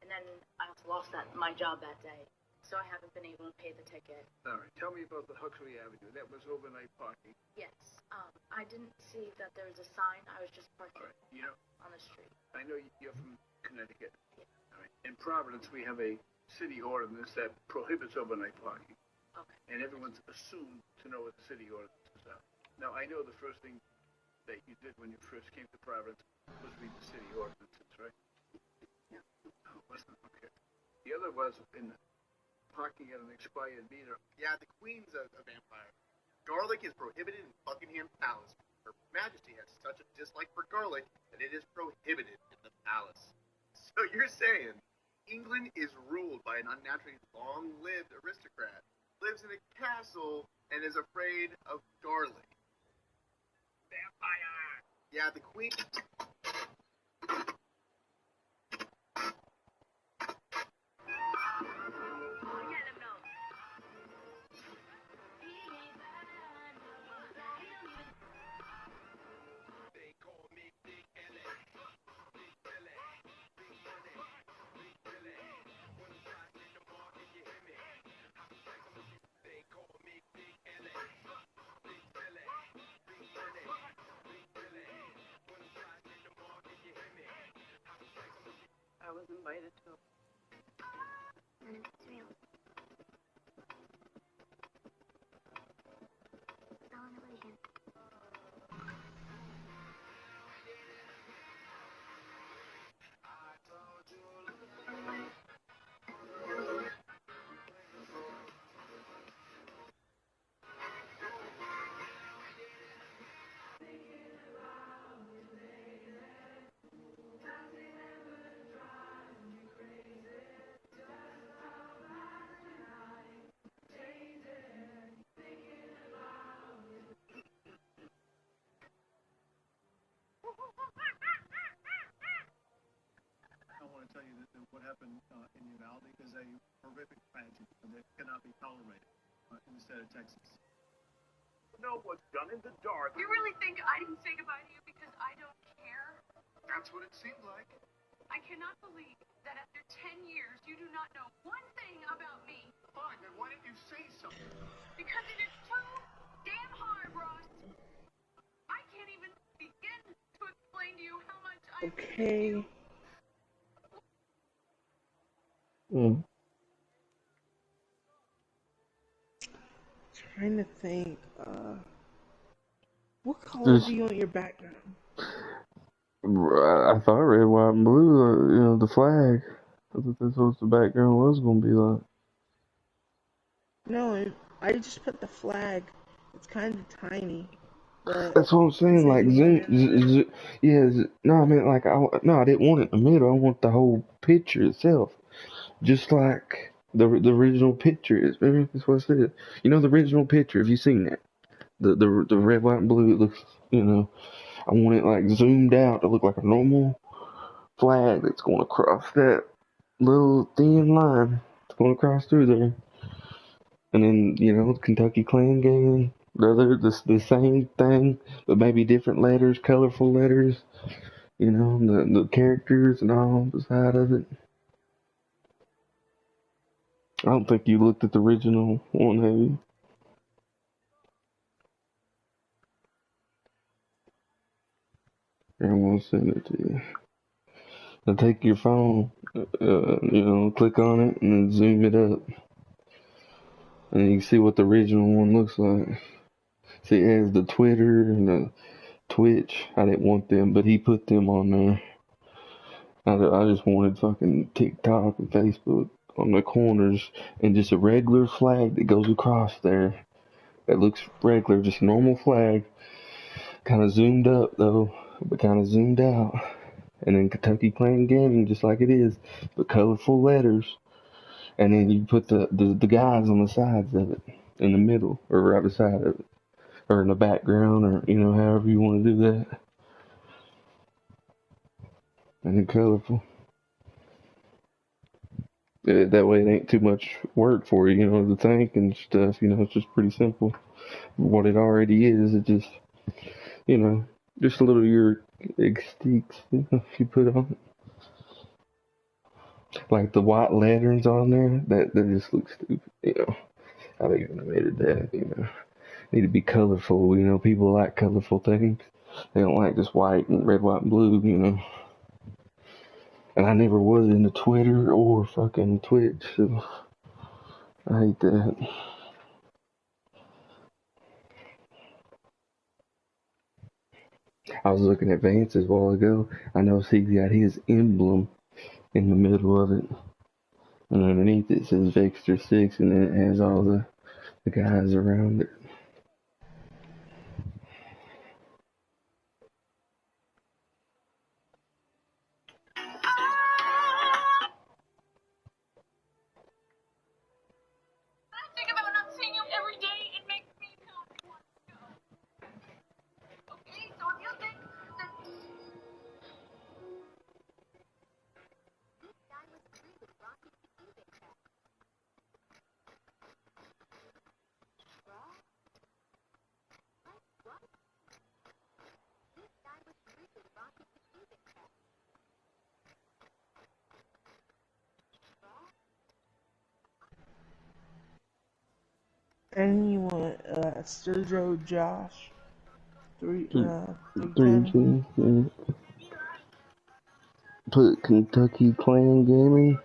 Speaker 18: and then I also lost my job that day, so I haven't been able to pay the ticket.
Speaker 17: All right, tell me about the Huxley Avenue. That was overnight parking.
Speaker 18: Yes, I didn't see that there was a sign. I was just parking
Speaker 17: All right, you know,
Speaker 18: on the street.
Speaker 17: I know you're from Connecticut. All right. In Providence, we have a city ordinance that prohibits overnight parking.
Speaker 18: Okay.
Speaker 17: And everyone's assumed to know what the city ordinances are. Now, I know the first thing that you did when you first came to Providence was read the city ordinances, right?
Speaker 18: Yeah.
Speaker 17: Oh, wasn't okay. The other was in parking at an expired meter.
Speaker 12: Yeah, the Queen's a vampire. Garlic is prohibited in Buckingham Palace. Her Majesty has such a dislike for garlic that it is prohibited in the palace. So you're saying England is ruled by an unnaturally long-lived aristocrat, lives in a castle, and is afraid of garlic. Vampire! Yeah, the Queen...
Speaker 6: I was invited to.
Speaker 15: It's real. It's all an illusion.
Speaker 19: I want to tell you that what happened in Uvalde is a horrific tragedy that cannot be tolerated in the state of Texas.
Speaker 12: Know what's done in the dark.
Speaker 14: You really think I didn't say goodbye to you because I don't care?
Speaker 12: That's what it seemed like.
Speaker 14: I cannot believe that after 10 years you do not know one thing about me.
Speaker 12: Fine, then why didn't you say something?
Speaker 14: Because it is too damn hard, Ross. I can't even begin to explain to you how much I
Speaker 5: Okay. Trying to think. What color do you want your background?
Speaker 1: I thought red, white, and blue, the flag. I thought that's what the background was going to be like.
Speaker 5: No, I just put the flag. It's kind of tiny. But
Speaker 1: That's what I'm saying, like, no, I mean, like, I didn't want it in the middle, I want the whole picture itself, just like the original picture is, remember, that's what I said, the original picture, have you seen that, the red, white, and blue, it looks, I want it, like, zoomed out to look like a normal flag that's going across that little thin line, that's going across through there, and then, Kentucky Clan Gang, the same thing, but maybe different letters, colorful letters, the characters and all beside of it. I don't think you looked at the original one, have you? Here, I'm gonna send it to you. Now take your phone, click on it, and then zoom it up. And you can see what the original one looks like. See, it has the Twitter and the Twitch. I didn't want them, but he put them on there. I just wanted fucking TikTok and Facebook on the corners and just a regular flag that goes across there. That looks regular, just a normal flag. Kind of zoomed up though, but kind of zoomed out. And then Kentucky Clan Gang, just like it is, but colorful letters. And then you put the guys on the sides of it, in the middle, or right beside of it, or in the background, or however you want to do that. And then colorful. That way it ain't too much work for you, to think and stuff, it's just pretty simple. What it already is, it just, just a little of your Big sticks, if you put on it. Like the white lanterns on there, that just looks stupid, I've even admitted that, Need to be colorful, people like colorful things. They don't like just white and red, white, and blue, And I never was into Twitter or fucking Twitch, so I hate that. I was looking at Vance's a while ago. I noticed he got his emblem in the middle of it. And underneath it says Vexter 6, and then it has all the guys around it.
Speaker 15: Think about not seeing you every day. It makes me not want to go. Okay, so if you think that this guy was free with Rocky Cubic Cat. What? This guy was free with Rocky Cubic Cat.
Speaker 5: And you want Sturjo Josh 310.
Speaker 1: 310, yeah. Put Kentucky Clan Gaming.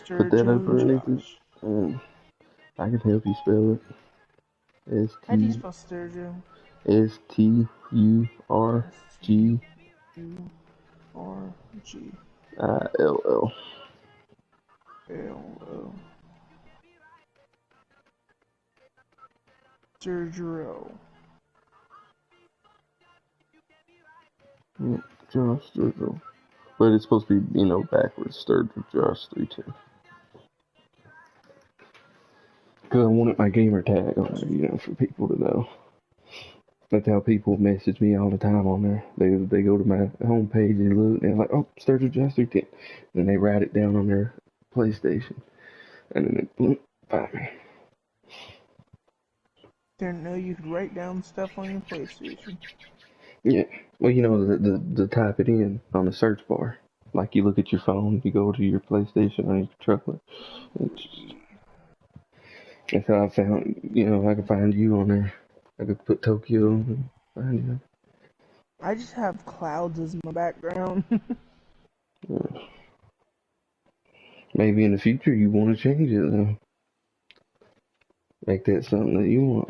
Speaker 1: Put that up or
Speaker 5: Sturjo
Speaker 1: anything.
Speaker 5: Josh.
Speaker 1: I can help you spell it.
Speaker 5: How do you spell Sturjo?
Speaker 1: STURG
Speaker 5: U-R-G.
Speaker 1: ILL.
Speaker 5: L-O. Sturjo.
Speaker 1: Yep, Josh Sturgill. But it's supposed to be, backwards. Sturgill Josh 310. Because I wanted my gamer tag on there, for people to know. That's how people message me all the time on there. They go to my homepage and look, and they're like, oh, Sturgill Josh 310. And they write it down on their PlayStation. And then it find me.
Speaker 5: Didn't know you could write down stuff on your PlayStation.
Speaker 1: Yeah. Well, the type it in on the search bar. Like you look at your phone, you go to your PlayStation on your controller. That's how I found, I could find you on there. I could put Tokyo and find you.
Speaker 5: I just have clouds as my background.
Speaker 1: Yeah. Maybe in the future you want to change it, though. Make that something that you want,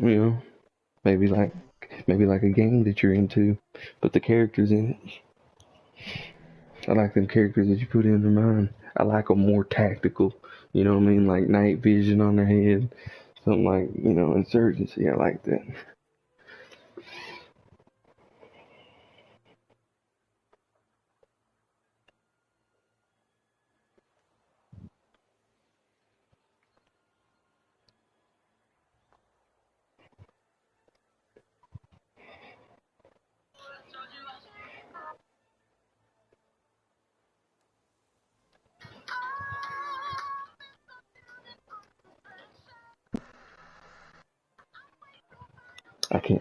Speaker 1: Maybe like a game that you're into. Put the characters in it. I like them characters that you put into mine. I like them more tactical. You know what I mean? Like night vision on their head. Something like, insurgency. I like that.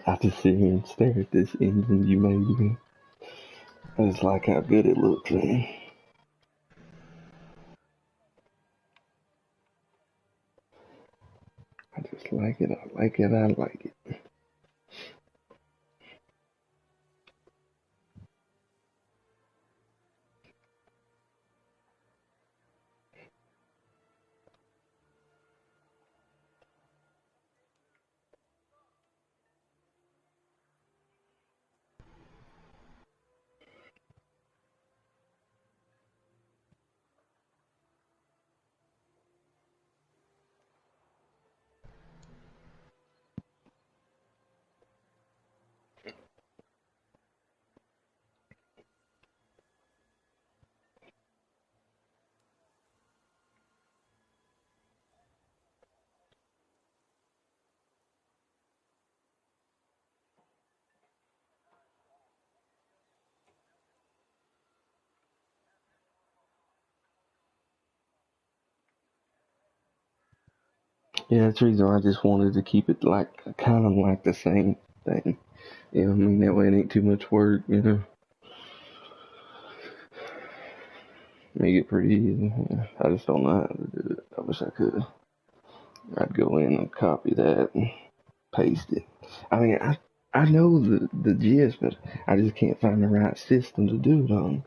Speaker 1: I just sit here and stare at this engine you made me. I just like how good it looks, man. I just like it. I like it. I like it. Yeah, that's the reason I just wanted to keep it kind of like the same thing. That way it ain't too much work, Make it pretty easy. Yeah. I just don't know how to do it. I wish I could. I'd go in and copy that and paste it. I mean, I know the gist, but I just can't find the right system to do it on.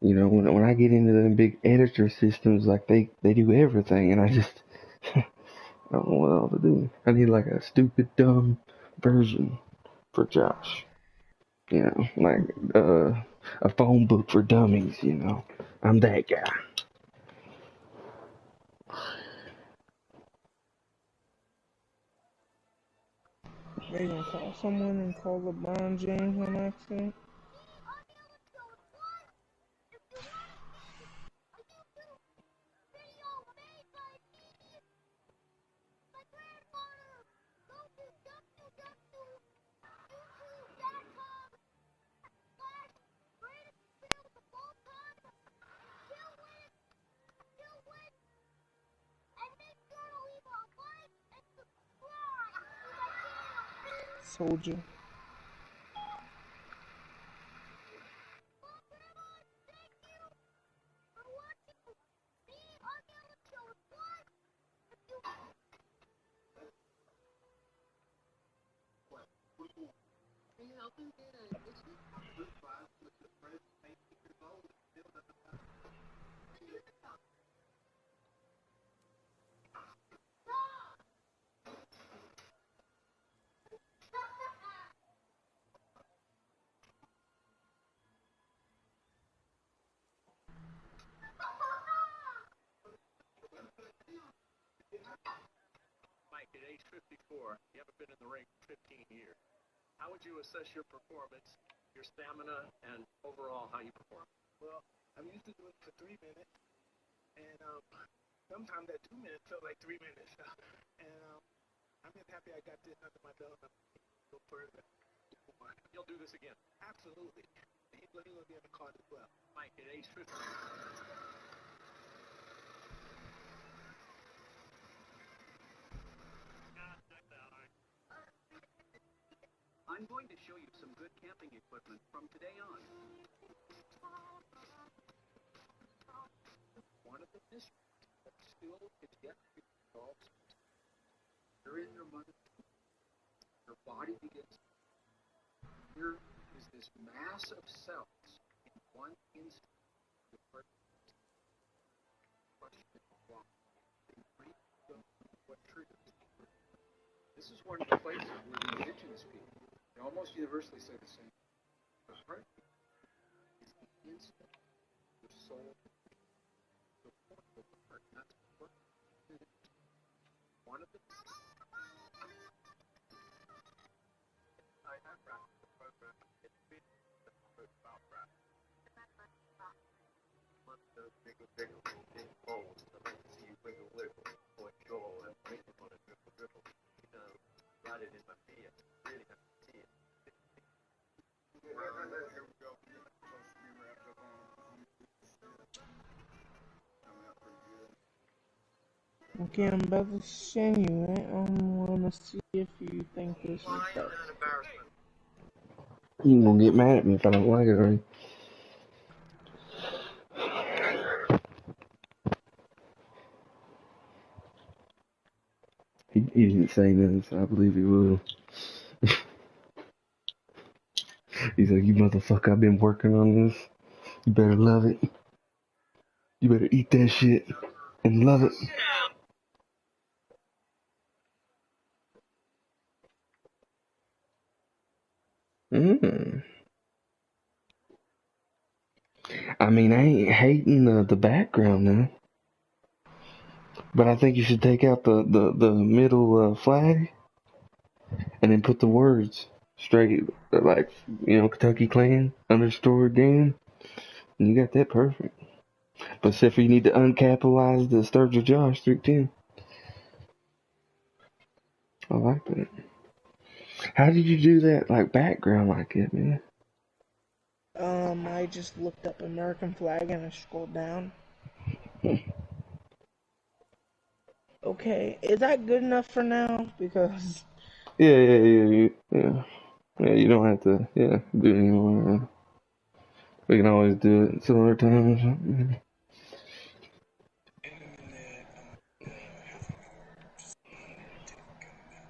Speaker 1: You know, when I get into them big editor systems, like they do everything, and I just I don't know what all to do. I need like a stupid dumb version for Josh. You know, like a phone book for dummies. You know, I'm that guy.
Speaker 5: They gonna call someone and call LeBron James on accident? Soldier.
Speaker 17: Mike, at age 54, you haven't been in the ring for 15 years. How would you assess your performance, your stamina, and overall how you perform?
Speaker 20: Well, I'm used to doing it for 3 minutes, and sometimes that 2 minutes felt like 3 minutes. And I'm just happy I got this under my belt. I'm go further.
Speaker 17: You'll do this again?
Speaker 20: Absolutely. He's going to be on the card as well.
Speaker 17: Mike, at age 50.
Speaker 21: I'm going to show you some good camping equipment from today on. One of the mysteries that still is yet to be solved. You're in your mother. Your body begins. Here is this mass of cells in one instant. The first question is why? What triggers it? This is one of the places where the indigenous people almost universally say the same. The heartbeat is the instant the soul, the point of the heart. That's what it is. One of the. I have wrapped the program. It's been about wrap. Let the bigger balls. I like to see you wiggle, point jaw, and make it on a dribble. Write it in my beard. Really have to see it.
Speaker 20: Here we go. Supposed to be wrapped up on. Coming out pretty good.
Speaker 5: Okay, I'm about to send you it. I want to see if you think this is best.
Speaker 1: You ain't gonna get mad at me if I don't like it, are you? He didn't say nothing, so I believe he will. He's like, you motherfucker, I've been working on this. You better love it. You better eat that shit and love it. I mean, I ain't hating the background now. But I think you should take out the middle flag and then put the words straight, like, you know, Kentucky Clan _ game. And you got that perfect. But except for you need to uncapitalize the Sturgill Josh 310. I like that. How did you do that, like, background like that, man?
Speaker 5: I just looked up American flag and I scrolled down. Okay, is that good enough for now? Because
Speaker 1: Yeah, you don't have to, do anymore. We can always do it some other time or something.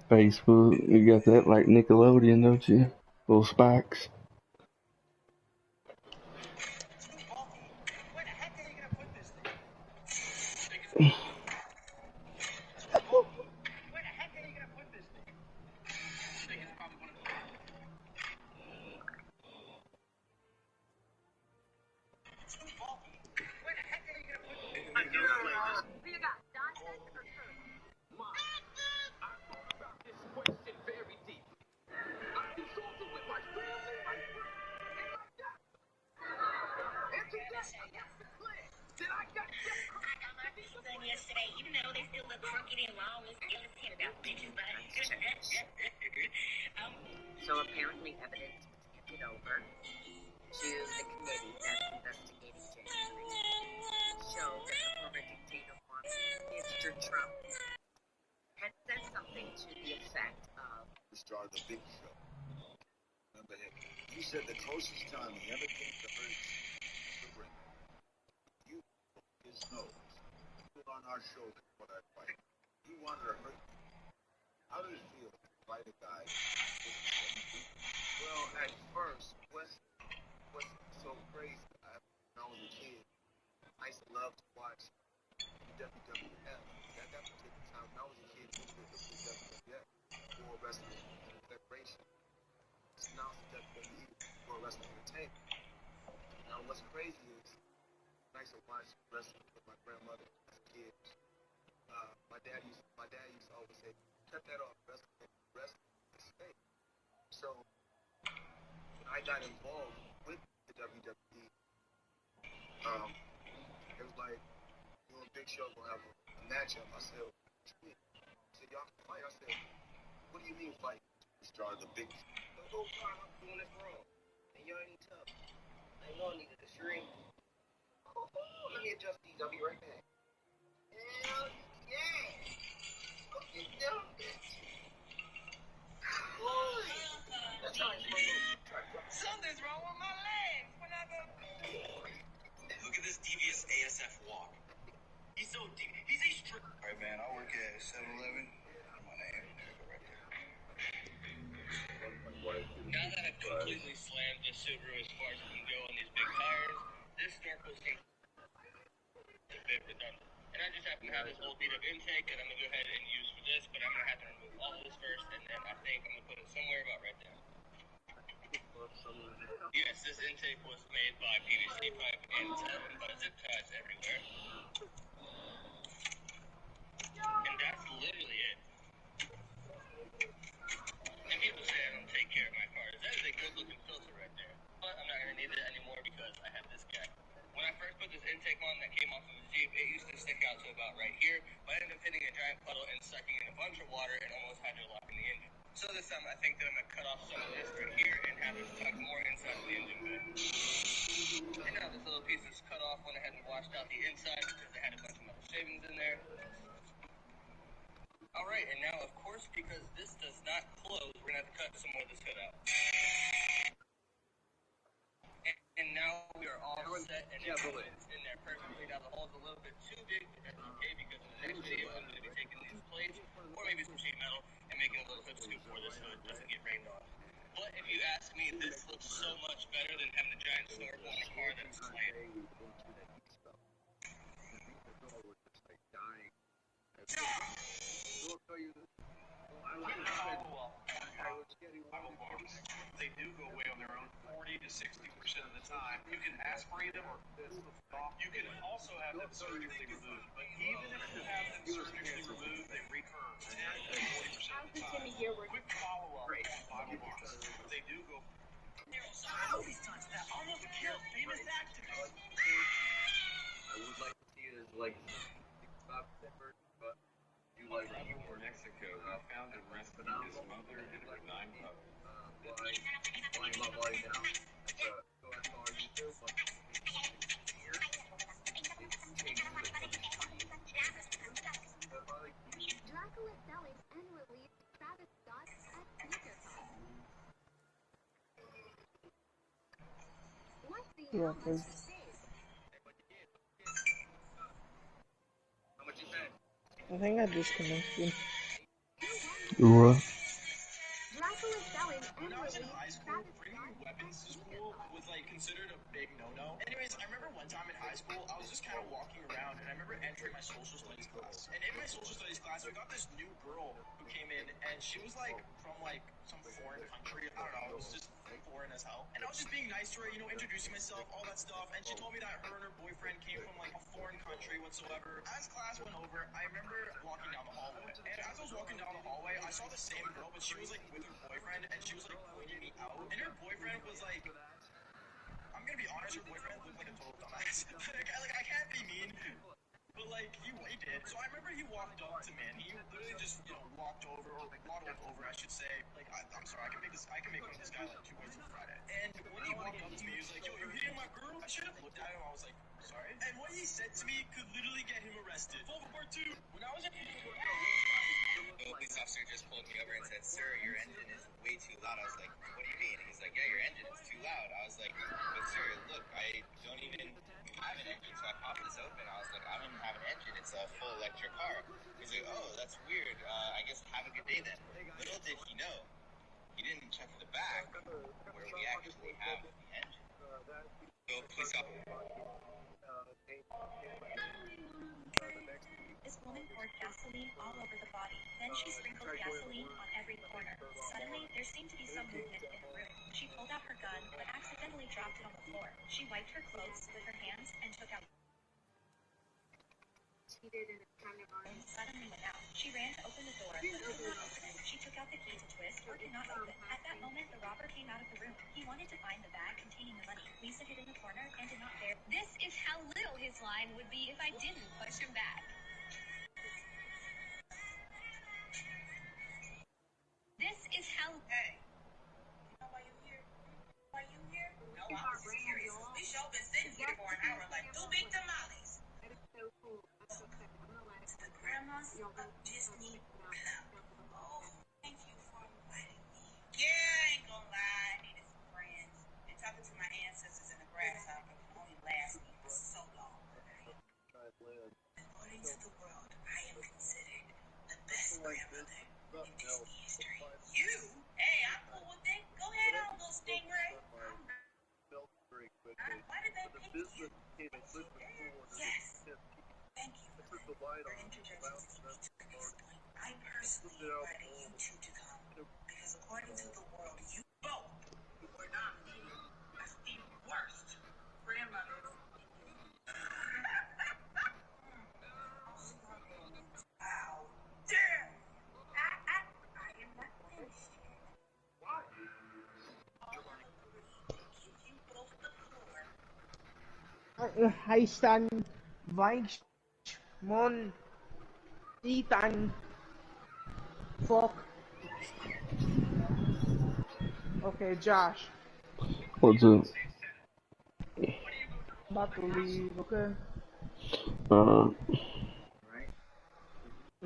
Speaker 1: Facebook, you got that like Nickelodeon, don't you? Little spikes.
Speaker 6: So apparently evidence was handed over to the committee that's investigating January. Showed that the former dictator, Mr. Trump, had said something to the effect of,
Speaker 11: We started the big show. Remember him? He said the closest time he ever came to hurt the ring. You broke his nose. Put on our shoulders for that fight. He wanted to hurt you. How did it feel to fight a guy?
Speaker 12: Well, at first, what's so crazy, when I was a kid, I used to love to watch WWF. At that particular time, when I was a kid, it was the WWF, World Wrestling Federation. It's now the WWE, World Wrestling Entertainment. Now, what's crazy is, I used to watch wrestling with my grandmother as a kid. My dad used to always say, cut that off, wrestling is fake. So, when I got involved with the WWE, it was like, you and Big Show gonna have a matchup. I said, what you mean? He said, y'all can fight. I said, what do you mean fight?
Speaker 11: We started the big show.
Speaker 12: The whole time I'm doing this wrong. And y'all ain't tough. I know I needed a shrink. Let me adjust these. I'll be right back. Hell yeah! Fucking dumb bitch. That's how it's supposed to be. Something's wrong with my legs. When I go.
Speaker 2: Look at this devious ASF walk. He's so deep. He's a strict.
Speaker 11: Alright, man, I work at 7-Eleven. My name. Right there.
Speaker 2: Now that I've completely slammed this Subaru as far as it can go on these big tires, this snorkel seems a bit redundant. And I just happen to have this old beat up intake that I'm going to go ahead and use for this, but I'm going to have to remove all of this first, and then I think I'm going to put it somewhere about right there. Yes, this intake was made by PVC pipe and zip ties everywhere. And that's literally it. And people say I don't take care of my cars. That is a good looking filter right there. But I'm not going to need it anymore because I have this guy. When I first put this intake on that came off of the Jeep, it used to stick out to about right here, but I ended up hitting a giant puddle and sucking in a bunch of water and almost hydrolocking the engine. So this time I think that I'm going to cut off some of this right here and have it tucked more inside of the engine bay. And now this little piece is cut off, went ahead and washed out the inside because it had a bunch of metal shavings in there. Alright, and now of course, because this does not close, we're going to have to cut some more of this hood out. And now we are all set and it's in there perfectly. Now the hole's a little bit too big, but that's okay because in the next video I'm going to be taking these plates, or maybe some sheet metal, and making a little hood scoop for this so it doesn't get rained on. But if you ask me, this looks so much better than having a giant snorkel on a car that's slanted.
Speaker 17: They do go away on their own 40 to 60% of the time. You can aspirate them, or you can also have them surgically removed. But even if you have them surgically removed, they recur 10 to 40% of the time. Quick follow-up on bottle bombs. They do go.
Speaker 2: These times that almost killed famous activists.
Speaker 10: I would like to see it as like 65% version, but you like
Speaker 22: traveling to Mexico, he found and rescued his mother and her 9 pups.
Speaker 10: buying my body now. So that's all you do.
Speaker 15: Dracula Sellies and released Travis Scott at SneakerCon. What's the
Speaker 5: Yeah, 'cause I think I disconnected.
Speaker 1: What?
Speaker 17: When I was in high school, bringing weapons to school was like considered a big no-no. Anyways, I remember one time in high school, I was just kind of walking around, and I remember entering my social studies class. And in my social studies class, we got this new girl who came in, and she was like from like some foreign country. I don't know, it was just foreign as hell. And I was just being nice to her, you know, introducing myself, all that stuff. And she told me that her and her boyfriend came from like a foreign country whatsoever. As class went over, I remember walking down the hallway. And as I was walking down the hallway, I saw the same girl, but she was like with her boyfriend, and she was like pointing me out. And her boyfriend was like, I'm gonna be honest, her boyfriend looked like a total dumbass. like I can't be mean, but like he did. So I remember he walked up to me, and he literally just walked over, or waddled over, I should say. Like I'm sorry, I can make fun of this guy like 2 ways on Friday. And when he walked up to me, he was like, "Yo, you hitting my girl?" I should have looked at him. I was like, "Sorry." And what he said to me could literally get him arrested. Full part 2. When I was in the police officer just pulled me over and said, "Sir, your engine is way too loud." I was like, "What do you mean?" He's like, "Yeah, your engine is too loud." I was like, "But sir, look, I don't even have an engine." So I popped this open. I was like, "I don't even have an engine. It's a full electric car." He's like, "Oh, that's weird. I guess have a good day then." Little did he know, he didn't check the back where we actually have the engine. So police officer.
Speaker 9: This woman poured gasoline all over the body. Then she sprinkled gasoline on every corner. Suddenly, there seemed to be some movement in the room. She pulled out her gun, but accidentally dropped it on the floor. She wiped her clothes with her hands and took out. And suddenly went out. She ran to open the door, but could not open it. She took out the key to twist, or did not open. At that moment, the robber came out of the room. He wanted to find the bag containing the money. Lisa hid in the corner and did not dare.
Speaker 13: This is how little his line would be if I didn't push him back. This is how. Hey, you know why you here? Why you here? No, I'm just curious. This show been sitting here for an hour like 2 big tamales. To the grandmas of Disney Club. Oh, thank you for inviting me. Yeah, I ain't gonna lie, I needed some friends. And talking to my ancestors in the grasshopper can only last me for so long. According to the world, I am considered the best grandmother in Disney history. You? Hey, I'm cool with it. Go ahead on, little stingray. Why did they pick you? Yes. Thank you for introducing me to the next point. I personally invited you two to come because according to the world, you both were nominated as the worst grandmothers. Wow. Damn! I am not finished yet. Why? Give you both the floor.
Speaker 5: Heistan, Weich, Mon, Ethan, Fuck. Okay, Josh.
Speaker 1: What's up?
Speaker 5: About to leave, okay? I'm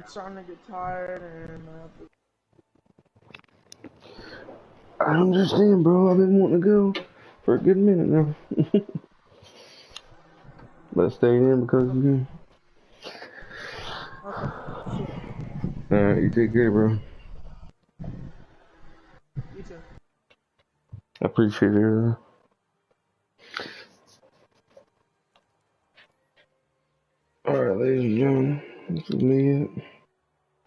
Speaker 5: starting to get tired and
Speaker 1: I understand, bro. I've been wanting to go for a good minute now. But I stayed in because of you.
Speaker 5: okay.
Speaker 1: Alright, you take care, bro.
Speaker 5: You too.
Speaker 1: I appreciate it, though. Alright, ladies and gentlemen, this is me.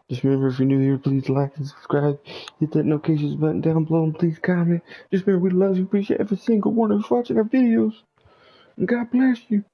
Speaker 1: Just remember, if you're new here, please like and subscribe. Hit that notifications button down below and please comment. Just remember, we love you, appreciate every single one of you watching our videos. And God bless you.